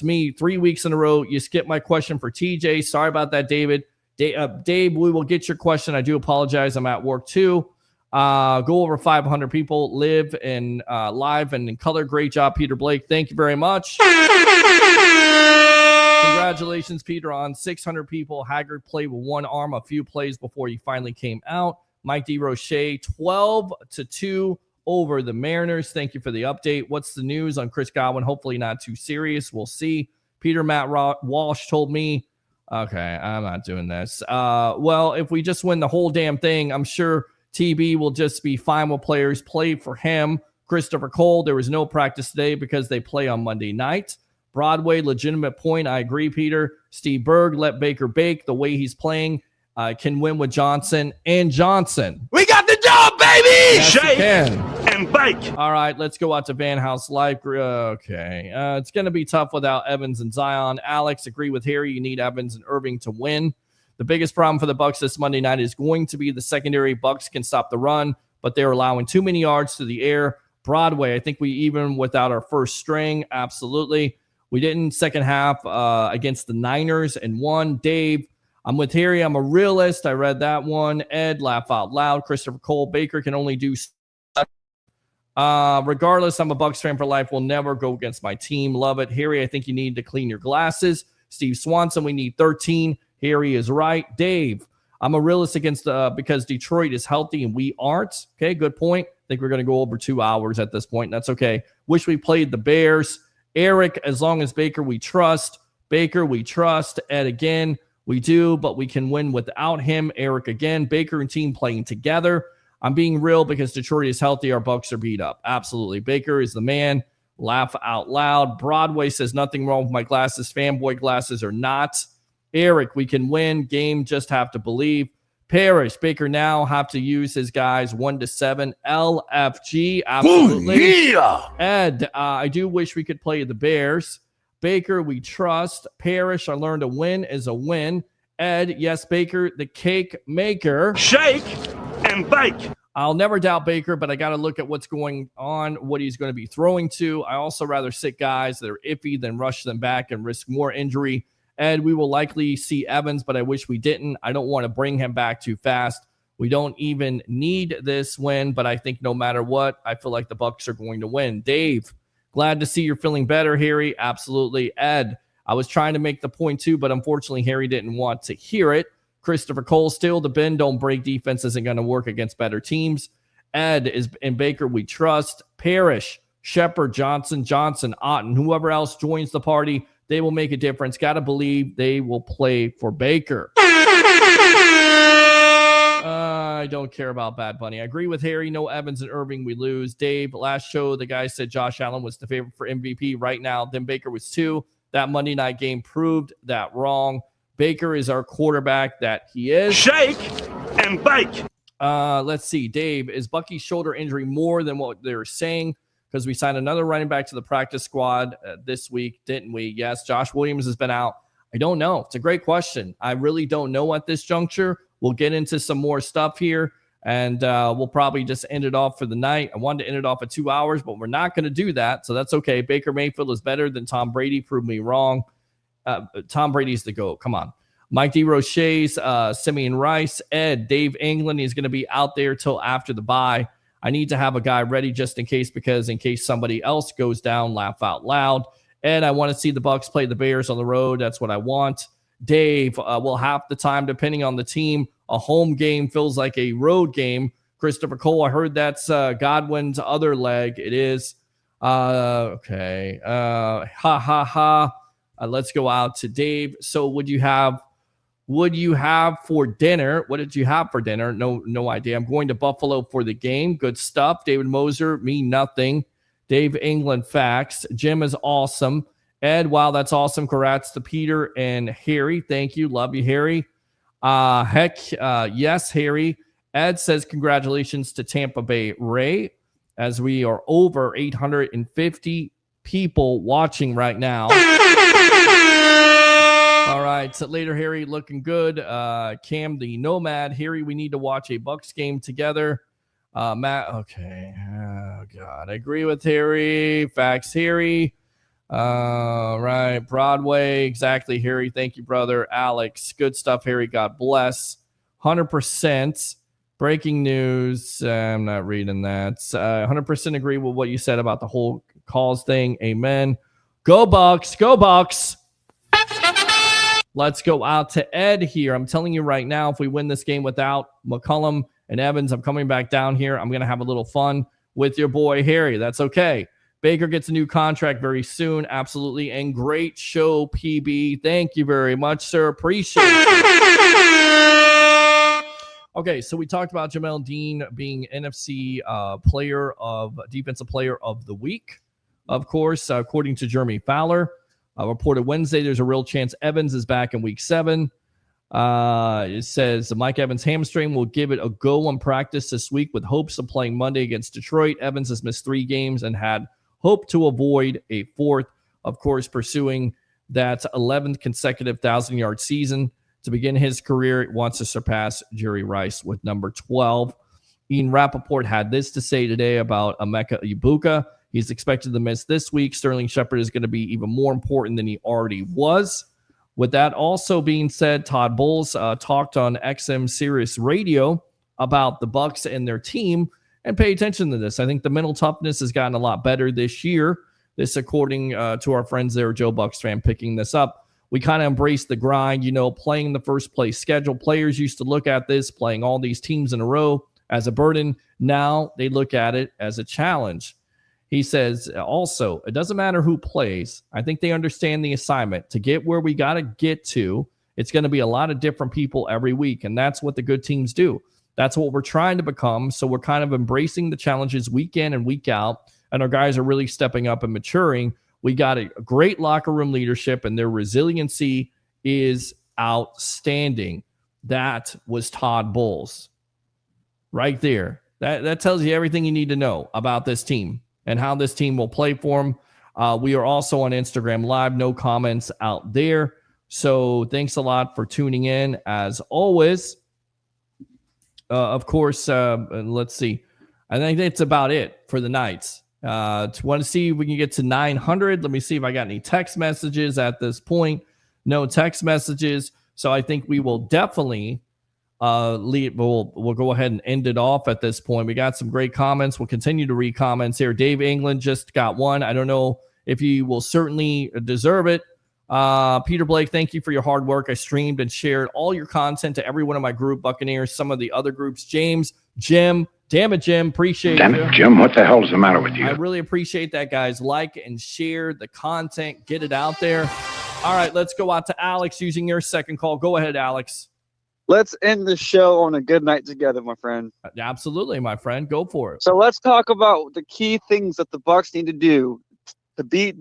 me 3 weeks in a row. You skipped my question for TJ. Sorry about that, David. Dave, we will get your question. I do apologize. I'm at work too. Go over 500 people live in live and in color. Great job, Peter Blake. Thank you very much. Congratulations, Peter, on 600 people. Haggard played with one arm a few plays before he finally came out. Mike DeRoche, 12-2 over the Mariners. Thank you for the update. What's the news on Chris Godwin? Hopefully not too serious. We'll see. Peter Matt Walsh told me, okay, I'm not doing this. Well, if we just win the whole damn thing, I'm sure TB will just be fine with players play for him. Christopher Cole, there was no practice today because they play on Monday night. Broadway, legitimate point. I agree, Peter. Steve Berg, let Baker bake. The way he's playing can win with Johnson and Johnson. We got the job, baby! Yes, Shake and bake. All right, let's go out to Van House Live. Okay. It's going to be tough without Evans and Zion. Alex, agree with Harry. You need Evans and Irving to win. The biggest problem for the Bucs this Monday night is going to be the secondary. Bucs can stop the run, but they're allowing too many yards to the air. Broadway, I think we even without our first string, absolutely. We didn't second half against the Niners and won. Dave, I'm with Harry. I'm a realist. I read that one. Ed, laugh out loud. Christopher Cole, Baker can only do regardless, I'm a Bucs fan for life. Will never go against my team. Love it. Harry, I think you need to clean your glasses. Steve Swanson, we need 13. Harry is right. Dave, I'm a realist against because Detroit is healthy and we aren't. Okay, good point. I think we're going to go over 2 hours at this point. That's okay. Wish we played the Bears. Eric, as long as Baker we trust. Baker we trust. Ed again, we do, but we can win without him. Eric again. Baker and team playing together. I'm being real because Detroit is healthy. Our Bucs are beat up. Absolutely. Baker is the man. Laugh out loud. Broadway says nothing wrong with my glasses. Fanboy glasses are not. Eric, we can win. Game, just have to believe. Parrish, Baker now have to use his guys 1-7. LFG, absolutely. Boom, yeah. Ed, I do wish we could play the Bears. Baker, we trust. Parrish, I learned a win is a win. Ed, yes, Baker, the cake maker. Shake and bake. I'll never doubt Baker, but I got to look at what's going on, what he's going to be throwing to. I also rather sit guys that are iffy than rush them back and risk more injury. Ed, we will likely see Evans, but I wish we didn't. I don't want to bring him back too fast. We don't even need this win, but I think no matter what, I feel like the Bucs are going to win. Dave, glad to see you're feeling better, Harry. Absolutely. Ed, I was trying to make the point too, but unfortunately, Harry didn't want to hear it. Christopher Cole, still the bend don't break defense isn't going to work against better teams. Ed is in Baker, we trust. Parrish, Shepard, Johnson, Otten, whoever else joins the party. They will make a difference. Got to believe they will play for Baker. I don't care about Bad Bunny. I agree with Harry. No Evans and Irving, we lose. Dave, last show, the guy said Josh Allen was the favorite for MVP right now. Then Baker was 2. That Monday night game proved that wrong. Baker is our quarterback that he is. Shake and bake. Let's see. Dave, is Bucky's shoulder injury more than what they're saying? Because we signed another running back to the practice squad this week, didn't we? Yes. Josh Williams has been out. I don't know. It's a great question. I really don't know at this juncture. We'll get into some more stuff here, and we'll probably just end it off for the night. I wanted to end it off at 2 hours, but we're not going to do that, so that's okay. Baker Mayfield is better than Tom Brady. Prove me wrong. Tom Brady's the GOAT. Come on. Mike DeRoche's, Simeon Rice, Ed, Dave England. He's going to be out there till after the bye. I need to have a guy ready just in case, because in case somebody else goes down, laugh out loud. And I want to see the Bucs play the Bears on the road. That's what I want. Dave, well, half the time, depending on the team, a home game feels like a road game. Christopher Cole, I heard that's Godwin's other leg. It is. Okay. Let's go out to Dave. So would you have for dinner? What did you have for dinner? No idea. I'm going to Buffalo for the game. Good stuff. David Moser, me nothing. Dave England, facts. Jim is awesome. Ed, wow, that's awesome. Congrats to Peter and Harry. Thank you. Love you, Harry. Yes, Harry. Ed says congratulations to Tampa Bay Ray, as we are over 850 people watching right now. All right. So later, Harry, looking good. Cam the Nomad. Harry, we need to watch a Bucs game together. Matt, okay. Oh, God. I agree with Harry. Facts, Harry. Right. Broadway. Exactly, Harry. Thank you, brother. Alex. Good stuff, Harry. God bless. 100%. Breaking news. I'm not reading that. 100% agree with what you said about the whole calls thing. Amen. Go Bucs. Go Bucs. Let's go out to Ed here. I'm telling you right now, if we win this game without McCollum and Evans, I'm coming back down here. I'm going to have a little fun with your boy, Harry. That's okay. Baker gets a new contract very soon. Absolutely. And great show, PB. Thank you very much, sir. Appreciate it. Okay, so we talked about Jamel Dean being NFC Defensive Player of the Week. Of course, according to Jeremy Fowler. Reported Wednesday, there's a real chance Evans is back in week 7. It says Mike Evans' hamstring will give it a go on practice this week with hopes of playing Monday against Detroit. Evans has missed 3 games and had hope to avoid a 4th, of course, pursuing that 11th consecutive 1,000-yard season. To begin his career, he wants to surpass Jerry Rice with number 12. Ian Rappaport had this to say today about Emeka Ibuka. He's expected to miss this week. Sterling Shepard is going to be even more important than he already was. With that also being said, Todd Bowles talked on XM Sirius Radio about the Bucs and their team, and pay attention to this. I think the mental toughness has gotten a lot better this year. This, according to our friends there, Joe Bucs fan, picking this up. We kind of embrace the grind, playing the first place schedule. Players used to look at this, playing all these teams in a row, as a burden. Now they look at it as a challenge. He says also, it doesn't matter who plays. I think they understand the assignment. To get where we got to get to, it's going to be a lot of different people every week, and that's what the good teams do. That's what we're trying to become, so we're kind of embracing the challenges week in and week out, and our guys are really stepping up and maturing. We got a great locker room leadership, and their resiliency is outstanding. That was Todd Bowles right there. That tells you everything you need to know about this team and how this team will play for them. We are also on Instagram Live. No comments out there. So thanks a lot for tuning in, as always. Of course, let's see. I think that's about it for the nights. Want to see if we can get to 900. Let me see if I got any text messages at this point. No text messages. So I think we will definitely leave. We'll go ahead and end it off at this point. We got some great comments. We'll continue to read comments here. Dave England just got one. I don't know if he will certainly deserve it. Peter Blake, thank you for your hard work. I streamed and shared all your content to every one of my group, Buccaneers, some of the other groups. James, Jim, damn it, Jim, appreciate Damn you. it, Jim, what the hell's the matter with you? I really appreciate that, guys. Like and share the content. Get it out there. All right, let's go out to Alex using your second call. Go ahead, Alex. Let's end the show on a good night together, my friend. Absolutely, my friend. Go for it. So let's talk about the key things that the Bucs need to do to beat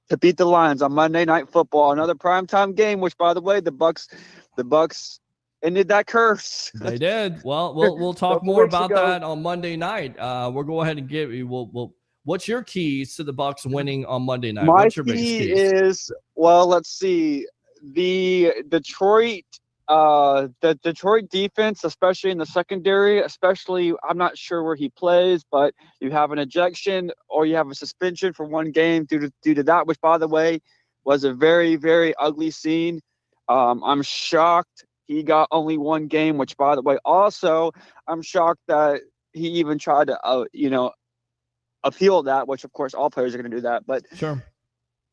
the Lions on Monday Night Football. Another primetime game, which, by the way, the Bucs ended that curse. They did. Well, we'll talk more about that on Monday night. We'll go ahead and give you. What's your keys to the Bucs winning on Monday night? What's your biggest keys? Is, well, let's see, the Detroit defense, especially in the secondary, I'm not sure where he plays, but you have an ejection or you have a suspension for one game due to that, which, by the way, was a very, very ugly scene. I'm shocked he got only one game, which, by the way, also I'm shocked that he even tried to, appeal that, which, of course, all players are going to do that. But sure,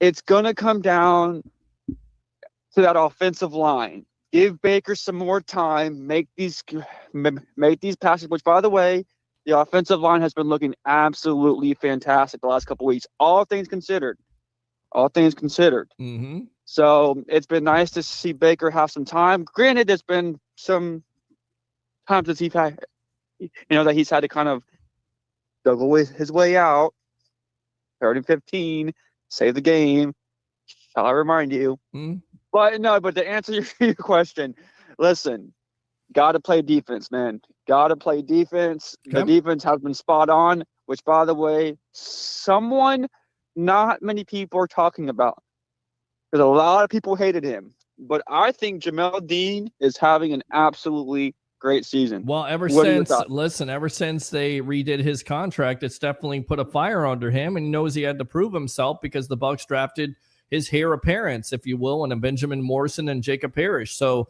it's going to come down to that offensive line. Give Baker some more time. Make these passes, which, by the way, the offensive line has been looking absolutely fantastic the last couple of weeks. All things considered. Mm-hmm. So it's been nice to see Baker have some time. Granted, there's been some times that he's had, that he's had to kind of juggle his way out. 3rd and 15, save the game. Shall I remind you? Mm-hmm. But to answer your question, listen, got to play defense, man. Got to play defense. Okay. The defense has been spot on, which, by the way, someone not many people are talking about. Because a lot of people hated him. But I think Jamel Dean is having an absolutely great season. Well, ever since they redid his contract, it's definitely put a fire under him, and he knows he had to prove himself because the Bucs drafted his heir apparents, if you will, and Benjamin Morrison and Jacob Parrish. So,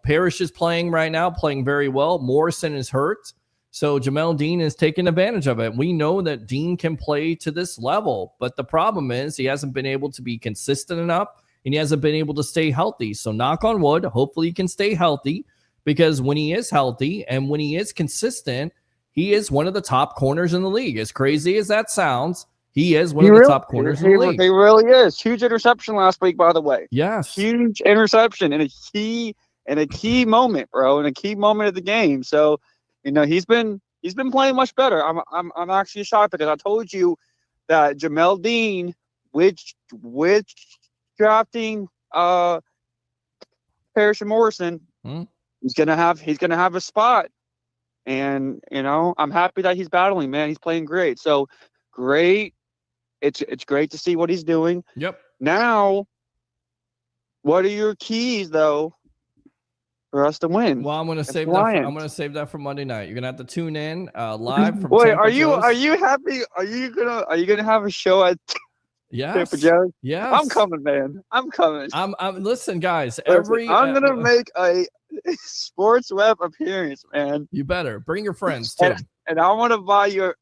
Parrish is playing right now, playing very well. Morrison is hurt. So Jamel Dean is taking advantage of it. We know that Dean can play to this level, but the problem is he hasn't been able to be consistent enough, and he hasn't been able to stay healthy. So knock on wood, hopefully he can stay healthy, because when he is healthy and when he is consistent, he is one of the top corners in the league. As crazy as that sounds, he is one of the top corners in the league. He really is. Huge interception last week, by the way. Yes. Huge interception in a key moment, bro, in a key moment of the game. So, he's been playing much better. I'm actually shocked because I told you that Jamel Dean, which drafting Parrish and Morrison, he's gonna have a spot. And I'm happy that he's battling, man. He's playing great. So great. It's great to see what he's doing. Yep. Now, what are your keys though for us to win? Well, I'm gonna save that for Monday night. You're gonna have to tune in live from. Wait, Tampa are you Joe's. happy? Are you gonna have a show at Tampa Joe's? Yes. I'm coming, man. I'm coming. I'm listen, guys. I'm gonna make a sports web appearance, man. You better bring your friends too. And I want to buy your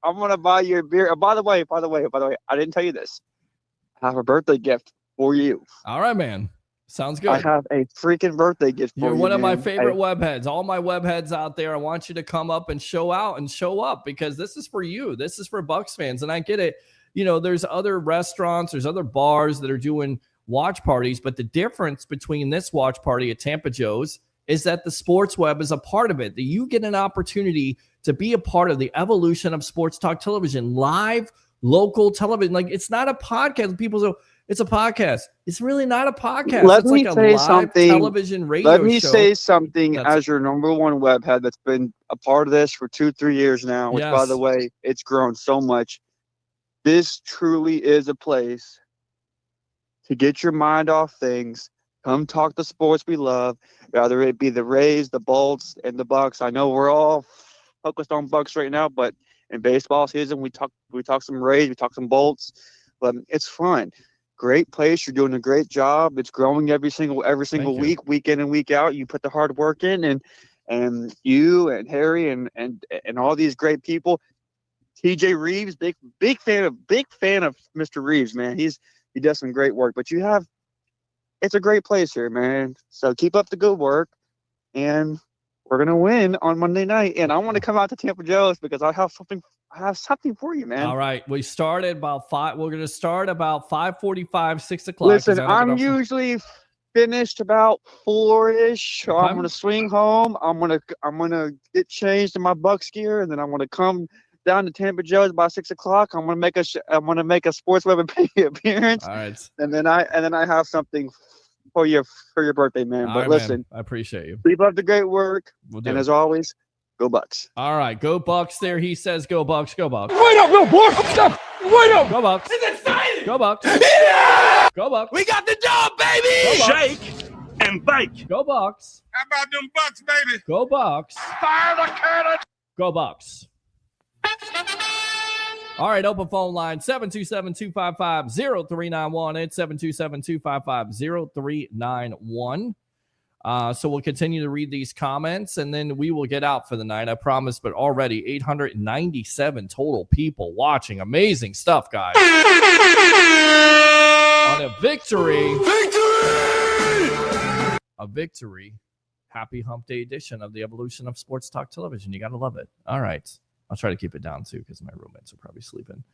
beer. Oh, by the way, I didn't tell you this. I have a birthday gift for you. All right, man. Sounds good. I have a freaking birthday gift for you. You're one of my favorite webheads. All my webheads out there, I want you to come up and show out and show up, because this is for you. This is for Bucs fans. And I get it. There's other restaurants, there's other bars that are doing watch parties, but the difference between this watch party at Tampa Joe's is that the sports web is a part of it, that you get an opportunity to be a part of the evolution of sports talk television, live, local television. Like, it's not a podcast. People say it's a podcast. It's really not a podcast. It's like a live television radio show. Let me say something as your number one webhead that's been a part of this for 2-3 years now, which, by the way, it's grown so much. This truly is a place to get your mind off things. Come talk the sports we love, whether it be the Rays, the Bolts, and the Bucs. I know we're all focused on Bucs right now, but in baseball season, we talk some Rays, we talk some Bolts, but it's fun. Great place. You're doing a great job. It's growing every single week, week in and week out. You put the hard work in, and you and Harry and all these great people. TJ Rives, big fan of Mr. Rives, man. He does some great work. But it's a great place here, man. So keep up the good work, and we're gonna win on Monday night. And I want to come out to Tampa Joe's because I have have something for you, man. All right. We started about 5. We're going to start about 5:45, 6 o'clock. Listen, I'm usually finished about 4-ish. So Okay. I'm gonna swing home. I'm gonna get changed in my Bucs gear, and then I'm gonna come down to Tampa Joe's about 6 o'clock. I'm gonna make a Sports Web appearance. All right. And then I have something for your birthday, man. All But right, listen, man. I appreciate you. keep up the great work, We'll do and it. as always, go Bucs. All right. Go Bucs there. He says go Bucs. Go Bucs. Wait up, little boy. Stop. Wait up. Go Bucs. It's exciting. Go Bucs. Yeah. Go Bucs. We got the job, baby. Go Bucs. Shake and bake. Go Bucs. How about them Bucks, baby? Go Bucs. Fire the cannon. Go Bucs. All right, open phone line 727-255-0391. It's 727-255-0391. So we'll continue to read these comments, and then we will get out for the night, I promise. But already 897 total people watching. Amazing stuff, guys. On a victory. A victory. Happy Hump Day edition of the evolution of sports talk television. You got to love it. All right. I'll try to keep it down, too, because my roommates are probably sleeping.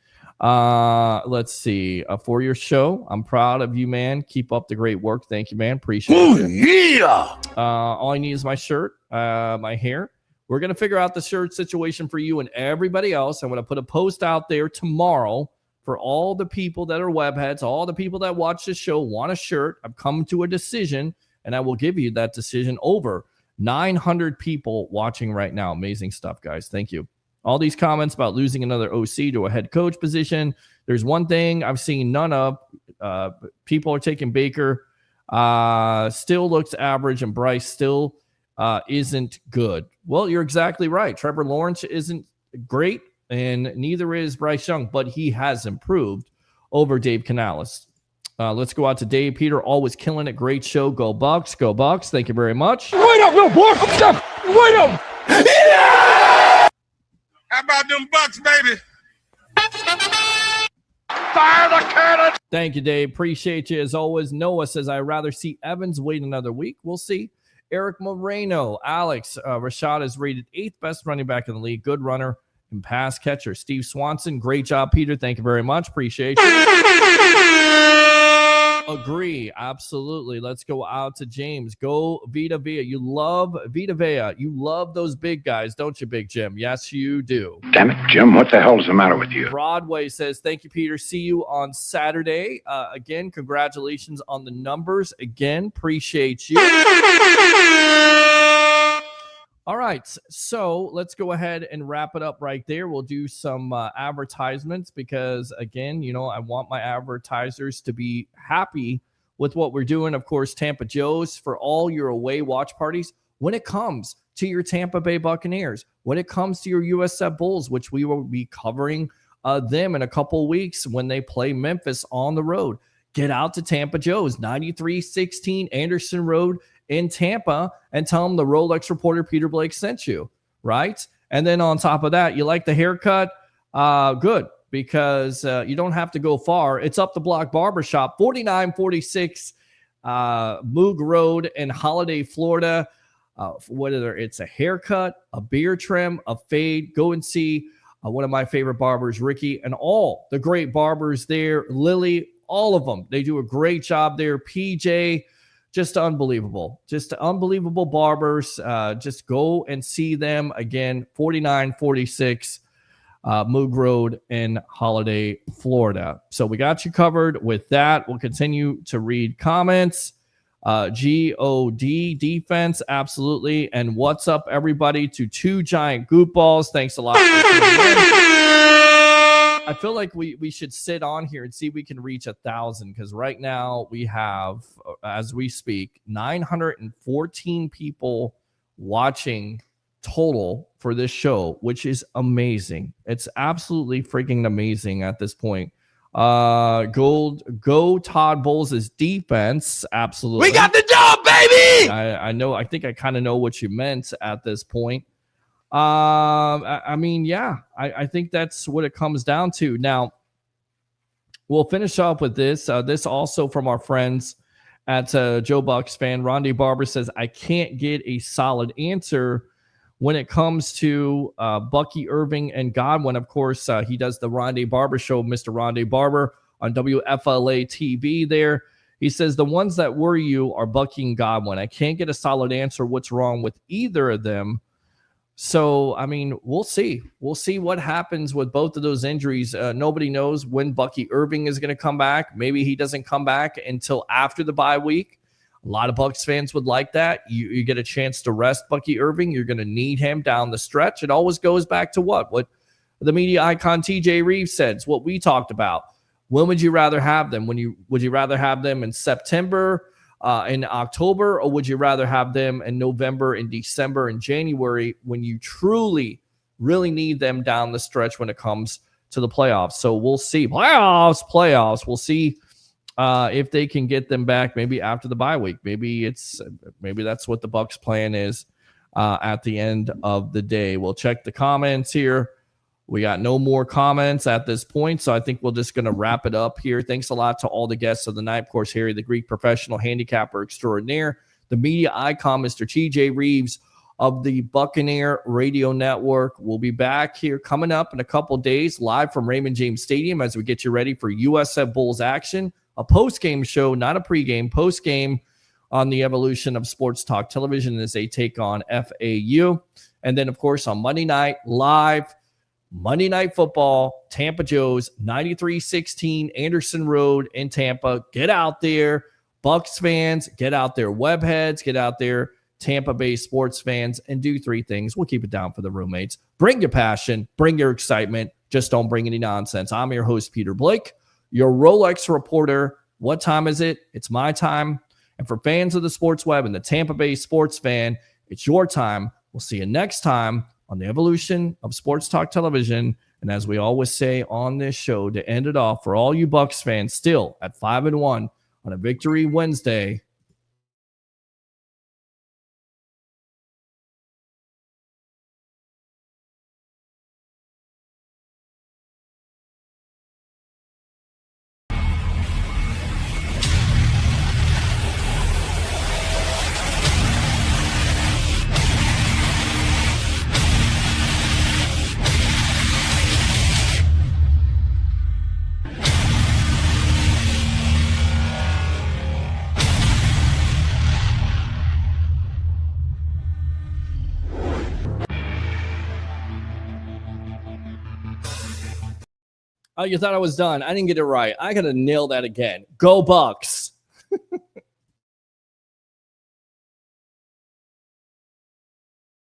Let's see. For your show, I'm proud of you, man. Keep up the great work. Thank you, man. Appreciate it. Yeah. All I need is my shirt, my hair. We're going to figure out the shirt situation for you and everybody else. I'm going to put a post out there tomorrow for all the people that are webheads, all the people that watch the show want a shirt. I've come to a decision, and I will give you that decision. Over 900 people watching right now. Amazing stuff, guys. Thank you. All these comments about losing another OC to a head coach position. There's one thing I've seen none of. People are taking Baker. Still looks average, and Bryce still isn't good. Well, you're exactly right. Trevor Lawrence isn't great, and neither is Bryce Young, but he has improved over Dave Canales. Let's go out to Dave. Peter, always killing it. Great show. Go Bucs. Go Bucs. Thank you very much. Wait up, little boy. Stop. Wait up. Yeah. How about them Bucks, baby? Fire the cannon. Thank you, Dave. Appreciate you as always. Noah says, I'd rather see Evans wait another week. We'll see. Eric Moreno. Alex, Rashad is rated 8th best running back in the league. Good runner and pass catcher. Steve Swanson. Great job, Peter. Thank you very much. Appreciate you. Agree. Absolutely. Let's go out to James. Go Vita Vea. You love Vita Vea. You love those big guys, don't you, Big Jim? Yes, you do. Damn it, Jim, what the hell's the matter with you? Broadway says, thank you, Peter. See you on Saturday. Again, congratulations on the numbers. Again, appreciate you. All right, so let's go ahead and wrap it up right there. We'll do some advertisements because, again, you know, I want my advertisers to be happy with what we're doing. Of course, Tampa Joe's for all your away watch parties. When it comes to your Tampa Bay Buccaneers, when it comes to your USF Bulls, which we will be covering them in a couple weeks when they play Memphis on the road, get out to Tampa Joe's, 9316 Anderson Road in Tampa, and tell them the Rolex reporter Peter Blake sent you, right? And then on top of that, you like the haircut? Good, because you don't have to go far. It's Up the Block Barbershop, 4946 Moog Road in Holiday, Florida. Whether it's a haircut, a beard trim, a fade, go and see one of my favorite barbers, Ricky, and all the great barbers there, Lily, all of them. They do a great job there. PJ, just unbelievable. Just unbelievable barbers. Just go and see them. Again, 4946 Moog Road in Holiday, Florida. So we got you covered with that. We'll continue to read comments. GOD defense, absolutely. And what's up, everybody, to Two Giant Goop Balls. Thanks a lot. I feel like we should sit on here and see if we can reach 1,000, because right now we have, as we speak, 914 people watching total for this show, which is amazing. It's absolutely freaking amazing at this point. Go Todd Bowles' defense. Absolutely. We got the job, baby. I know. I think I kind of know what you meant at this point. I mean, yeah, I think that's what it comes down to. Now, we'll finish up with this. This also from our friends at Joe Bucks fan. Rondy Barber says, I can't get a solid answer when it comes to Bucky Irving and Godwin. Of course, he does the Rondé Barber Show, Mr. Rondé Barber on WFLA TV there. He says the ones that worry you are Bucky and Godwin. I can't get a solid answer what's wrong with either of them. So, I mean, we'll see. We'll see what happens with both of those injuries. Nobody knows when Bucky Irving is going to come back. Maybe he doesn't come back until after the bye week. A lot of Bucs fans would like that. You get a chance to rest Bucky Irving. You're going to need him down the stretch. It always goes back to what the media icon TJ Rives said. It's what we talked about. When would you rather have them? Would you rather have them in September, in October, or would you rather have them in November, in December, and January when you truly, really need them down the stretch when it comes to the playoffs? So we'll see. Playoffs. We'll see if they can get them back maybe after the bye week. Maybe that's what the Bucs plan is at the end of the day. We'll check the comments here. We got no more comments at this point, so I think we're just going to wrap it up here. Thanks a lot to all the guests of the night. Of course, Harry, the Greek professional handicapper extraordinaire, the media icon, Mr. TJ Rives of the Buccaneer Radio Network. We'll be back here coming up in a couple days, live from Raymond James Stadium as we get you ready for USF Bulls action. A post-game show, not a pregame, post-game on the evolution of sports talk television as they take on FAU. And then, of course, on Monday night, live Monday Night Football, Tampa Joe's 93-16 Anderson Road in Tampa. Get out there, Bucs fans. Get out there, Webheads. Get out there, Tampa Bay sports fans, and do three things. We'll keep it down for the roommates. Bring your passion. Bring your excitement. Just don't bring any nonsense. I'm your host, Peter Blake, your Rolex reporter. What time is it? It's my time. And for fans of the sports web and the Tampa Bay sports fan, it's your time. We'll see you next time on the evolution of sports talk television. And as we always say on this show, to end it off, for all you Bucs fans still at 5-1 on a Victory Wednesday, oh, you thought I was done. I didn't get it right. I got to nail that again. Go Bucs.